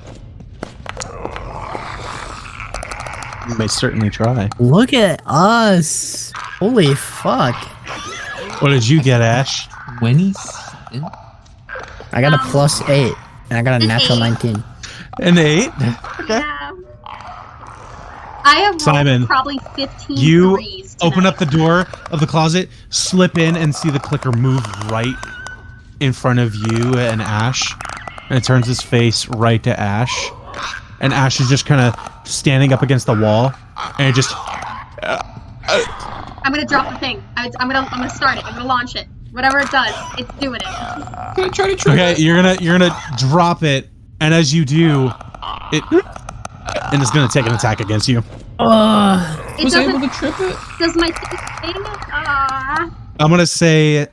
You may certainly try. Look at us. Holy fuck. What did you get, Ash? 27? I got a +8, and I got a An natural 8. 19. An 8? Yeah. I have rolled Simon, probably 15 You threes open tonight. up the door of the closet, slip in, and see the clicker move right in front of you and Ash. And it turns his face right to Ash. And Ash is just kind of standing up against the wall. And it just... I'm gonna drop the thing. I'm gonna start it. I'm gonna launch it. Whatever it does, it's doing it. Can I try to trip Okay, it? you're gonna drop it. And as you do, it... And it's gonna take an attack against you. It Was I able doesn't. to trip it? Does my thing? I'm gonna say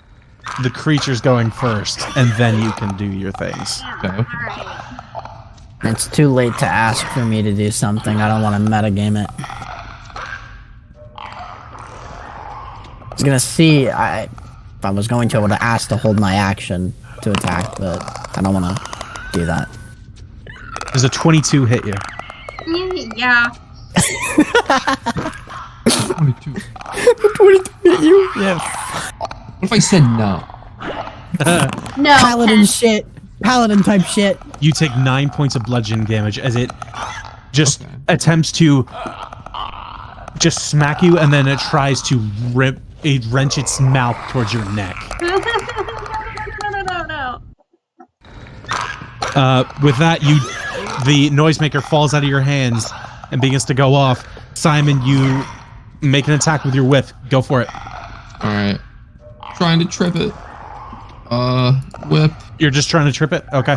the creature's going first, and then you can do your things. Okay. Alright. It's too late to ask for me to do something. I don't want to metagame it. I was gonna see if I was going to, I would have asked to hold my action to attack, but I don't want to do that. Does a 22 hit you? Yeah. 22. 22 hit you? Yeah. What if I said no? No. Paladin Ken. shit. Paladin type shit. You take 9 points of bludgeoning damage as it just Okay. attempts to just smack you, and then it tries to wrench its mouth towards your neck. No. With that, the noisemaker falls out of your hands and begins to go off. Simon, you make an attack with your whip. Go for it. Alright. Trying to trip it. Whip. You're just trying to trip it? Okay.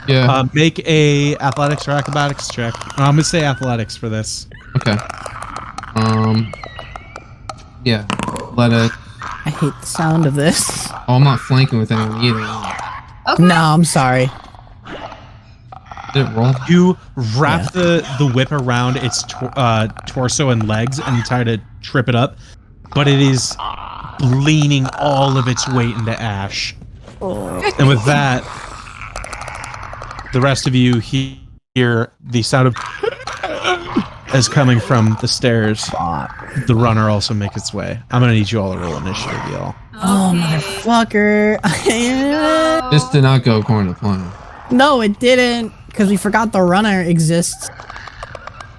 Yeah. Make a athletics or acrobatics check. I'm gonna say athletics for this. Okay. Yeah. Let it. I hate the sound of this. Oh, I'm not flanking with anyone either. Okay. No, I'm sorry. Did it roll? You wrap the whip around its torso and legs and try to trip it up, but it is leaning all of its weight into Ash. And with that, the rest of you hear the sound of as coming from the stairs. The runner also makes its way. I'm gonna need you all to roll initiative, y'all. Oh, Okay. motherfucker. This did not go according to plan. No, it didn't. Because we forgot the runner exists.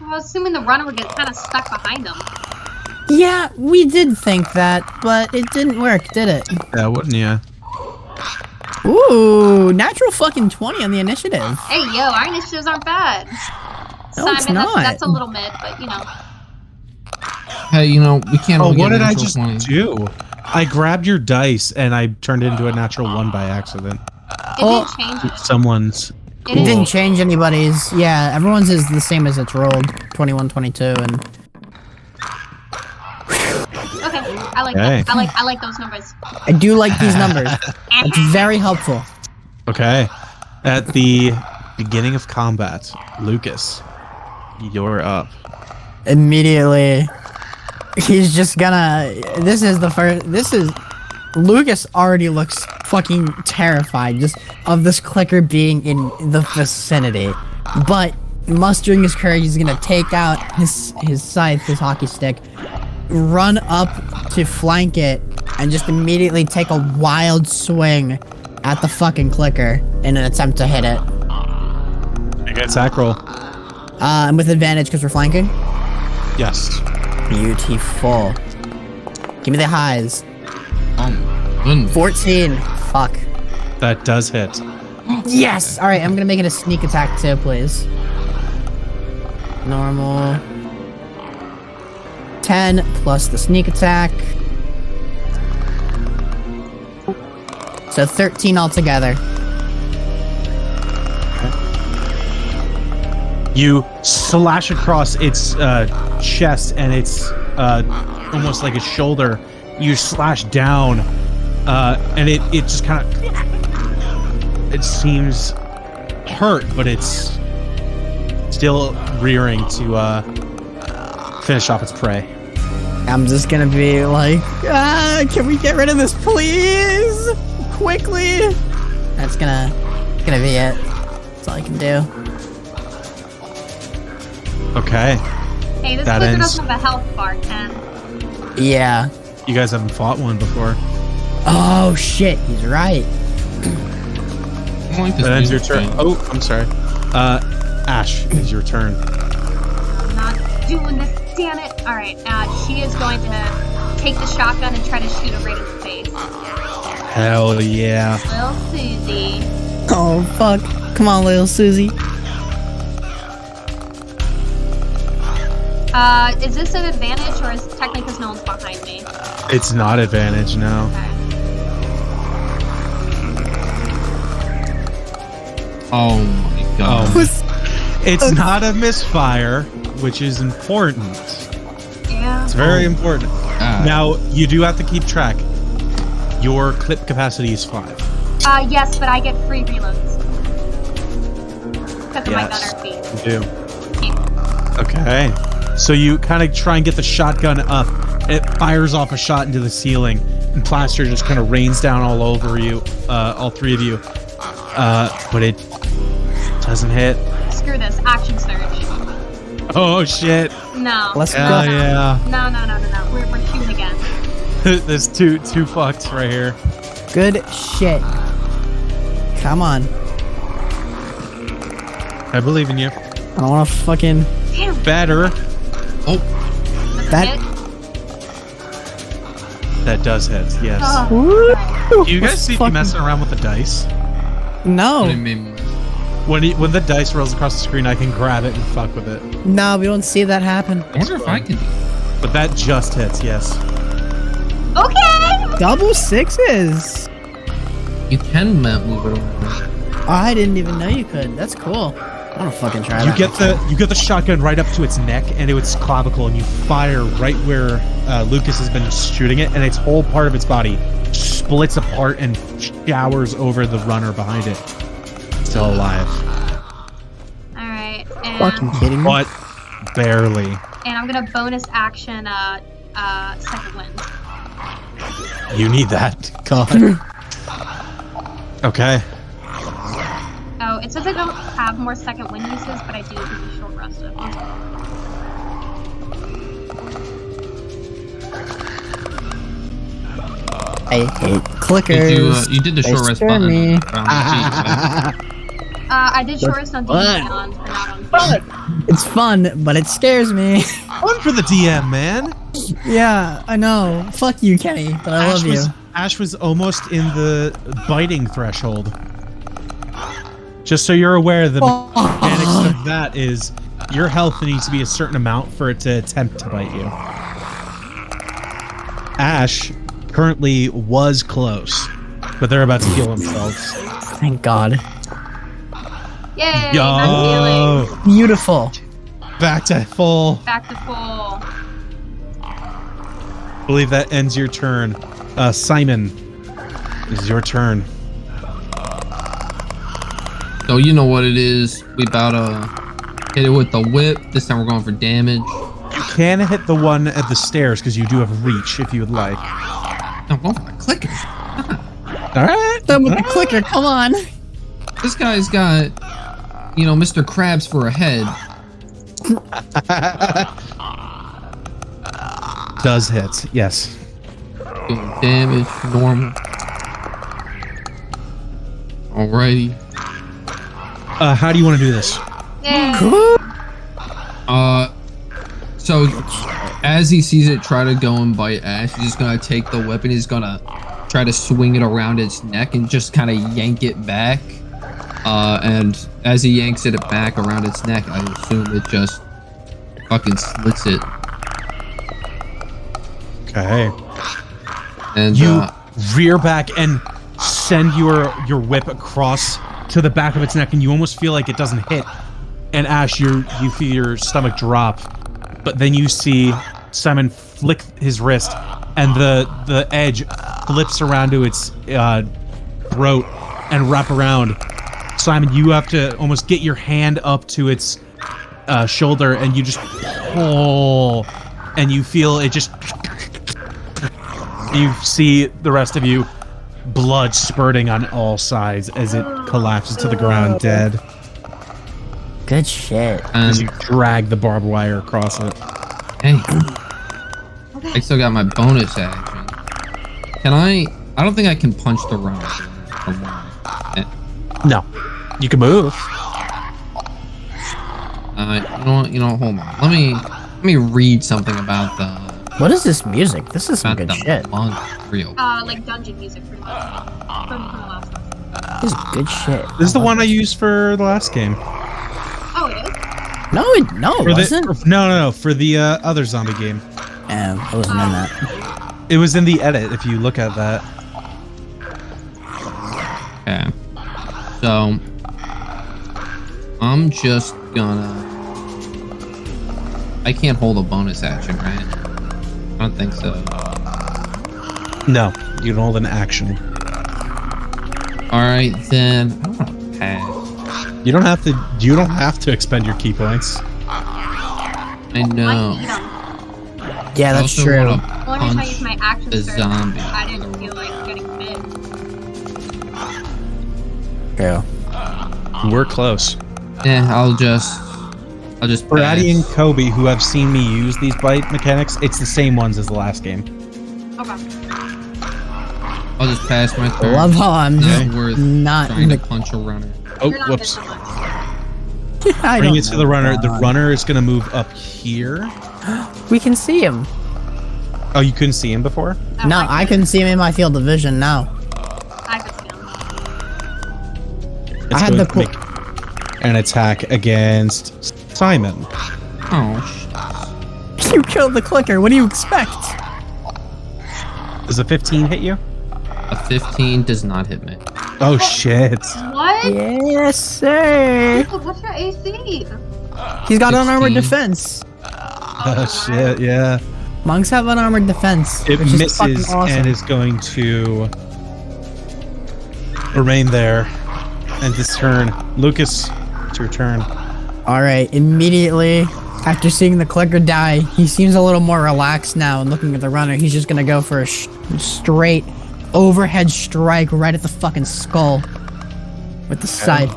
Well, assuming the runner would get kind of stuck behind him. Yeah, we did think that, but it didn't work, did it? Yeah, wouldn't you? Ooh, natural fucking 20 on the initiative. Hey, yo, our initiatives aren't bad. No, it's Simon, not. that's a little mid, but you know. Hey, you know, we can't Oh, all get what did I natural just 20. do? I grabbed your dice and I turned it into a natural 1 by accident. It didn't change it. Someone's It It didn't. didn't change anybody's. Yeah, everyone's is the same as it's rolled. 21, 22, and Okay, I like Okay. that. I like those numbers. I do like these numbers. It's very helpful. Okay. At the beginning of combat, Lucas, you're up. Immediately, he's just gonna. This is the first. This is. Lucas already looks fucking terrified just of this clicker being in the vicinity. But mustering his courage, he's gonna take out his scythe, his hockey stick, run up to flank it, and just immediately take a wild swing at the fucking clicker in an attempt to hit it. Make an attack roll. And with advantage because we're flanking? Yes. Beautiful. Give me the highs. 14. Fuck. That does hit. Yes! Alright, I'm gonna make it a sneak attack too, please. Normal. 10 plus the sneak attack. So 13 altogether. You slash across its chest and its almost like a shoulder. You slash down, and it just kind of it seems hurt, but it's still rearing to finish off its prey. I'm just gonna be like, can we get rid of this, please? Quickly! That's gonna be it. That's all I can do. Okay. Hey, this That clicker ends. doesn't have a health bar, Ken. Yeah. You guys haven't fought one before. Oh shit, he's right. I like this That ends your music turn. thing. Oh, I'm sorry. Ash, it's your turn. I'm not doing this, damn it. Alright, she is going to take the shotgun and try to shoot it right in the face. Hell yeah. Little Susie. Oh fuck. Come on, little Susie. Is this an advantage or is it technically because no one's behind me? It's not advantage, no. Okay. Oh my god. It's not a misfire, which is important. Yeah. It's very important. God. Now, you do have to keep track. Your clip capacity is 5. Yes, but I get free reloads. Because of my Yes. gunner feet. You do. Okay. So you kind of try and get the shotgun up. It fires off a shot into the ceiling, and plaster just kind of rains down all over you, all three of you. But it doesn't hit. Screw this. Action surge. Oh shit! No. Let's Hell go. yeah! No. We're shooting again. There's two fucks right here. Good shit. Come on. I believe in you. I don't wanna fucking. Damn. Better. Oh, That- Hit. That does hit. Yes. Oh. Woo! Do you guys see me Fucking- messing around with the dice? No. what do you mean? When the dice rolls across the screen, I can grab it and fuck with it. No, we don't see that happen. I wonder if I can. But that just hits. Yes. Okay. Double sixes. You can move it over. I didn't even know you could. That's cool. I wanna fucking try You that. get the shotgun right up to its neck and its clavicle, and you fire right where Lucas has been shooting it, and its whole part of its body splits apart and showers over the runner behind it. Still alive, Alright. Fucking kidding me? but barely. And I'm gonna bonus action second wind. You need that. God. Okay. Oh, it says I don't have more second wind uses, but I do with the short rest of it. I hate clickers. You did the They short rest scare button. me. I did short rest on D Beyond, but not on It's fun, but it scares me. Fun for the DM, man. Yeah, I know. Fuck you, Kenny, but I love you. Ash was almost in the biting threshold. Just so you're aware, the mechanics of that is your health needs to be a certain amount for it to attempt to bite you. Ash currently was close, but they're about to heal themselves. Thank God. Yay! Yo, Not healing. Beautiful. back to full. Back to full. I believe that ends your turn. Simon, this is your turn. So you know what it is. We about to hit it with the whip. This time we're going for damage. You can hit the one at the stairs because you do have reach if you would like. No, go for the clicker. All right. Done with the clicker, come on. This guy's got, Mr. Krabs for a head. Does hit, yes. Doing damage, normal. Alrighty. How do you want to do this? Yeah. So as he sees it try to go and bite Ash, he's just gonna take the weapon, he's gonna try to swing it around its neck and just kind of yank it back. And as he yanks it back around its neck, I assume it just fucking slits it. Okay. And You rear back and send your whip across to the back of its neck, and you almost feel like it doesn't hit. And Ash, you feel your stomach drop, but then you see Simon flick his wrist, and the edge flips around to its throat and wrap around. Simon, you have to almost get your hand up to its shoulder, and you just pull, and you feel it just. You see the rest of you, blood spurting on all sides as it collapses to the ground dead. Good shit. As and you drag the barbed wire across it. hey, Okay. I still got my bonus action. Can I don't think I can punch the runner from where No, you can move. you know what, hold on. Let me read something about the What is this music? This is some about good the shit. monk real. Like dungeon music, pretty much. From the last one. This is good shit. This is the one I used for the last game. Oh, it is? No, it wasn't. No, for the other zombie game. I wasn't in that. It was in the edit, if you look at that. Okay. So I'm just gonna. I can't hold a bonus action, right? I don't think so. No, you can hold an action. All right, then. I don't want to pass. You don't have to. You don't have to expend your key points. I know. I need 'em. Yeah, I that's also true. wanna Only time I punch use my action the surge. zombie. I didn't feel like getting bit. True. We're close. Yeah, I'll just For Addie and pass. Kobe, who have seen me use these bite mechanics, it's the same ones as the last game. Okay. I'll just pass my turn. Love how I'm Not just worth not trying to punch a runner. Oh, You're not whoops. missing much. I Bring don't it to know. the runner. The runner is going to move up here. We can see him. Oh, you couldn't see him before? Oh, No, I can see him in my field of vision now. I could see him. It's I had going the to make an attack against Simon. Oh, You killed the clicker. What do you expect? Does a 15 hit you? a 15 does not hit me. Oh, shit. What? Yes, sir. What's your AC? He's got unarmored 16. defense. Oh, shit, yeah. Monks have unarmored defense. It which is fucking misses awesome. and is going to remain there. And this turn. Lucas, it's your turn. All right, immediately after seeing the clicker die, he seems a little more relaxed now and looking at the runner. He's just gonna go for a straight overhead strike right at the fucking skull with the scythe.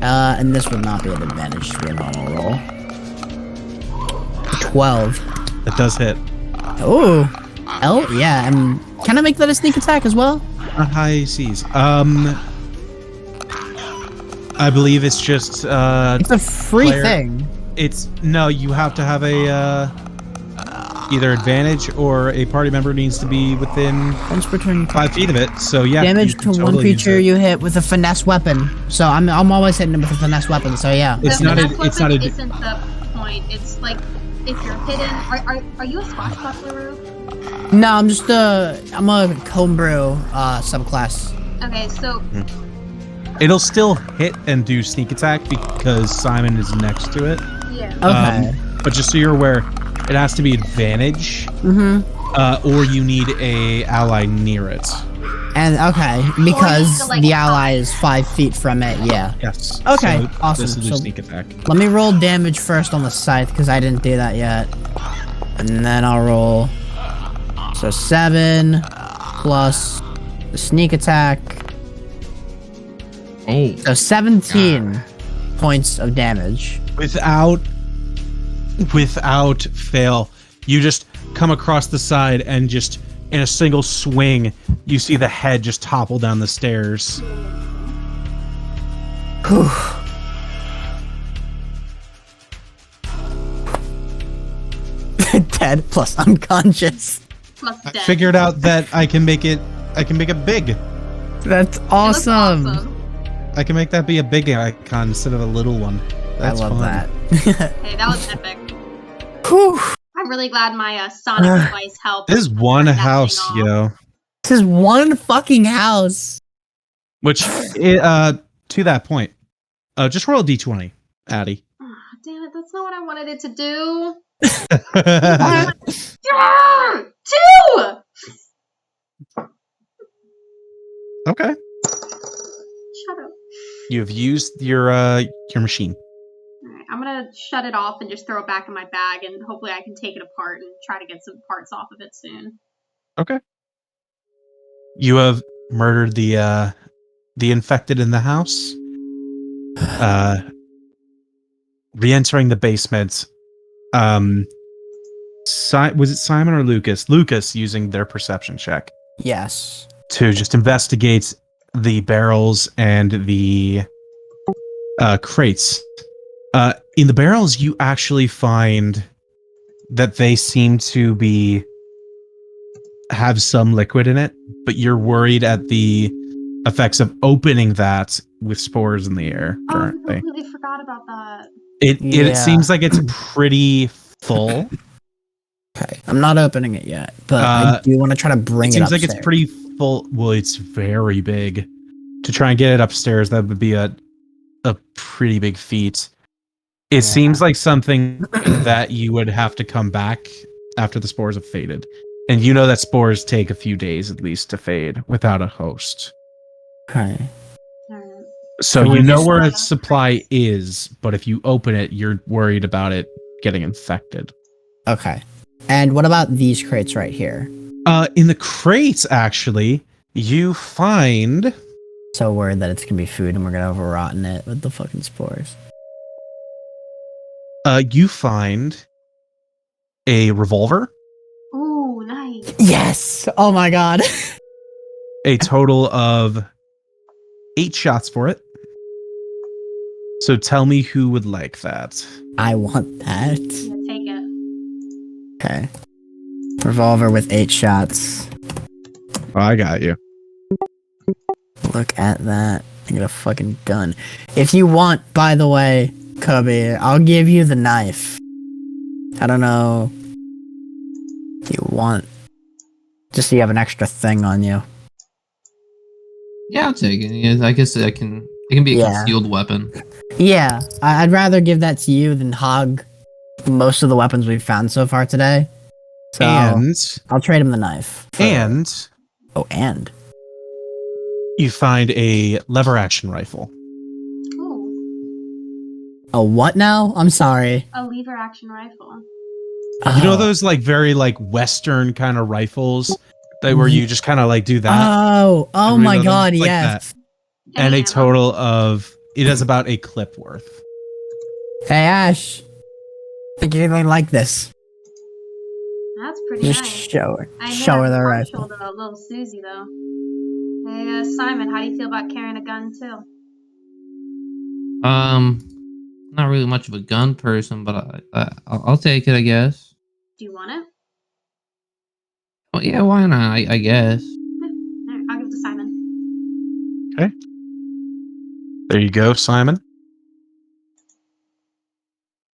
And this would not be an advantage to a normal roll. 12. That does hit. Oh, yeah. And can I make that a sneak attack as well? High C's. I believe it's just It's a free player- thing. it's no, you have to have a either advantage or a party member needs to be within Once per turn. 5 feet of it. So yeah, Damage you to can one totally use creature it. you hit with a finesse weapon. So I'm always hitting him with a finesse weapon. So yeah. It's The not a- finesse it's not a- weapon isn't the point. It's like if you're hidden. Are you a swashbuckler? No, I'm a homebrew subclass. Okay, so It'll still hit and do sneak attack because Simon is next to it. yeah. Okay. But just so you're aware, it has to be advantage, Mm-hmm. or you need a ally near it. And okay, because to, like, the ally is 5 feet from it, yeah. Yes. Okay, So awesome. This is your So- sneak attack. Let me roll damage first on the scythe, because I didn't do that yet. And then I'll roll. So 7 plus the sneak attack. Oh. So 17 points of damage. Without fail, you just come across the side and just in a single swing, you see the head just topple down the stairs. Whew. Dead plus unconscious. Plus I dead. figured out that I can make it big. That's It looks awesome. I can make that be a big icon instead of a little one. That's I love fun. that. Hey, that was epic. Whew. I'm really glad my sonic device helped. This is one turn that house, thing off. yo. This is one fucking house. Which, to that point, just roll a d20, Addie. Ah, damn it, that's not what I wanted it to do. Okay. Yeah! 2! Shut up. You have used your machine. Alright, I'm gonna shut it off and just throw it back in my bag, and hopefully I can take it apart and try to get some parts off of it soon. Okay. You have murdered the infected in the house. Re-entering the basement. Was it Simon or Lucas? Lucas using their perception check Yes. to just investigate the barrels and the crates. In the barrels, you actually find that they seem to have some liquid in it, but you're worried at the effects of opening that with spores in the air Oh, I currently. completely forgot about that. It Yeah. seems like it's pretty full. Okay. I'm not opening it yet, but I do want to try to bring It it seems like upstairs. it's pretty full. Well, it's very big. To try and get it upstairs, that would be a pretty big feat. It seems like something that you would have to come back after the spores have faded. And you know that spores take a few days at least to fade without a host. Okay. Alright. So Can we you know just- where its supply is, but if you open it, you're worried about it getting infected. Okay. And what about these crates right here? In the crates, actually, you find So worried that it's gonna be food and we're gonna overrot in it with the fucking spores. you find a revolver, Ooh, nice. Yes! Oh my god. a total of 8 shots for it. So tell me who would like that. I want that. Yeah, take it. Okay. Revolver with 8 shots. Oh, I got you. Look at that. I got a fucking gun. If you want, by the way, Kobe, I'll give you the knife. I don't know if you want. Just so you have an extra thing on you. Yeah, I'll take it. Yeah, I guess it can be a Yeah. concealed weapon. Yeah, I'd rather give that to you than hog most of the weapons we've found so far today. So I'll trade him the knife. And and you find a lever action rifle. Ooh, a what now? I'm sorry. a lever action rifle. You know Oh. those like very like Western kind of rifles that where you just kind of like do that. Oh Everybody my know them? god, It's like yes. And a ammo. total of it has about a clip worth. Hey Ash, think you really like this? That's pretty Just nice. show her. I know Show her I'm the partial rifle. to little Susie though. Hey, Simon, how do you feel about carrying a gun too? Not really much of a gun person, but I'll take it, I guess. Do you want it? Well, yeah, why not? I guess. Alright, I'll give it to Simon. There you go, Simon.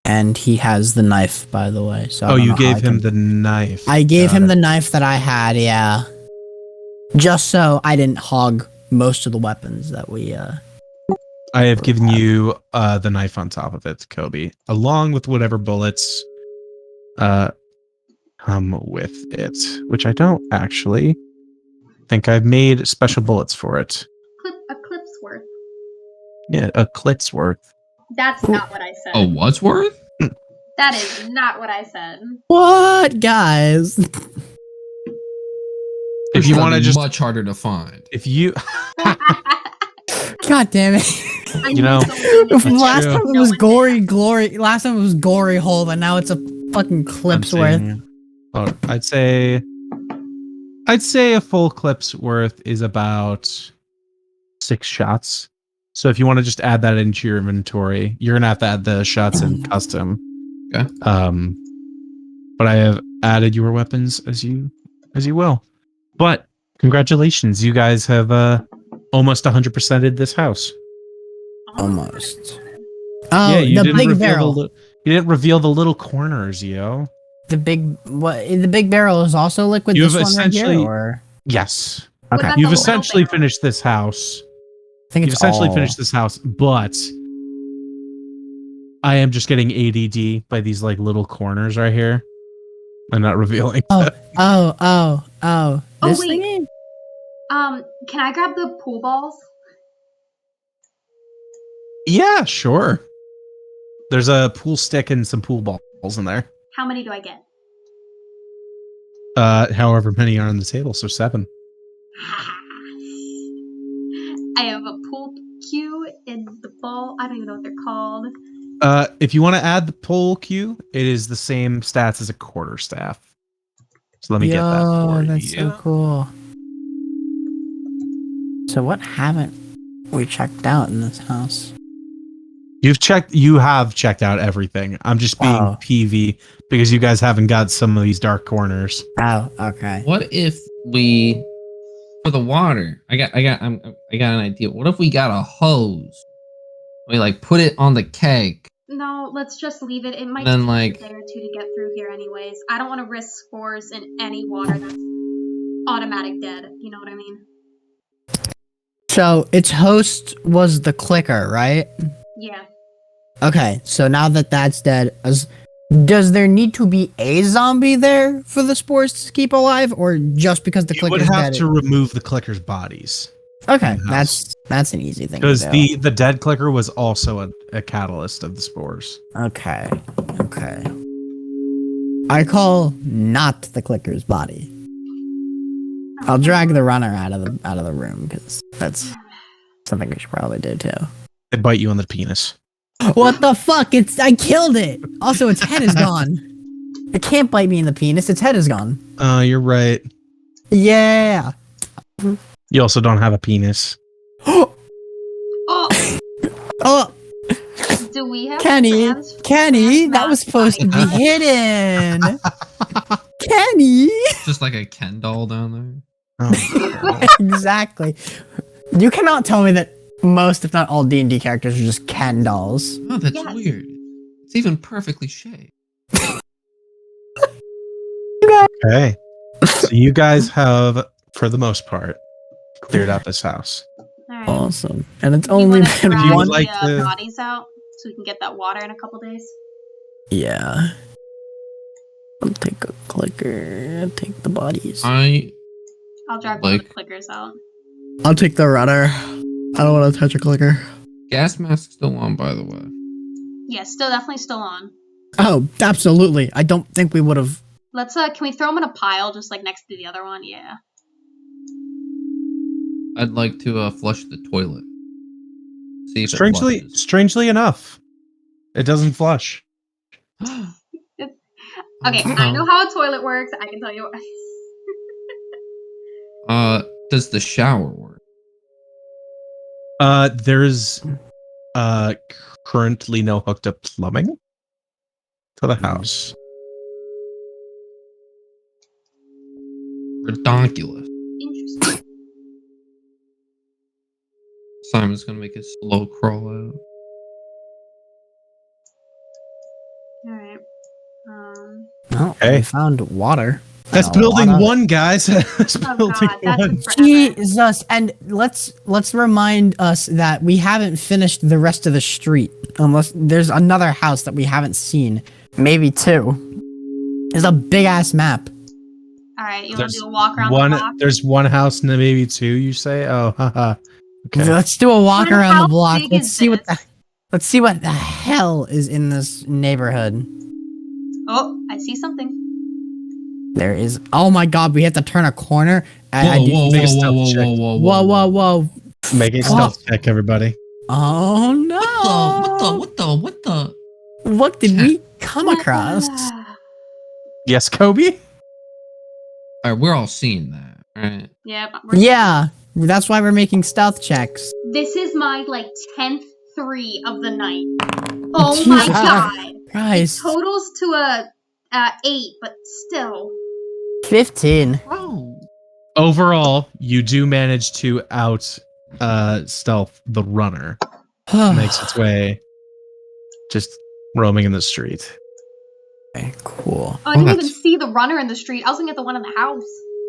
And he has the knife, by the way. So I Oh, don't you know how gave I him can- the knife. I gave Got him it. the knife that I had, yeah. Just so I didn't hog most of the weapons that we I have given you the knife on top of it, Kobe, along with whatever bullets come with it, which I don't actually think I've made special bullets for it. A clip's worth. Yeah, a clit's worth. That's not what I said. Oh, what's worth? That is not what I said. What, guys? If you want to just, much harder to find. if you, God damn it. You know, Last true. time it was glory. Last time it was gory hole, and now it's a fucking clip's worth. Oh, I'd say a full clip's worth is about 6 shots. So if you want to just add that into your inventory, you're gonna have to add the shots in custom. Okay. But I have added your weapons as you will. But congratulations, you guys have almost 100%ed this house. Almost. Oh, you the didn't big reveal barrel. you didn't reveal the little corners, yo. The big barrel is also liquid. You've This one right here, essentially- or Yes. Was okay. that You've the little essentially barrel? finished this house. I think You've it's essentially all- finished this house, but I am just getting ADD by these like little corners right here. I'm not revealing. Oh, that. oh. Oh, This wait. thingy? Can I grab the pool balls? Yeah, sure. There's a pool stick and some pool balls in there. How many do I get? However many are on the table, so 7. I have a pool cue and the ball. I don't even know what they're called. If you want to add the pool cue, it is the same stats as a quarterstaff. So let me get that for that's you. so cool. So what haven't we checked out in this house? You have checked out everything. I'm just being Oh. PV because you guys haven't got some of these dark corners. Oh, okay. What if we, for the water? I got an idea. What if we got a hose? We like put it on the keg. No, let's just leave it. It might Then, take like- a day or 2 to get through here anyways. I don't want to risk spores in any water that's automatic dead. You know what I mean? So its host was the clicker, right? Yeah. Okay, so now that that's dead, does there need to be a zombie there for the spores to keep alive, or just because the You would clicker's have dead? to remove the clicker's bodies Okay, in the house. that's an easy thing to because do. the dead clicker was also a catalyst of the spores. Okay. I call not the clicker's body. I'll drag the runner out of the room because that's something we should probably do too. They bite you on the penis. What the fuck? I killed it. Also, its head is gone. It can't bite me in the penis. Its head is gone. You're right. Yeah. You also don't have a penis. Oh, Oh, do we have Kenny, plans? Kenny, That's that was not supposed to be funny. hidden. Kenny. Just like a Ken doll down there. Oh, Exactly. You cannot tell me that most, if not all, D&D characters are just Ken dolls. Oh, that's Yes. weird. It's even perfectly shaped. okay. So you guys have, for the most part, cleared out this house. Alright. Awesome. And it's You only wanna been drag would one. the like to- bodies out so we can get that water in a couple days? Yeah. I'll take a clicker. I'll take the bodies. I'll drag one of the Like- clickers out. I'll take the rudder. I don't want to touch a clicker. Gas mask still on, by the way. Yeah, definitely still on. Oh, absolutely. I don't think we would have. Let's can we throw them in a pile just like next to the other one? Yeah. I'd like to flush the toilet. See if it Strangely enough, it doesn't flush. flushes. Okay, I know how a toilet works. I can tell you. Does the shower work? There's currently no hooked up plumbing to the house. Redonkulous. Interesting. Simon's gonna make a slow crawl out. All right. No, Hey. we found water. That's And a building lot of- one, guys. That's Oh building god, that one. took forever. Jesus, and let's remind us that we haven't finished the rest of the street unless there's another house that we haven't seen, maybe 2. It's a big ass map. Alright, you want to do a walk around the block? There's one house and then maybe two, you say? Oh, haha. Okay. Let's do a walk What around the how block. big Let's is see what this? let's see what the hell is in this neighborhood. Oh, I see something. There is. Oh my god, we have to turn a corner. Whoa. Make a stealth check, everybody. Oh no. What the? What did we come across? Yes, Kobe? Alright, we're all seeing that, right? Yep. Yeah, that's why we're making stealth checks. This is my 10th 3 of the night. Oh my Jesus god. Christ. Totals to a 8, but still. 15. Oh. Overall, you do manage to out stealth the runner. Makes its way just roaming in the street. Okay, cool. Oh, I didn't even see the runner in the street. I was looking at the one in the house.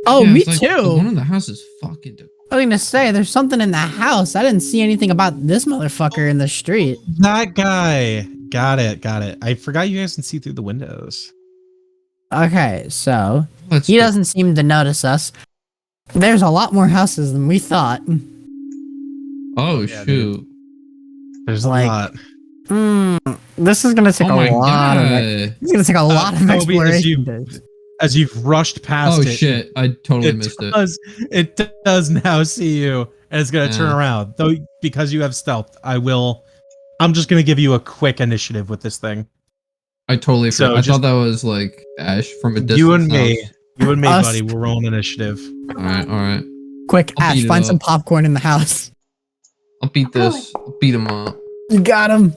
Oh, Yeah, me it's like, too. The one in the house is fucking. I was gonna say, there's something in the house. I didn't see anything about this motherfucker in the street. That guy. Got it. I forgot you guys can see through the windows. Okay, so Let's he go. doesn't seem to notice us. There's a lot more houses than we thought. Oh Yeah, shoot! There's Like, a lot. This is gonna take Oh my a lot of god! it. It's gonna take a lot of Kobe, exploration. As you've rushed past Oh it, shit! I totally missed it. it does now see you, and it's gonna turn Yeah. around. Though because you have stealth, I'm just gonna give you a quick initiative with this thing. I totally So forgot. I just- thought that was like Ash from a distance. You and me, Us. buddy, we're rolling initiative. All right. Quick, I'll Ash, beat it find up. some popcorn in the house. I'll beat this. I'll beat him up. You got him.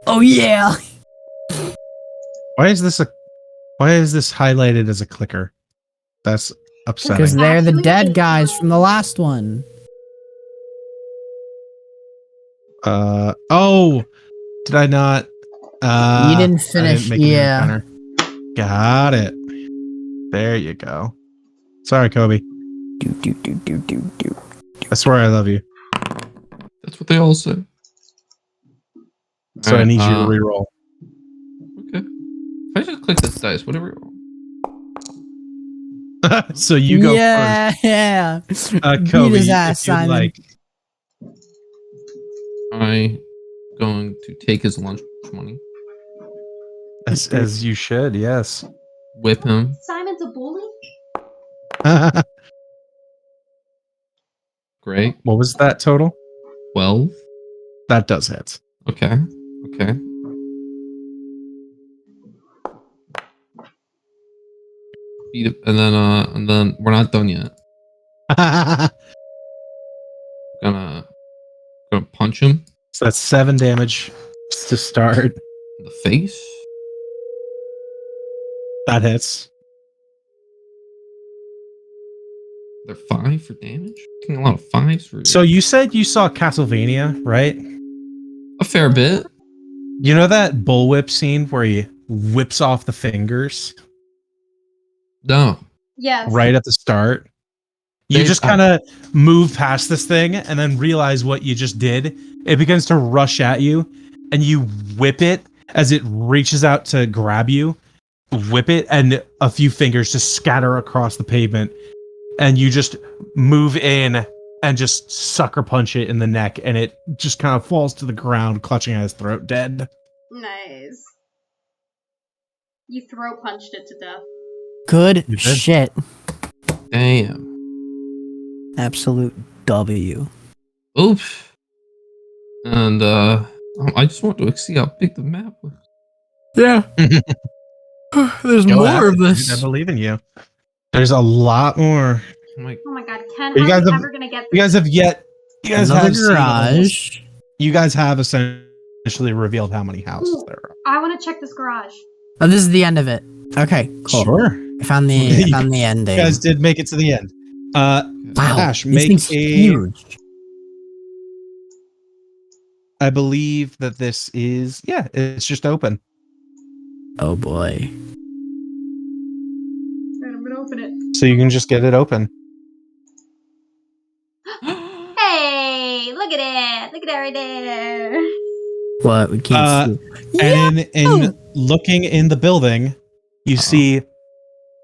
Oh yeah. Why is this highlighted as a clicker? That's Because upsetting. they're the Actually, dead it's guys fine. from the last one. Oh, did I not? You didn't I finish, make a new yeah. encounter. Got it. There you go. Sorry, Kobe. Do. I swear I love you. That's what they all say. So I need you to reroll. Okay. If I just click this dice, whatever. So you go first. Yeah. Kobe, Beat his ass, if you'd Simon. like. I'm going to take his lunch money, As you should, yes. whip him. Simon's a bully? Great. What was that total? 12. That does hit. Okay. Beat it, and then we're not done yet. Gonna punch him So that's 7 damage to start. in the face. That hits. They're 5 for damage. Getting a lot of 5s for So you said you saw Castlevania, right? a fair bit. You know that bullwhip scene where he whips off the fingers No. Yes. right at the start? You They- just kind of move past this thing and then realize what you just did. It begins to rush at you, and you whip it as it reaches out to grab you. Whip it, and a few fingers just scatter across the pavement, and you just move in and just sucker punch it in the neck, and it just kind of falls to the ground, clutching at his throat, dead. Nice. You throat punched it to death. Good You did. shit. Damn. Absolute W. Oops. And I just want to see how big the map was. Yeah. There's Go more at of it, dude. I this. believe in you. There's a lot more. I'm like, Oh my god, Ken, You how guys are you have- ever gonna get You guys have yet. You guys Another have seen almost- garage. You guys have essentially revealed how many houses there are. I want to check this garage. Oh, this is the end of it. Okay, cool. Sure. I found the You ending. You guys did make it to the end. Wow, Ash, this make thing's a. huge. I believe that this is. Yeah, it's just open. Oh boy. Alright, I'm gonna open it. So you can just get it open. Hey, look at it! Look at it right there! What we can't see. And in looking in the building, you see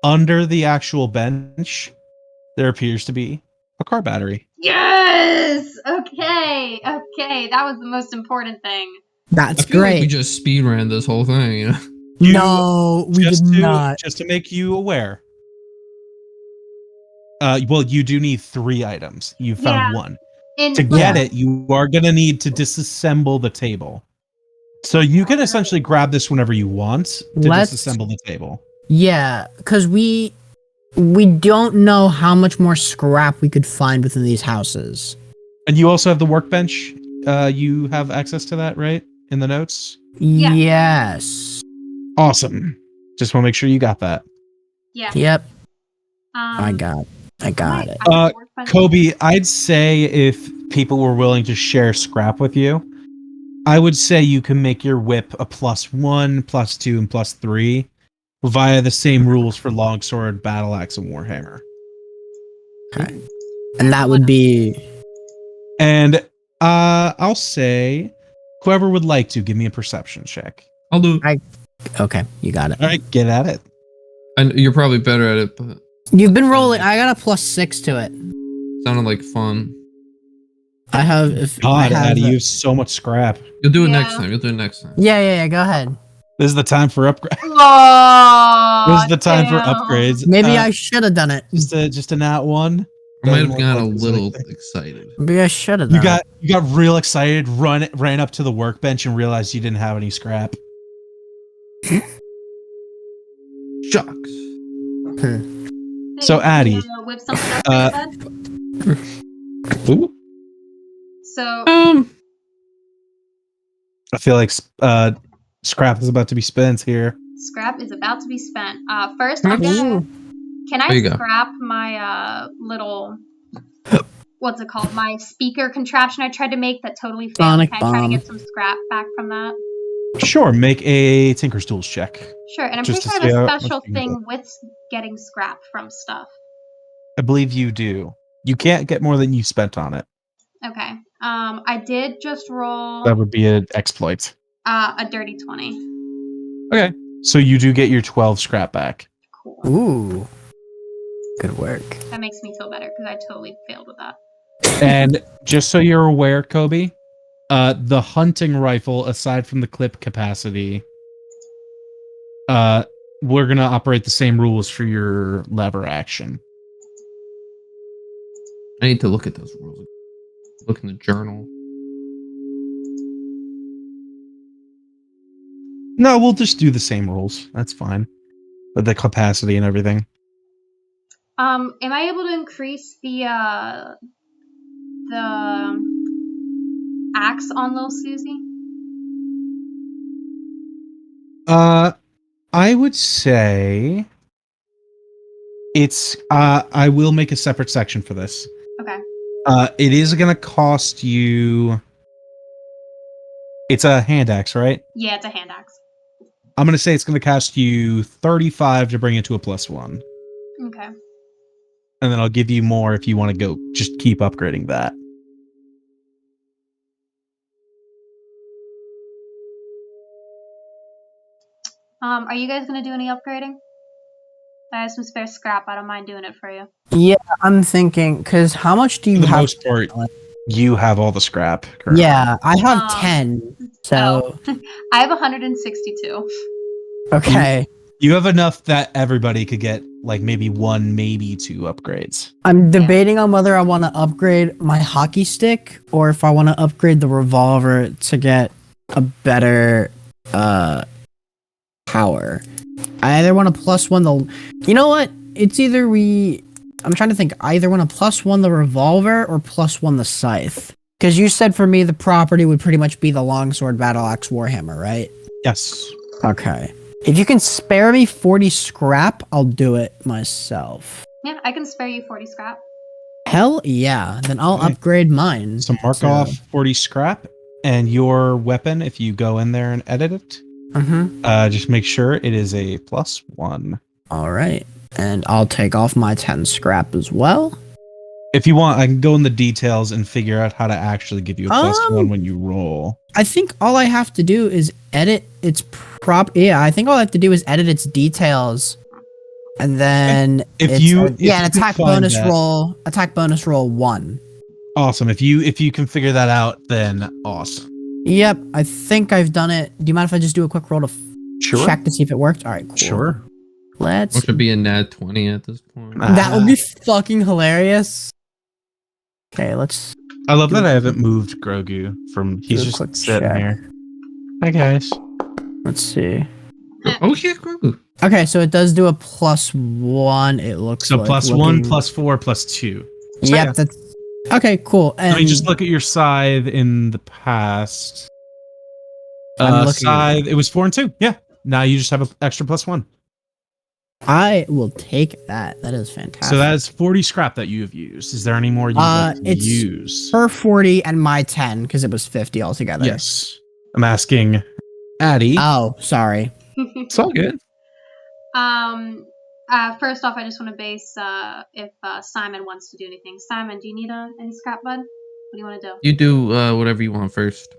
under the actual bench, there appears to be a car battery. Yes! Okay, that was the most important thing. That's I feel like great. we just speed ran this whole thing. You know? No, we did not. Just to make you aware. Well, you do need 3 items. You found Yeah. one. In To get Yeah. it, you are going to need to disassemble the table. So you can essentially grab this whenever you want to Let's- disassemble the table. Yeah, because we don't know how much more scrap we could find within these houses. And you also have the workbench. You have access to that, right? In the notes? Yeah. Yes. Awesome. Just want to make sure you got that. yeah. Yep. I I got it. Kobe, I'd say if people were willing to share scrap with you, I would say you can make your whip a +1, +2, and +3 via the same rules for longsword, battle axe, and warhammer. Okay. And that would be And I'll say whoever would like to give me a perception check. I'll do it. okay. You got it. All right, get at it. And you're probably better at it, but You've been rolling. I got a +6 to it. sounded like fun. I have. If I God, have Addy, the- you have so much scrap. You'll do it Yeah. next time. You'll do it next time. Yeah. Go ahead. This is the time for upgrade. Oh, This is the time for damn. upgrades. Maybe I should have done it. just a nat 1. I might have Doesn't gotten a look like little there's excited. Maybe I should have You done got real excited, ran up to the workbench and realized you didn't have any scrap. Shucks. it. So, Hey, Addie, you wanna whip something up for your bed? Ooh, So I feel like scrap is about to be spent here. scrap is about to be spent. First, Can I- I'm gonna. Can There I you go. scrap my little what's it called? My speaker contraption I tried to make that totally failed. Sonic Can I try to bomb. get some scrap back from that? Sure, make a Tinker's Tools check. Sure, and I'm Just pretty to sure I see have how a special much you can thing with getting scrap from stuff. I believe you do. You can't get more than you spent on it. Okay. I did just roll That would be an exploit. a dirty 20. Okay, so you do get your 12 scrap back. Cool. Ooh. Good work. That makes me feel better because I totally failed with that. And just so you're aware, Kobe, the hunting rifle, aside from the clip capacity, we're gonna operate the same rules for your lever action. I need to look at those rules. Look in the journal. No, we'll just do the same rules. That's fine. With the capacity and everything. Am I able to increase the axe on Lil Susie? I would say it's I will make a separate section for this. Okay. It is gonna cost you. It's a hand axe, right? Yeah, it's a hand axe. I'm gonna say it's gonna cost you 35 to bring it to a +1. Okay. And then I'll give you more if you want to go just keep upgrading that. Are you guys gonna do any upgrading? I have some spare scrap. I don't mind doing it for you. Yeah, I'm thinking, because how much do For you the have? most part, you have all the scrap. currently. Yeah, I have Um, 10. So, I have 162. okay. You have enough that everybody could get like maybe 1, maybe 2 upgrades. I'm debating on whether I want to upgrade my hockey stick or if I want to upgrade the revolver to get a better power. I either want to +1 the. You know what? It's either I'm trying to think. I either want to +1 the revolver or +1 the scythe. Because you said for me the property would pretty much be the longsword, battle axe, warhammer, right? Yes. Okay. If you can spare me 40 scrap, I'll do it myself. Yeah, I can spare you 40 scrap. Hell yeah. Then I'll Okay. upgrade mine. So mark off 40 scrap, and your weapon, if you go in there and edit it, just make sure it is a +1. All right. And I'll take off my 10 scrap as well. If you want, I can go in the details and figure out how to actually give you a +1 when you roll. I think all I have to do is edit its I think all I have to do is edit its details And then If it's you- a- if yeah, you an can attack find bonus that- roll. Attack bonus roll 1. Awesome. If you can figure that out, then awesome. Yep, I think I've done it. Do you mind if I just do a quick roll to Sure. check to see if it worked? All right, cool. Sure. Let's. What should be a nat 20 at this point? That would be fucking hilarious. Okay, let's I love that I haven't moved Grogu from. He's do a just quick sitting check. here. Hi guys. Let's see. Oh yeah, Grogu. Okay, so it does do a +1. It looks So like +1, looking- +4, +2. Yep, yeah. that's okay. Cool. And Let me just look at your scythe in the past. I'm looking. Scythe, it was 4 and 2. Yeah. Now you just have an extra +1. I will take that. That is fantastic. So that is 40 scrap that you have used. Is there any more you'd like to it's use? her 40 and my 10 because it was 50 altogether. Yes. I'm asking Addie. Oh, sorry. It's all good. First off, I just want to base if Simon wants to do anything. Simon, do you need any scrap, bud? What do you want to do? You do whatever you want first.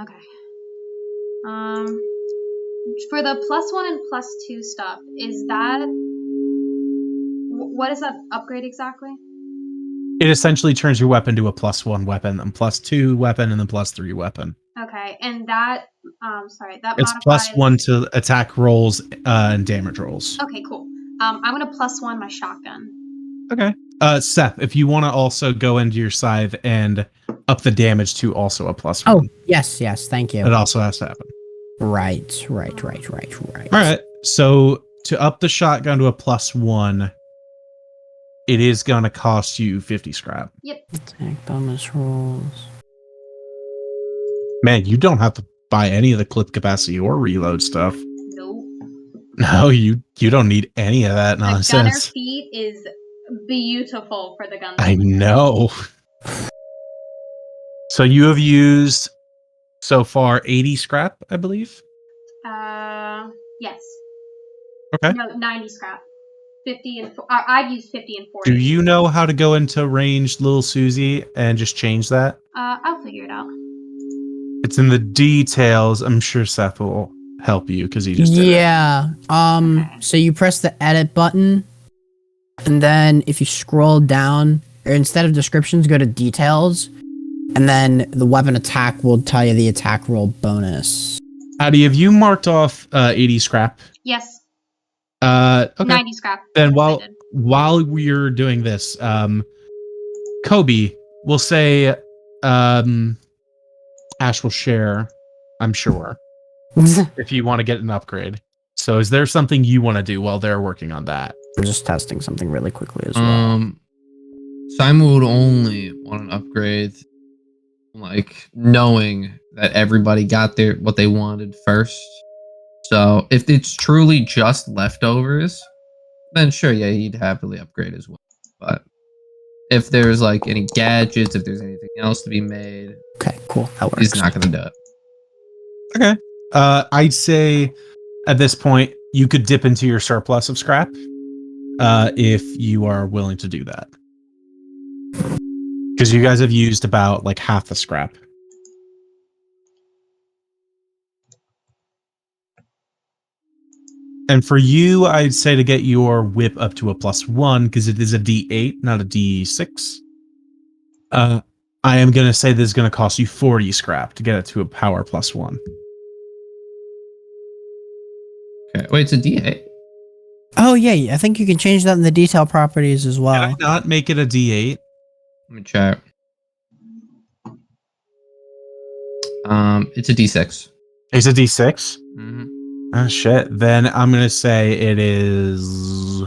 Okay. For the +1 and +2 stuff, is that what is that upgrade exactly? It essentially turns your weapon to a +1 weapon, then +2 weapon, and then +3 weapon. Okay, and that that It's modifies... +1 to attack rolls and damage rolls. Okay, cool. I'm gonna +1 my shotgun. Okay. Seth, if you want to also go into your scythe and up the damage to also a +1. Oh, yes, thank you. It also has to happen. Right. All right. So to up the shotgun to a +1, it is going to cost you 50 scrap. Yep. Attack bonus rolls. Man, you don't have to buy any of the clip capacity or reload stuff. Nope. No, you don't need any of that The gunner nonsense. feat is beautiful for the gun. I know. So you have used so far 80 scrap, I believe. Yes. Okay. No, 90 scrap. 50 and I've used 50 and 40. Do you know how to go into range little Susie and just change that? I'll figure it out. It's in the details. I'm sure Seth will help you because he just did it. Yeah. So you press the edit button, and then if you scroll down, or instead of descriptions, go to details, and then the weapon attack will tell you the attack roll bonus. Addie, have you marked off 80 scrap? Yes. Okay. 90 scrap. Then Yes, I did. while we're doing this, Kobe, we'll say Ash will share, I'm sure, if you want to get an upgrade. So is there something you want to do while they're working on that? I'm just testing something really quickly as well. Simon would only want an upgrade, like knowing that everybody got what they wanted first. So if it's truly just leftovers, then sure, yeah, he'd happily upgrade as well. But if there's like any gadgets, if there's anything else to be made, Okay, cool. That works. he's not gonna do it. Okay. I'd say at this point you could dip into your surplus of scrap if you are willing to do that. Because you guys have used about like half the scrap. And for you, I'd say to get your whip up to a +1, because it is a D8, not a D6. I am going to say this is going to cost you 40 scrap to get it to a power +1. Okay, wait, it's a D8. Oh yeah, I think you can change that in the detail properties as Can well. I not make it a D8? Let me check. It's a D6. It's a D6? Mm-hmm. Oh shit. Then I'm going to say it is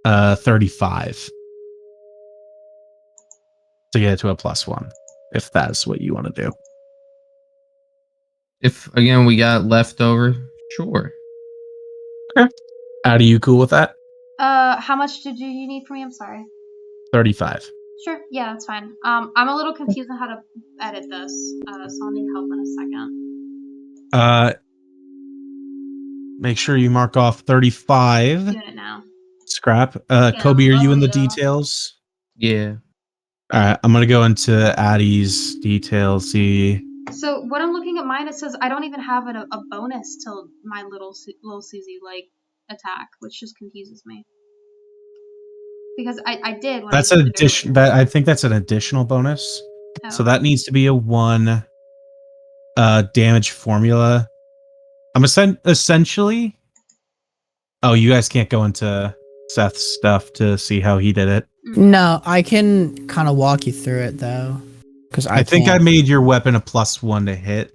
35 to get it to a +1, if that's what you want to do. If again we got leftover, sure. Are you cool with that? How much did you need from me? I'm sorry. 35. Sure. Yeah, that's fine. I'm a little confused on how to edit this, so I'll need help in a second. Make sure you mark off 35 Doing it now. scrap. Kobe, are you in the yeah. details? Yeah. All right, I'm going to go into Addie's details, see. So when I'm looking at mine, it says I don't even have a bonus till my little Susie. Like, attack, which just confuses me. Because I did when That's I an used it addition. earlier. That I think that's an additional bonus. So Oh. that needs to be a 1 damage formula. I'm essentially. Oh, you guys can't go into Seth's stuff to see how he did it. No, I can kind of walk you through it though, because I think I made your weapon a +1 to hit.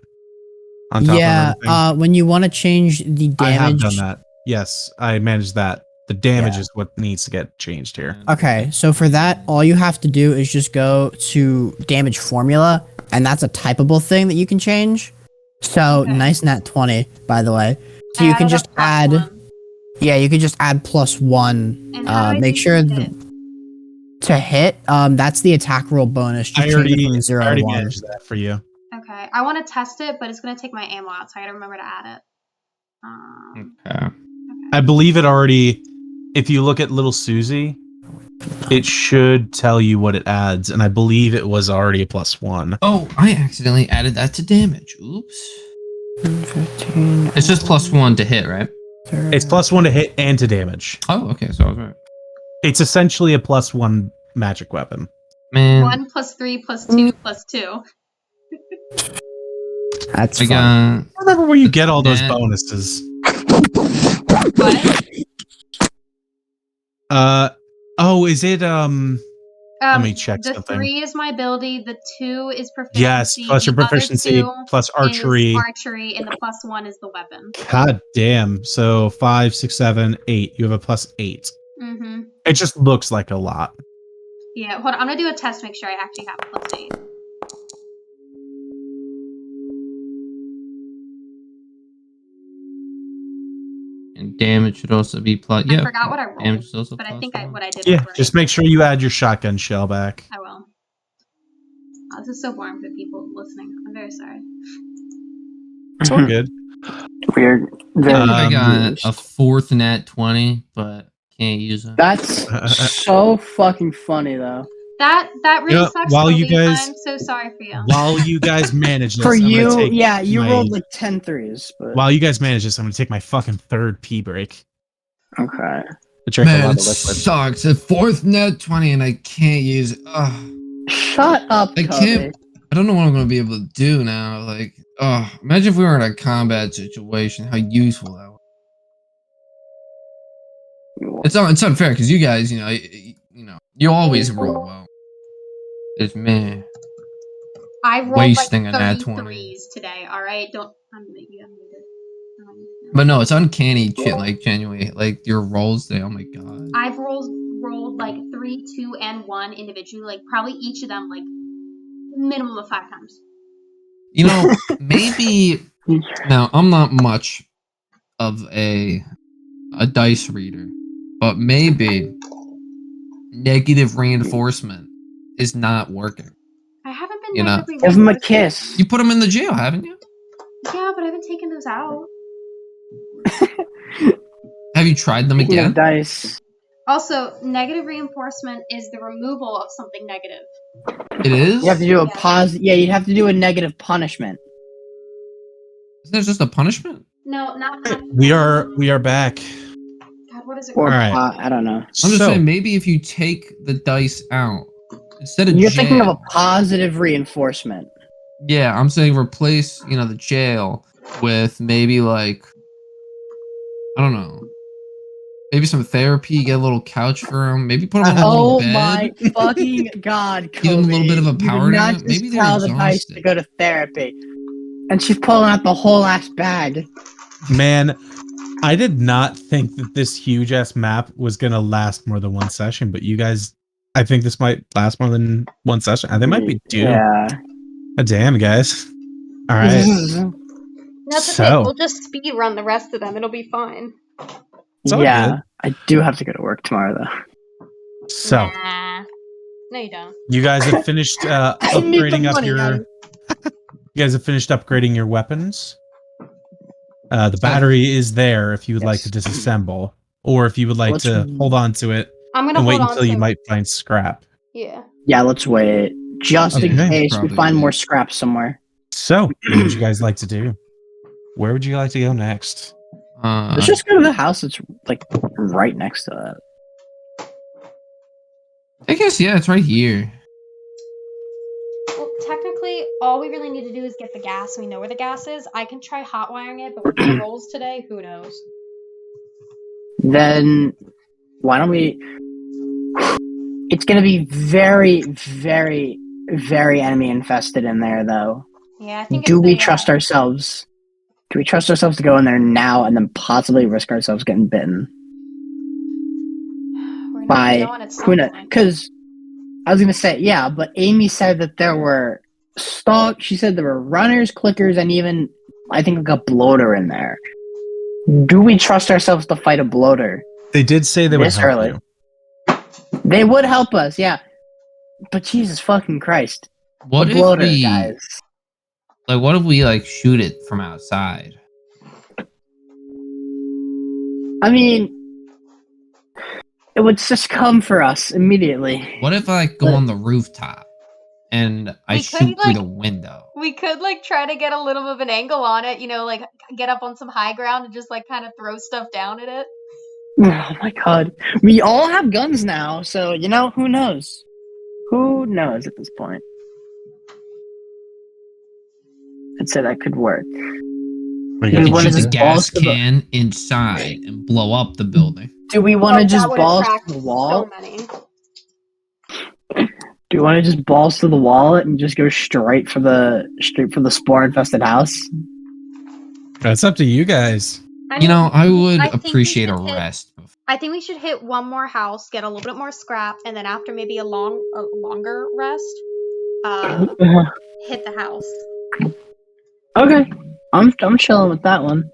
On top of everything. When you want to change the damage, I have done that. Yes, I managed that. The damage Yeah. is what needs to get changed here. Okay, so for that, all you have to do is just go to damage formula, and that's a typable thing that you can change. So Okay. nice nat 20, by the way. So I you can added just a add, +1. yeah, you can just add +1. And how do I Make do sure to hit? to hit. That's the attack roll bonus. Just I change it from already 0 to 1. managed that for you. Okay, I want to test it, but it's gonna take my ammo out, so I gotta remember to add it. Okay. I believe it already. If you look at little Susie, it should tell you what it adds, and I believe it was already a +1. Oh, I accidentally added that to damage. Oops. 15. It's just +1 to hit, right? It's +1 to hit and to damage. Oh, okay. So I was right. It's essentially a +1 magic weapon. Man, 1 + 3 + 2 + 2. That's I fun. got. I remember where you get all those Yeah. bonuses. What? Oh, is it let me check The something. 3 is my ability. The 2 is proficiency. Yes, plus your the other proficiency, 2 plus archery. is archery, and the +1 is the weapon. God damn. So 5, 6, 7, 8. You have a +8. Mm-hmm. It just looks like a lot. Yeah, hold on. I'm gonna do a test to make sure I actually have +8. And damage should also be plus. I Yeah. forgot what I rolled, Damage is also but I plus think 1. what I did Yeah, was right. just make sure you add your shotgun shell back. I will. Oh, this is so boring for people listening. I'm very sorry. It's all good. We're very. I got confused. a 4th nat 20, but can't use it. That's so fucking funny though. That really You know, sucks, while you Toby. guys- I'm so sorry for you. While you guys manage this, For I'm gonna you, take yeah, you my- rolled like 10 threes, but While you guys manage this, I'm gonna take my fucking third pee break. okay. To drink a Man, lot it of liquid. sucks. A 4th nat 20 and I can't use it. Ugh. Shut up, I Toby. can't. I don't know what I'm going to be able to do now. Like, imagine if we were in a combat situation, how useful that would. It's unfair because you guys, you always roll well. It's me. I rolled wasting like a nat 30 20. threes today. All right, don't. I'm muted. But no, it's uncanny, like genuinely, like your rolls. Oh my god. I've rolled like 3, 2, and 1 individually. Like probably each of them like minimum of 5 times. You know, maybe. Now I'm not much of a dice reader, but maybe negative reinforcement is not working. I haven't been You know, negatively Give him a reinforced. kiss. You put them in the jail, haven't you? Yeah, but I haven't taken those out. Have you tried them Speaking of again? dice. Also, negative reinforcement is the removal of something negative. It is. You have to do a Yeah. pause. Yeah, you'd have to do a negative punishment. Isn't it just a punishment? No, not. We are back. God, what is it? Or All right. I don't know. I'm just saying, maybe if you take the dice out instead of You're jail, thinking of a positive reinforcement. yeah, I'm saying replace the jail with maybe like I don't know, maybe some therapy. Get a little couch for him. Maybe put him on a little Oh bed. my fucking god, Kobe. Give him a little bit of a You power did not nap. just Maybe they're tell the dice to exhausted. go to therapy. And she's pulling out the whole ass bag. Man, I did not think that this huge ass map was gonna last more than one session, but you guys, I think this might last more than one session. They might be due. Yeah. Damn, guys. All right. That's okay. So- We'll just speed run the rest of them. It'll be fine. It's all Yeah. good. I do have to go to work tomorrow though. So Nah. No, you don't. you guys have finished need the upgrading up money, your. guys. You guys have finished upgrading your weapons. The battery is there if you would like to Yes. disassemble, or if you would like Let's- to hold on to it I'm gonna and wait hold on until you to- might find scrap. Yeah. Yeah, let's wait. Just in Okay. case we Probably find wait. more scraps somewhere. So, what would you guys like to do? Where would you like to go next? Let's just go to the house that's like right next to that. I guess yeah, it's right here. Well, technically, all we really need to do is get the gas. We know where the gas is. I can try hot wiring it, but with the rolls today, who knows? Then why don't we? It's gonna be very, very, very enemy infested in there, though. Yeah, I think. Do we trust ourselves? Do we trust ourselves to go in there now and then possibly risk ourselves getting bitten by who knows? Because I was gonna say yeah, but Amy said that there were stalk. She said there were runners, clickers, and even I think like a bloater in there. Do we trust ourselves to fight a bloater? They did say they would This help early. you. They would help us, yeah. But Jesus fucking Christ, What the if bloater, we guys. what if we like shoot it from outside? I mean, it would just come for us immediately. What if I go on the rooftop and I We shoot could, through like- the window? We could like try to get a little bit of an angle on it, you know, like get up on some high ground and just like kind of throw stuff down at it. Oh my god. We all have guns now, so you know, who knows? Who knows at this point? I'd say that could work. We You We wanna can shoot the just gas balls to the- can inside and blow up the building. Do we want to But just that would balls attract to the wall? So many. Do you want to just balls to the wall and just go straight for the spore infested house? That's up to you guys. I You know, I would I think we appreciate a should hit- rest. I think we should hit one more house, get a little bit more scrap, and then after maybe a longer rest, hit the house. Okay, I'm chilling with that one.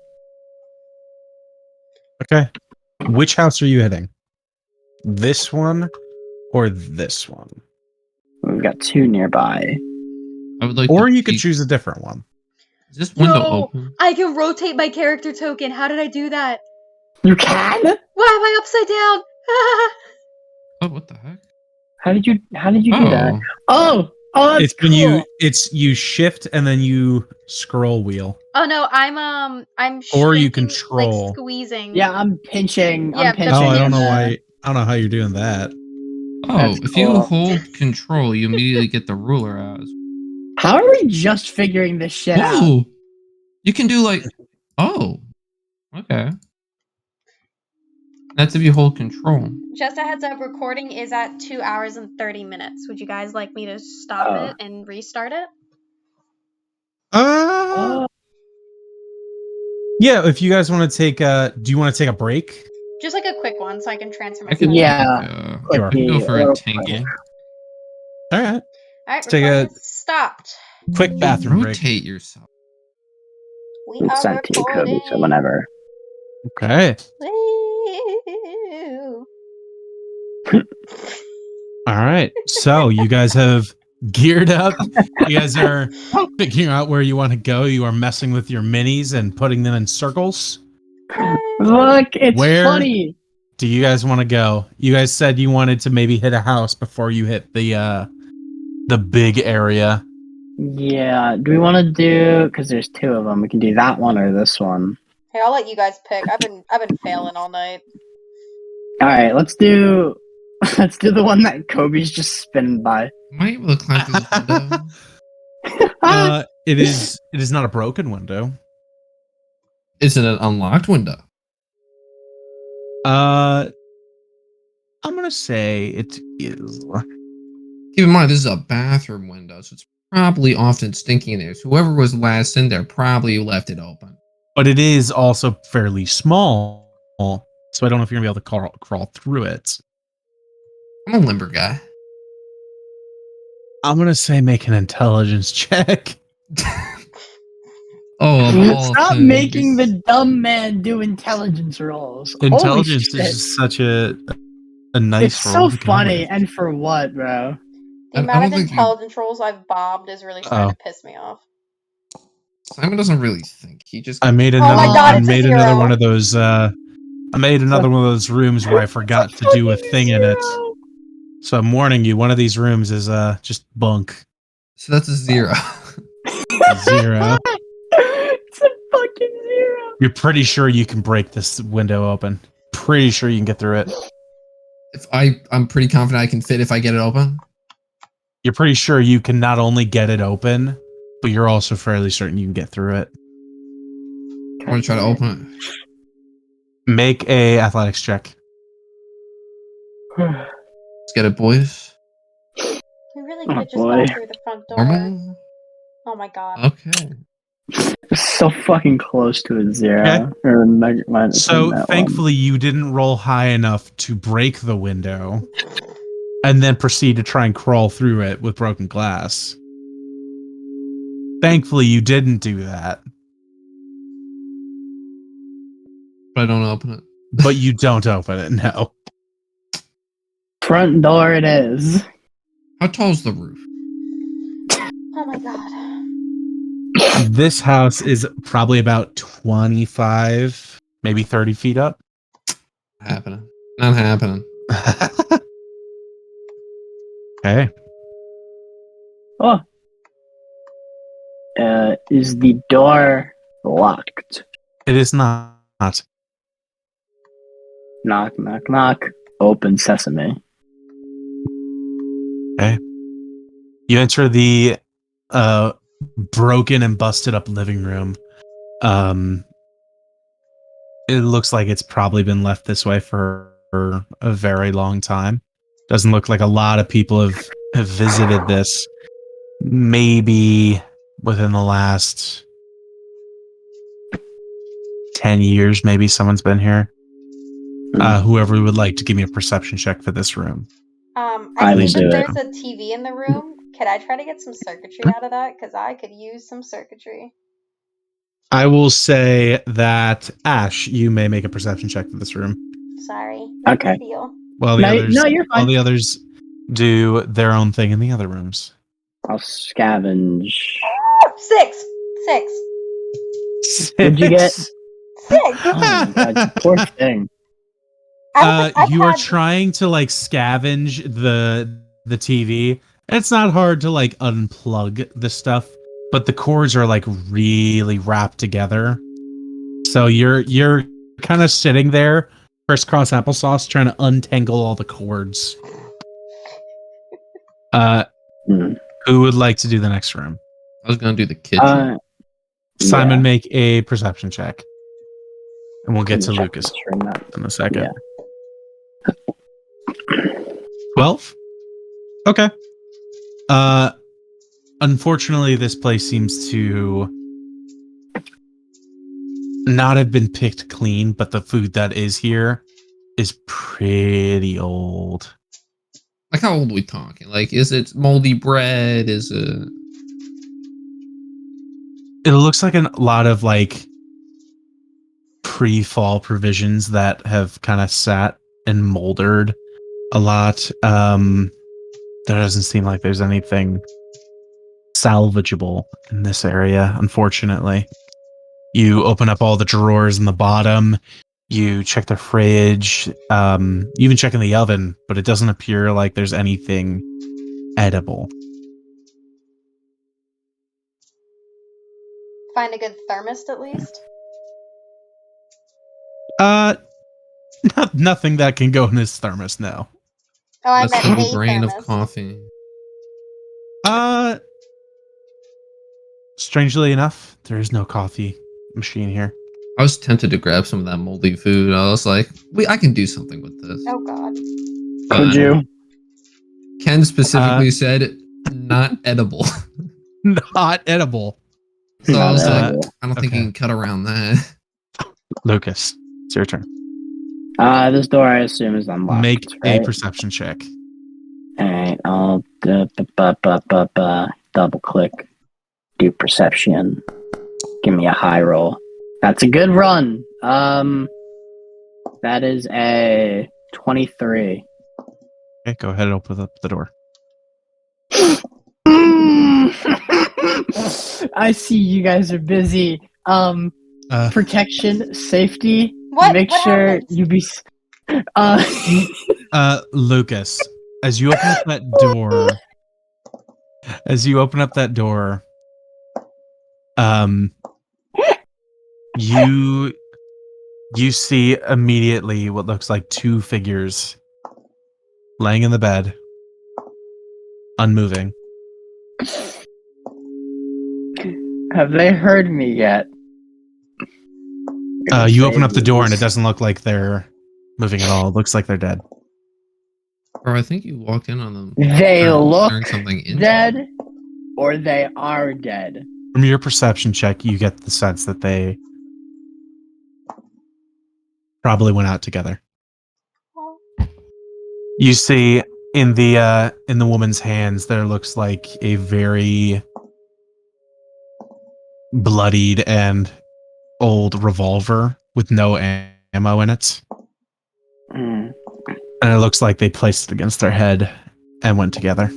Okay. Which house are you hitting? This one or this one? We've got two nearby. I would like. Or to you could peek- choose a different one. Is this window No! open? I can rotate my character token. How did I do that? You can? Why am I upside down? Oh, what the heck? How did you do that? Oh, Oh, that's It's when cool. you shift and then you scroll wheel. Oh no, I'm Or you shrinking, control. like squeezing. Yeah, I'm pinching. Yeah, I'm that's pinching. Oh, I don't know in why. I don't know how you're doing that. oh! That's If you cool. hold control, you immediately get the ruler out. How are we just figuring this shit out? Whoa! You can do like. Oh, okay. That's if you hold control. Just a heads up, recording is at 2 hours and 30 minutes. Would you guys like me to stop Oh. it and restart it? Yeah, if you guys want to take do you want to take a break? Just like a quick one so I can transfer I my could phone. Yeah. take I could go for a Real tinkle. All right. Alright, take recording a- is stopped. Quick bathroom break. Rotate yourself. We It's are sent to you, Kobe, recording. so whenever. Okay. Woo. All right. So you guys have geared up. You guys are figuring out where you want to go. You are messing with your minis and putting them in circles. Look, it's Where- funny. Do you guys want to go? You guys said you wanted to maybe hit a house before you hit the big area. Yeah, do we want to do? Because there's two of them. We can do that one or this one. Hey, I'll let you guys pick. I've been failing all night. All right, let's do the one that Kobe's just spinning by. Am I able to climb through the window? It is not a broken window. Is it an unlocked window? I'm gonna say it is. Keep in mind, this is a bathroom window, so it's probably often stinking in there. So whoever was last in there probably left it open. But it is also fairly small, so I don't know if you're gonna be able to crawl through it. I'm a limber guy. I'm gonna say make an intelligence check. Oh, of all Stop things. making the dumb man do intelligence rolls. Holy Intelligence shit. is such a nice It's roll so to go funny, with. and for what, bro? The I amount of don't think you- intelligence rolls I've bobbed is really starting Oh. to piss me off. Simon doesn't really think. He just. I made Oh another. my God, I it's a made 0. another one of those. I made another one of those rooms where I forgot to do a thing in it. So I'm warning you. One of these rooms is just bunk. So that's a 0. 0. It's a fucking 0. You're pretty sure you can break this window open. Pretty sure you can get through it. If I'm pretty confident I can fit if I get it open. You're pretty sure you can not only get it open, but you're also fairly certain you can get through it. I want to try to open it. Make a athletics check. Let's get it, boys. We really could Oh, have just boy. gone through the front door. Normal. Oh my god. Okay. So fucking close to a 0. Okay. Or minus So that thankfully you didn't roll high enough to break the window and then proceed to try and crawl through it with broken glass. Thankfully you didn't do that, But I don't open it. but you don't open it, no. front door it is. How tall is the roof? Oh my god. This house is probably about 25, maybe 30 feet up. Happening. Not happening. Okay. Oh. Is the door locked? It is not. Knock, knock, knock. Open sesame. Okay. You enter the broken and busted up living room. It looks like it's probably been left this way for a very long time. Doesn't look like a lot of people have visited this. Maybe within the last 10 years, maybe someone's been here. Whoever would like to give me a perception check for this room. I I will think do that it. there's a TV in the room. Could I try to get some circuitry out of that? Because I could use some circuitry. I will say that Ash, you may make a perception check for this room. Sorry. No Okay. big deal. While the others, No, you're while fine. the others do their own thing in the other rooms. I'll scavenge. 6. 6. What'd you get? 6. Oh my god, poor thing. You are trying to like scavenge the TV. It's not hard to like unplug the stuff, but the cords are like really wrapped together. So you're kind of sitting there, crisscross applesauce, trying to untangle all the cords. Who would like to do the next room? I was gonna do the kitchen. Simon, Yeah. make a perception check, and we'll get to Check Lucas this room out. in a second. Yeah. 12? Okay. Unfortunately, this place seems to not have been picked clean, but the food that is here is pretty old. Like, how old are we talking? Like, is it moldy bread? Is it? It looks like a lot of like pre-fall provisions that have kind of sat and moldered a lot. There doesn't seem like there's anything salvageable in this area, unfortunately. You open up all the drawers in the bottom, you check the fridge, you even check in the oven, but it doesn't appear like there's anything edible. Find a good thermos at least. Nothing that can go in this thermos, no. Oh, I A meant single a grain thermos. of coffee. Strangely enough, there is no coffee machine here. I was tempted to grab some of that moldy food. I was like, I can do something with this. Oh god. Could you? Ken specifically said not edible. Not edible. So I Not was like, edible. I don't think you Okay. can cut around that. Lucas, it's your turn. This door I assume is unlocked. Make right? a perception check. Alright, I'll double click. Do perception. Give me a high roll. That's a good run. That is a 23. Okay, go ahead and open up the door. I see you guys are busy. Protection, safety. What? Make What sure happened? you be. Lucas, as you open up that door, You see immediately what looks like two figures laying in the bed, unmoving. Have they heard me yet? You open up the door and it doesn't look like they're moving at all. It looks like they're dead. Or I think you walked in on them. They look turn something into dead, them. or they are dead. From your perception check, you get the sense that they probably went out together. You see in the woman's hands there looks like a very bloodied and old revolver with no ammo in it. Mm. And it looks like they placed it against their head and went together.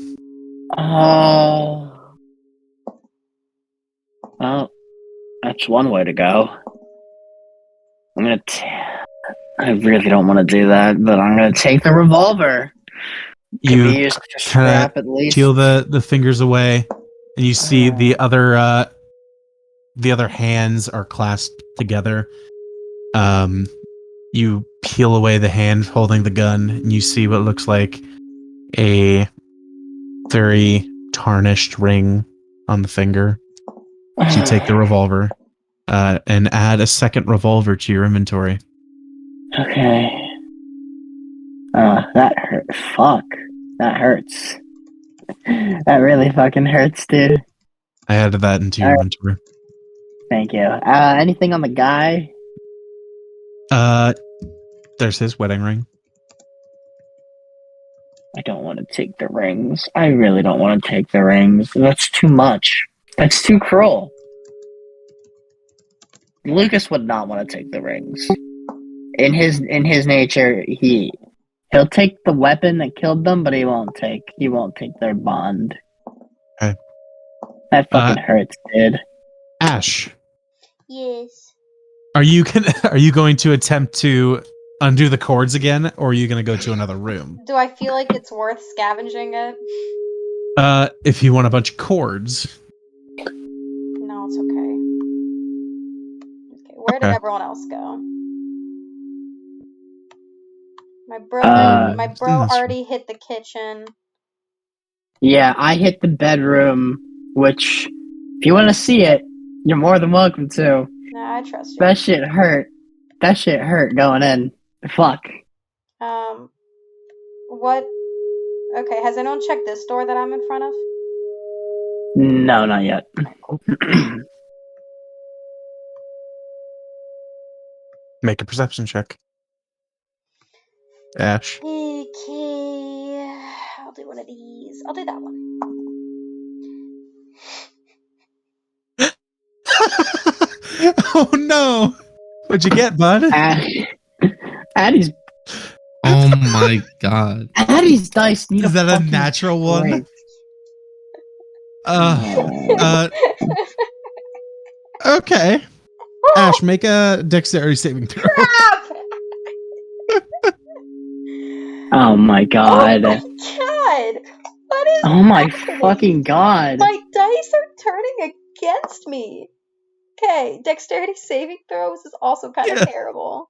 Oh. Well, that's one way to go. I really don't want to do that, but I'm gonna take the revolver. Could You be used to scrap at least. peel the fingers away, and you see the other hands are clasped together. You peel away the hand holding the gun, and you see what looks like a very tarnished ring on the finger. So you take the revolver and add a second revolver to your inventory. Okay. That hurt. Fuck. That hurts. That really fucking hurts, dude. I added that into your inventory. Thank you. Anything on the guy? There's his wedding ring. I don't want to take the rings. I really don't want to take the rings. That's too much. That's too cruel. Lucas would not want to take the rings. In his nature, he'll take the weapon that killed them, but he won't take their bond. Okay. That fucking hurts, dude. Ash, Yes. are you going to attempt to undo the cords again, or are you going to go to another room? Do I feel like it's worth scavenging it? If you want a bunch of cords. No, it's okay. Okay, where did everyone else go? My bro already hit the kitchen. Yeah, I hit the bedroom, which, if you want to see it, you're more than welcome to. Nah, I trust you. That shit hurt. That shit hurt going in. Fuck. What? Okay, has anyone checked this door that I'm in front of? No, not yet. Make a perception check. Ash. Okay, I'll do one of these. I'll do that one. Oh no! What'd you get, bud? Addie's. Oh my god. Addie's dice need Is that a fucking natural one? break. Okay. Ash, make a dexterity saving throw. Crap! Oh my god. Oh my god! What is Oh my happening? fucking god. My dice are turning against me. Okay, dexterity saving throws is also kind of terrible.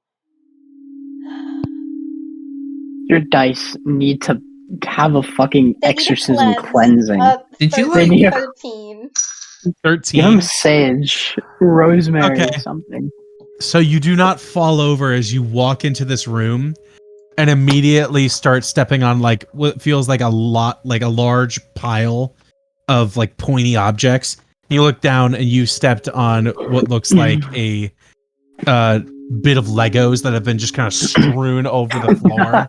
Your dice need to have a fucking They need a exorcism cleanse. cleansing. Did you 13. 13. Give him sage, rosemary, or something. So you do not fall over as you walk into this room and immediately start stepping on like what feels like a large pile of like pointy objects. You look down and you stepped on what looks like a bit of Legos that have been just kind of strewn over the floor,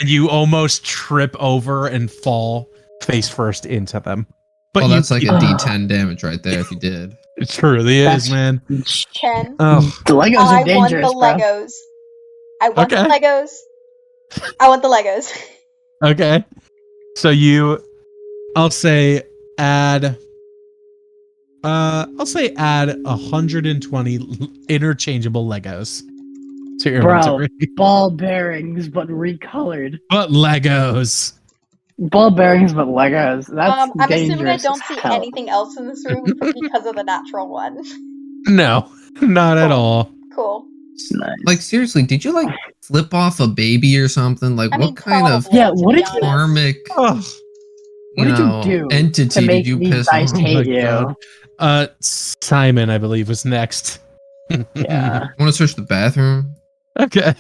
and you almost trip over and fall face first into them. But that's like a D10 damage right there if you did. It truly is, man. 10. Oh, The Legos I are dangerous, want the Legos. I want the Legos. I want the Legos. okay. So I'll say add 120 interchangeable Legos to your inventory. Ball bearings, but recolored. But Legos. Ball bearings, but Legos. That's I'm dangerous assuming I don't as see hell. anything else in this room because of the natural one. No. Not at all. Cool. Nice. Like seriously, did you like flip off a baby or something? Like I mean, what kind of probably, Yeah, to what be did you- honest. karmic Oh, What did you do to entity make did you these piss dice off? hate my you? God. Simon, I believe, was next. Yeah. I want to search the bathroom. Okay.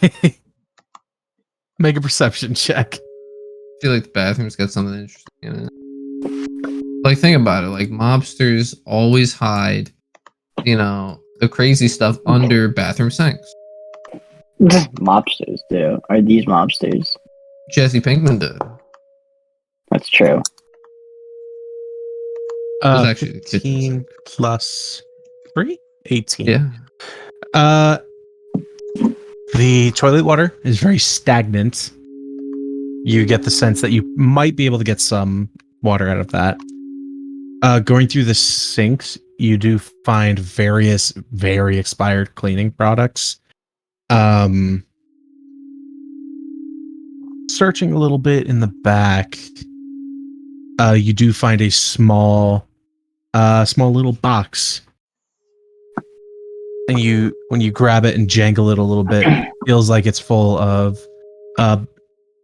Make a perception check. I feel like the bathroom's got something interesting in it. Like think about it. Like mobsters always hide, the crazy stuff under bathroom sinks. Mobsters do. Are these mobsters? Jesse Pinkman did. That's true. was actually the kitchen 15 plus 3? 18. Yeah. The toilet water is very stagnant. You get the sense that you might be able to get some water out of that. Going through the sinks, you do find various very expired cleaning products. Searching a little bit in the back, you do find a small little box. And when you grab it and jangle it a little bit, it feels like it's full of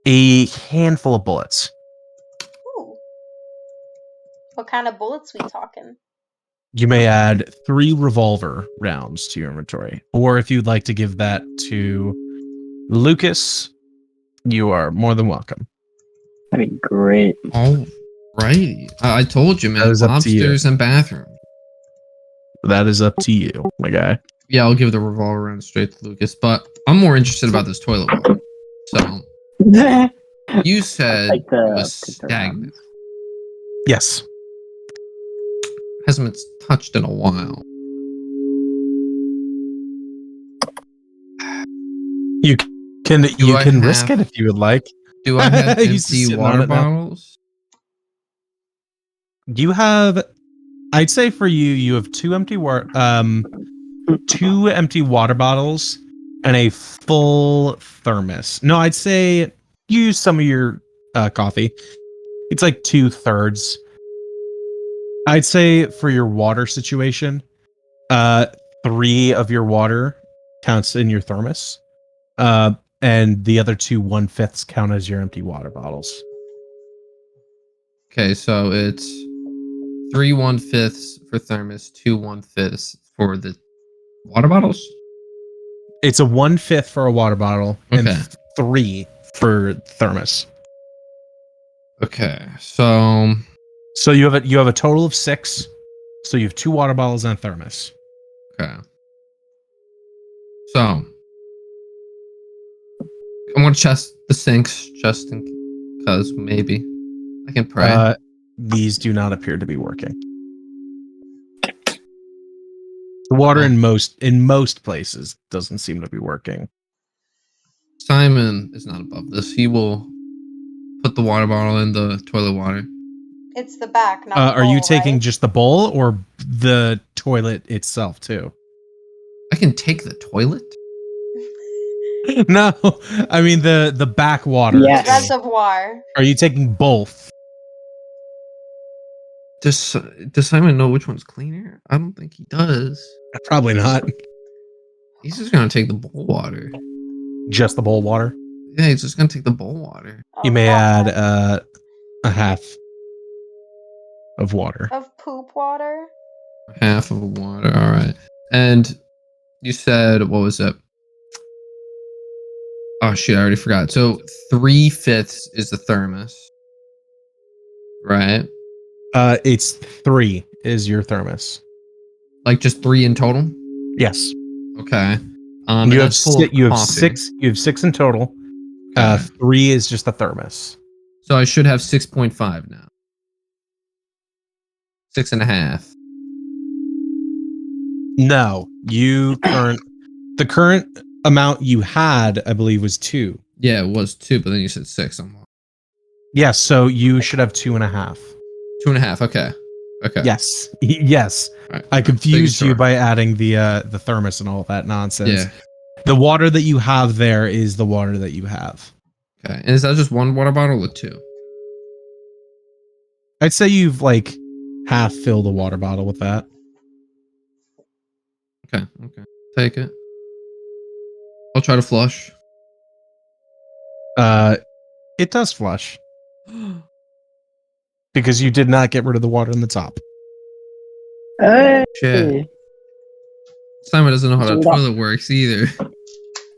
a handful of bullets. Ooh. What kind of bullets we talking? You may add 3 revolver rounds to your inventory. Or if you'd like to give that to Lucas, you are more than welcome. That'd be great. All righty. I told you, man. That is up to you. Lobsters and bathroom. That is up to you, my guy. Yeah, I'll give the revolver round straight to Lucas, but I'm more interested about this toilet water. So you said like it the was stagnant. Yes. Hasn't been touched in a while. You can risk it if you would like. Do I have He's empty sitting water on it now. bottles? You have, I'd say for you have 2 empty water bottles and a full thermos. No, I'd say use some of your coffee. It's like 2/3. I'd say for your water situation, 3 of your water counts in your thermos. And the other 2 1/5 count as your empty water bottles. Okay, so it's 3 1/5 for thermos, 2 1/5 for the water bottles. It's a 1/5 for a water bottle and Okay. 3 for thermos. Okay, so So you have a total of 6. So you have 2 water bottles and a thermos. okay, so I'm gonna test the sinks just in because maybe I can pray. These do not appear to be working. The water in most places doesn't seem to be working. Simon is not above this. He will put the water bottle in the toilet water. It's the back, not the Are you bowl, taking right? just the bowl or the toilet itself too? I can take the toilet. No, I mean the back water. Yes. Reservoir. Are you taking both? Does Simon know which one's cleaner? I don't think he does. Probably not. He's just gonna take the bowl water. Just the bowl water. Yeah, he's just gonna take the bowl water. You Of may what? add a half of water. Of poop water. Half of water. All right. And you said what was it? Oh shit! I already forgot. So 3/5 is the thermos, right? It's 3 is your thermos. Like just 3 in total. Yes. Okay. You have that's full of you have coffee. 6. You have 6 in total. Okay. 3 is just the thermos. So I should have 6.5 now. 6.5. No, the current amount you had, I believe, was 2. Yeah, it was 2, but then you said 6. I'm wrong. Yes, so you should have 2.5. 2.5. Okay. Okay. Yes, yes. All right. I confused Making you sure. by adding the thermos and all that nonsense. Yeah. The water that you have there is the water that you have. Okay. And is that just 1 water bottle or 2? I'd say you've like half filled a water bottle with that. Okay. Take it. I'll try to flush. It does flush because you did not get rid of the water on the top. Hey, Shit. Simon doesn't know how So the we got- toilet works either.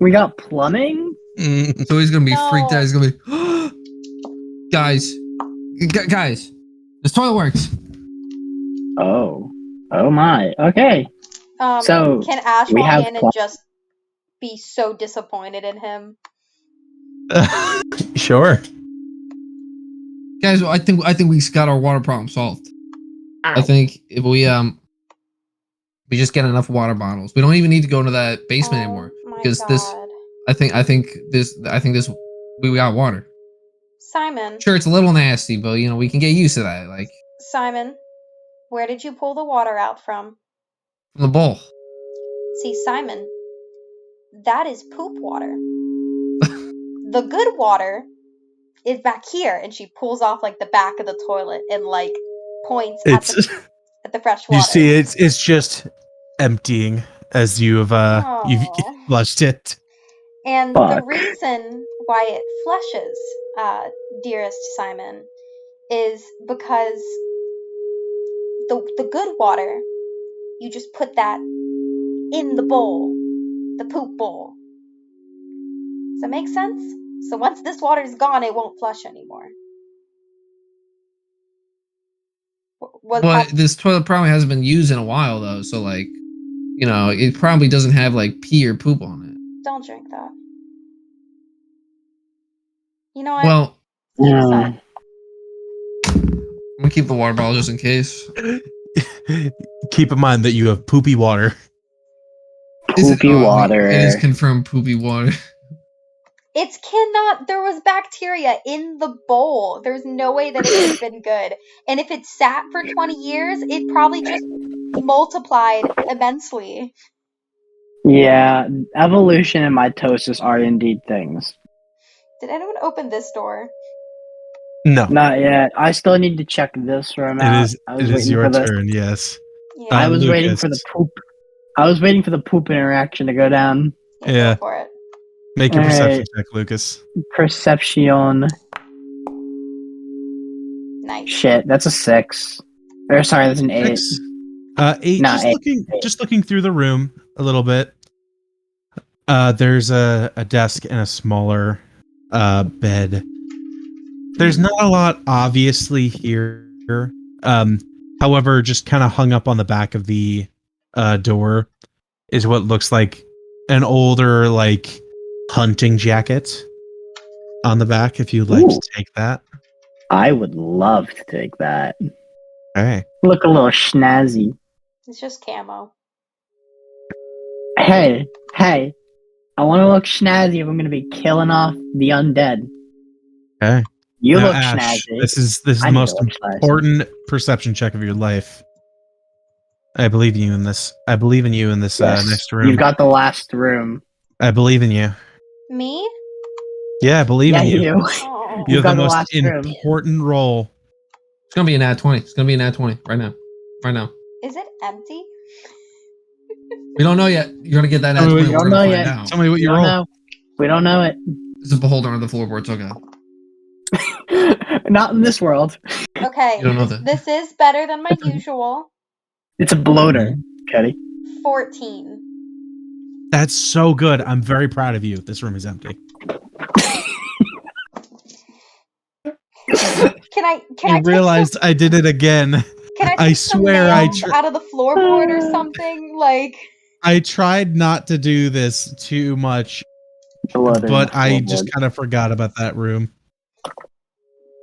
we got plumbing. So he's gonna be No. freaked out. He's gonna be, guys, this toilet works. Oh my. Okay. So, can Ash we walk have in and pl- just be so disappointed in him? Sure. Guys, I think we got our water problem solved. I Ow. think if we just get enough water bottles. We don't even need to go into that basement anymore Oh my because God. this. I think this. We got water. Simon, Sure, it's a little nasty, but we can get used to that. Like Simon, where did you pull the water out from? from the bowl. See, Simon, that is poop water. The good water is back here, and she pulls off like the back of the toilet and like points at It's the fresh water. you see, it's just emptying as you've Aw. flushed it. And the Fuck. reason why it flushes, dearest Simon, is because the good water, you just put that in the bowl, the poop bowl. Does that make sense? So once this water is gone, it won't flush anymore. But this toilet probably hasn't been used in a while though, so like, it probably doesn't have like pee or poop on it. Don't drink that. You know what? Well, You decide. I'm gonna keep the water bottle just in case. Keep in mind that you have poopy water. Poopy water. It is confirmed poopy water. It's cannot. There was bacteria in the bowl. There's no way that it could have been good. And if it sat for 20 years, it probably just multiplied immensely. Yeah, evolution and mitosis are indeed things. Did anyone open this door? No, Not yet. I still need to check this room out. it is your turn. Yes. Yeah, I was waiting Lucas. for the poop. I was waiting for the poop interaction to go down. we'll Yeah. go for it. Make your Alright. perception check, Lucas. Perception. Nice. Shit, that's a 6. Or sorry, that's an 8. 6. 8. Nah, just 8. just looking through the room a little bit. There's a desk and a smaller bed. There's not a lot obviously here. However, just kind of hung up on the back of the door is what looks like an older like hunting jacket on the back. If you'd like Ooh. to take that. I would love to take that. Okay. Look a little snazzy. It's just camo. Hey, I want to look snazzy if I'm going to be killing off the undead. Okay. You Now, look Ash, snazzy. This is the I need most to look snazzy. important perception check of your life. I believe in you in this. I believe in you in this Yes, next room. You've got the last room. I believe in you. Me? Yeah, I believe Yeah, in you. you. Oh. You You've have the got the most last room. important role. It's gonna be an ad 20. It's gonna be an ad 20 right now. Is it empty? We don't know yet. You're gonna get that ad Oh, 20. we We're don't gonna know find yet. out. Tell me what We you don't roll. know. We don't know it. It's a beholder under the floorboard. It's okay. Not in this world. Okay. You don't know that. This is better than my usual. It's a bloater, Ketty. 14. That's so good. I'm very proud of you. This room is empty. Can I I realized I did it again. Can I I take some swear I nails out of the floorboard or something? Like, I tried not to do this too much, Bloater but I floorboard. just kind of forgot about that room.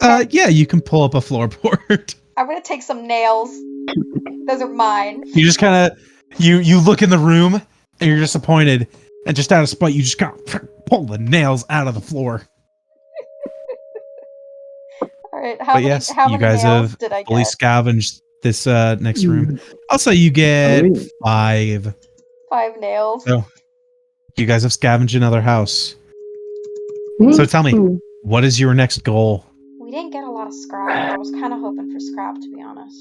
Yeah, you can pull up a floorboard. I'm gonna take some nails. Those are mine. You just kind of you look in the room and you're disappointed, and just out of spite, you just kind of pull the nails out of the floor. All right. But yes, how you many guys nails have did I fully get? scavenged this next room. I'll say you get Ooh. 5. 5 nails. So you guys have scavenged another house. So tell me, what is your next goal? We didn't get a lot of scrap. I was kind of hoping for scrap, to be honest.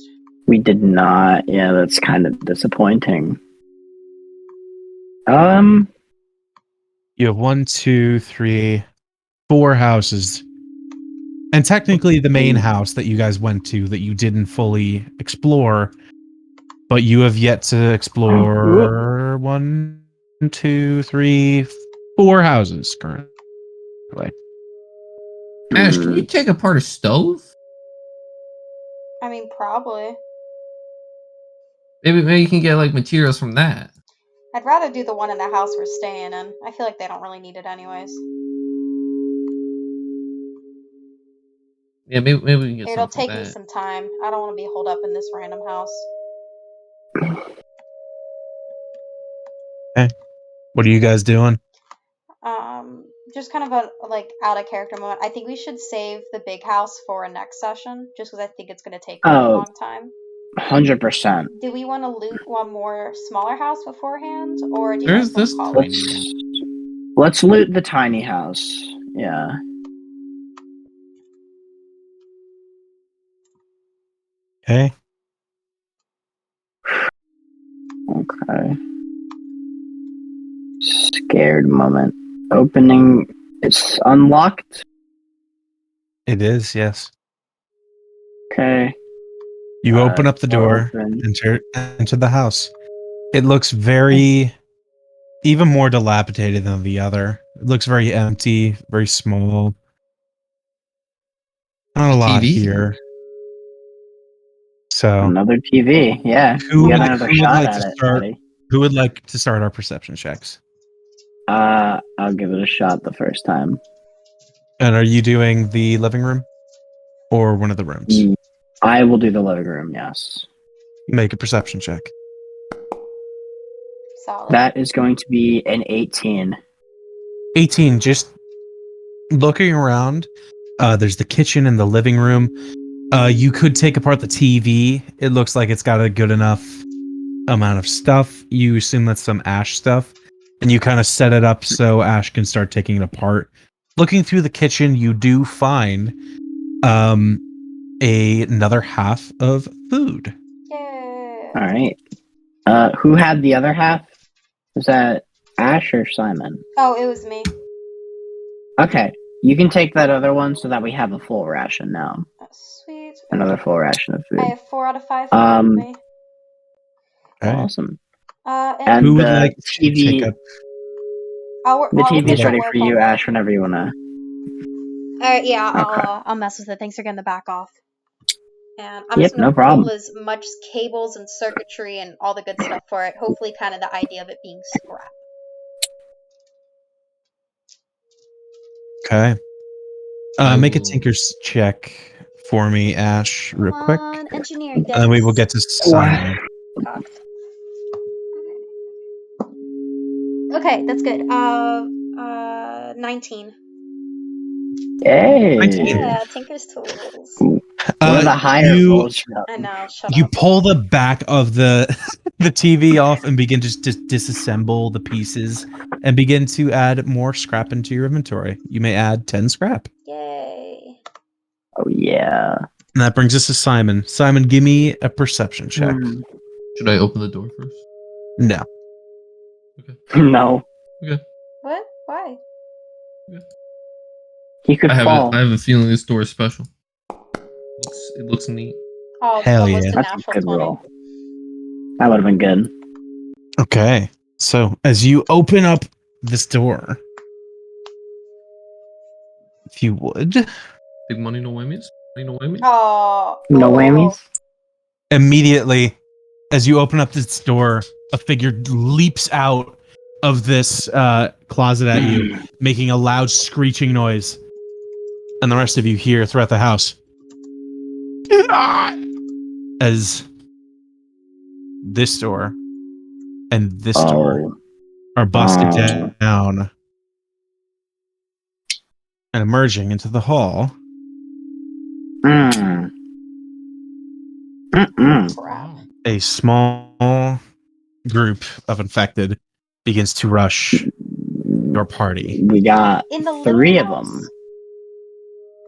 We did not. Yeah, that's kind of disappointing. You have 1, 2, 3, 4 houses. And technically the main house that you guys went to that you didn't fully explore, but you have yet to explore 1, 2, 3, 4 houses currently. Ash, can you take apart a stove? I mean, probably. Maybe you can get like materials from that. I'd rather do the one in the house we're staying in. I feel like they don't really need it anyways. Yeah, maybe we can get It'll something take from me that. some time. I don't want to be holed up in this random house. What are you guys doing? Just kind of a like out of character moment. I think we should save the big house for a next session, just because I think it's going to take a long time. 100%. Do we want to loot one more smaller house beforehand, or do you There's guys this want to call it? tiny Let's loot the tiny house. Yeah. Okay. Okay. Scared moment. Opening. It's unlocked. It is, yes. Okay. You open up the door, Open. enter the house. It looks very, even more dilapidated than the other. It looks very empty, very small. Not a lot TV. here. So, Another TV. Yeah. who You would, got another who would shot like at to it, start? buddy. Who would like to start our perception checks? I'll give it a shot the first time. And are you doing the living room or one of the rooms? I will do the living room, yes. Make a perception check. Solid. That is going to be an 18. 18. Just looking around. There's the kitchen and the living room. You could take apart the TV. It looks like it's got a good enough amount of stuff. You assume that's some Ash stuff, and you kind of set it up so Ash can start taking it apart. Looking through the kitchen, you do find another half of food. Yeah. All right. Who had the other half? Was that Ash or Simon? Oh, it was me. Okay. You can take that other one so that we have a full ration now. Oh, sweet. Another full ration of I food. have 4 out of 5 food with me. Okay. Awesome. And Who would the like to take TV? up? The TV is take ready work for you, on that. Ash, whenever you wanna. Alright, yeah, Okay. I'll mess with it. Thanks for getting the back off. And I'm Yep, just gonna no problem. pull as much cables and circuitry and all the good stuff for it. Hopefully, kind of the idea of it being scrap. Okay. I Make a will- Tinker's check for me, Ash, real Come quick. on, engineering And then we will get to What? Simon. Cocked. Okay, that's good. 19. Hey. 19. Yeah, Tinker's Tools. One of the higher rolls. I know, shut You up. pull the back of the the TV off and begin to disassemble the pieces and begin to add more scrap into your inventory. You may add 10 scrap. Yay. Oh yeah. And that brings us to Simon. Simon, give me a perception check. Should I open the door first? No. No. What? Why? He could fall. I have a feeling this door is special. It looks neat. Oh, Hell almost yeah. a That's a natural good 20. roll. That would have been good. Okay. So as you open up this door, if you would, Big money, no whammies. Money, no whammies. Oh. No whammies. immediately, as you open up this door, a figure leaps out of this closet at you, making a loud screeching noise. And the rest of you hear throughout the house as this door and this door are busted down and emerging into the hall. Crap. A small group of infected begins to rush your party. We got In the 3 little of house? them.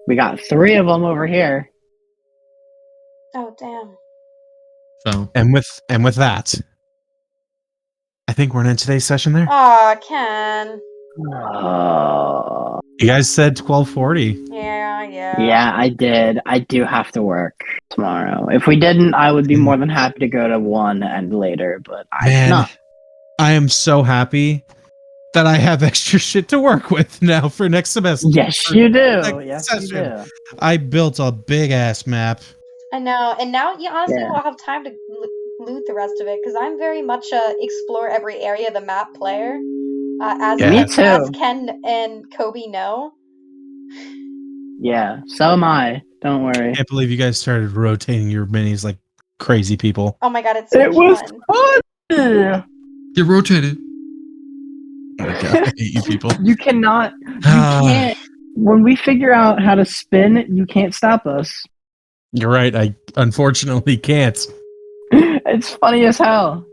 We got 3 of them over here. Oh, damn. So And with that, I think we're gonna end today's session there. Aw, Ken. You guys said 12:40. Yeah. Yeah, I did. I do have to work tomorrow. If we didn't, I would be more than happy to go to 1 and later, but I Man, not. I am so happy that I have extra shit to work with now for next semester. Yes, you do. Next Yes, you session. do. I built a big ass map. I know, and now you honestly Yeah. will have time to loot the rest of it, because I'm very much a explore every area of the map player. Me too. As Ken and Kobe know. Yeah, so am I. Don't worry. I can't believe you guys started rotating your minis like crazy people. Oh my god, it's so It was fun. fun. Get rotated. Oh my God, I hate you people. You cannot. You can't. When we figure out how to spin, you can't stop us. You're right. I unfortunately can't. It's funny as hell.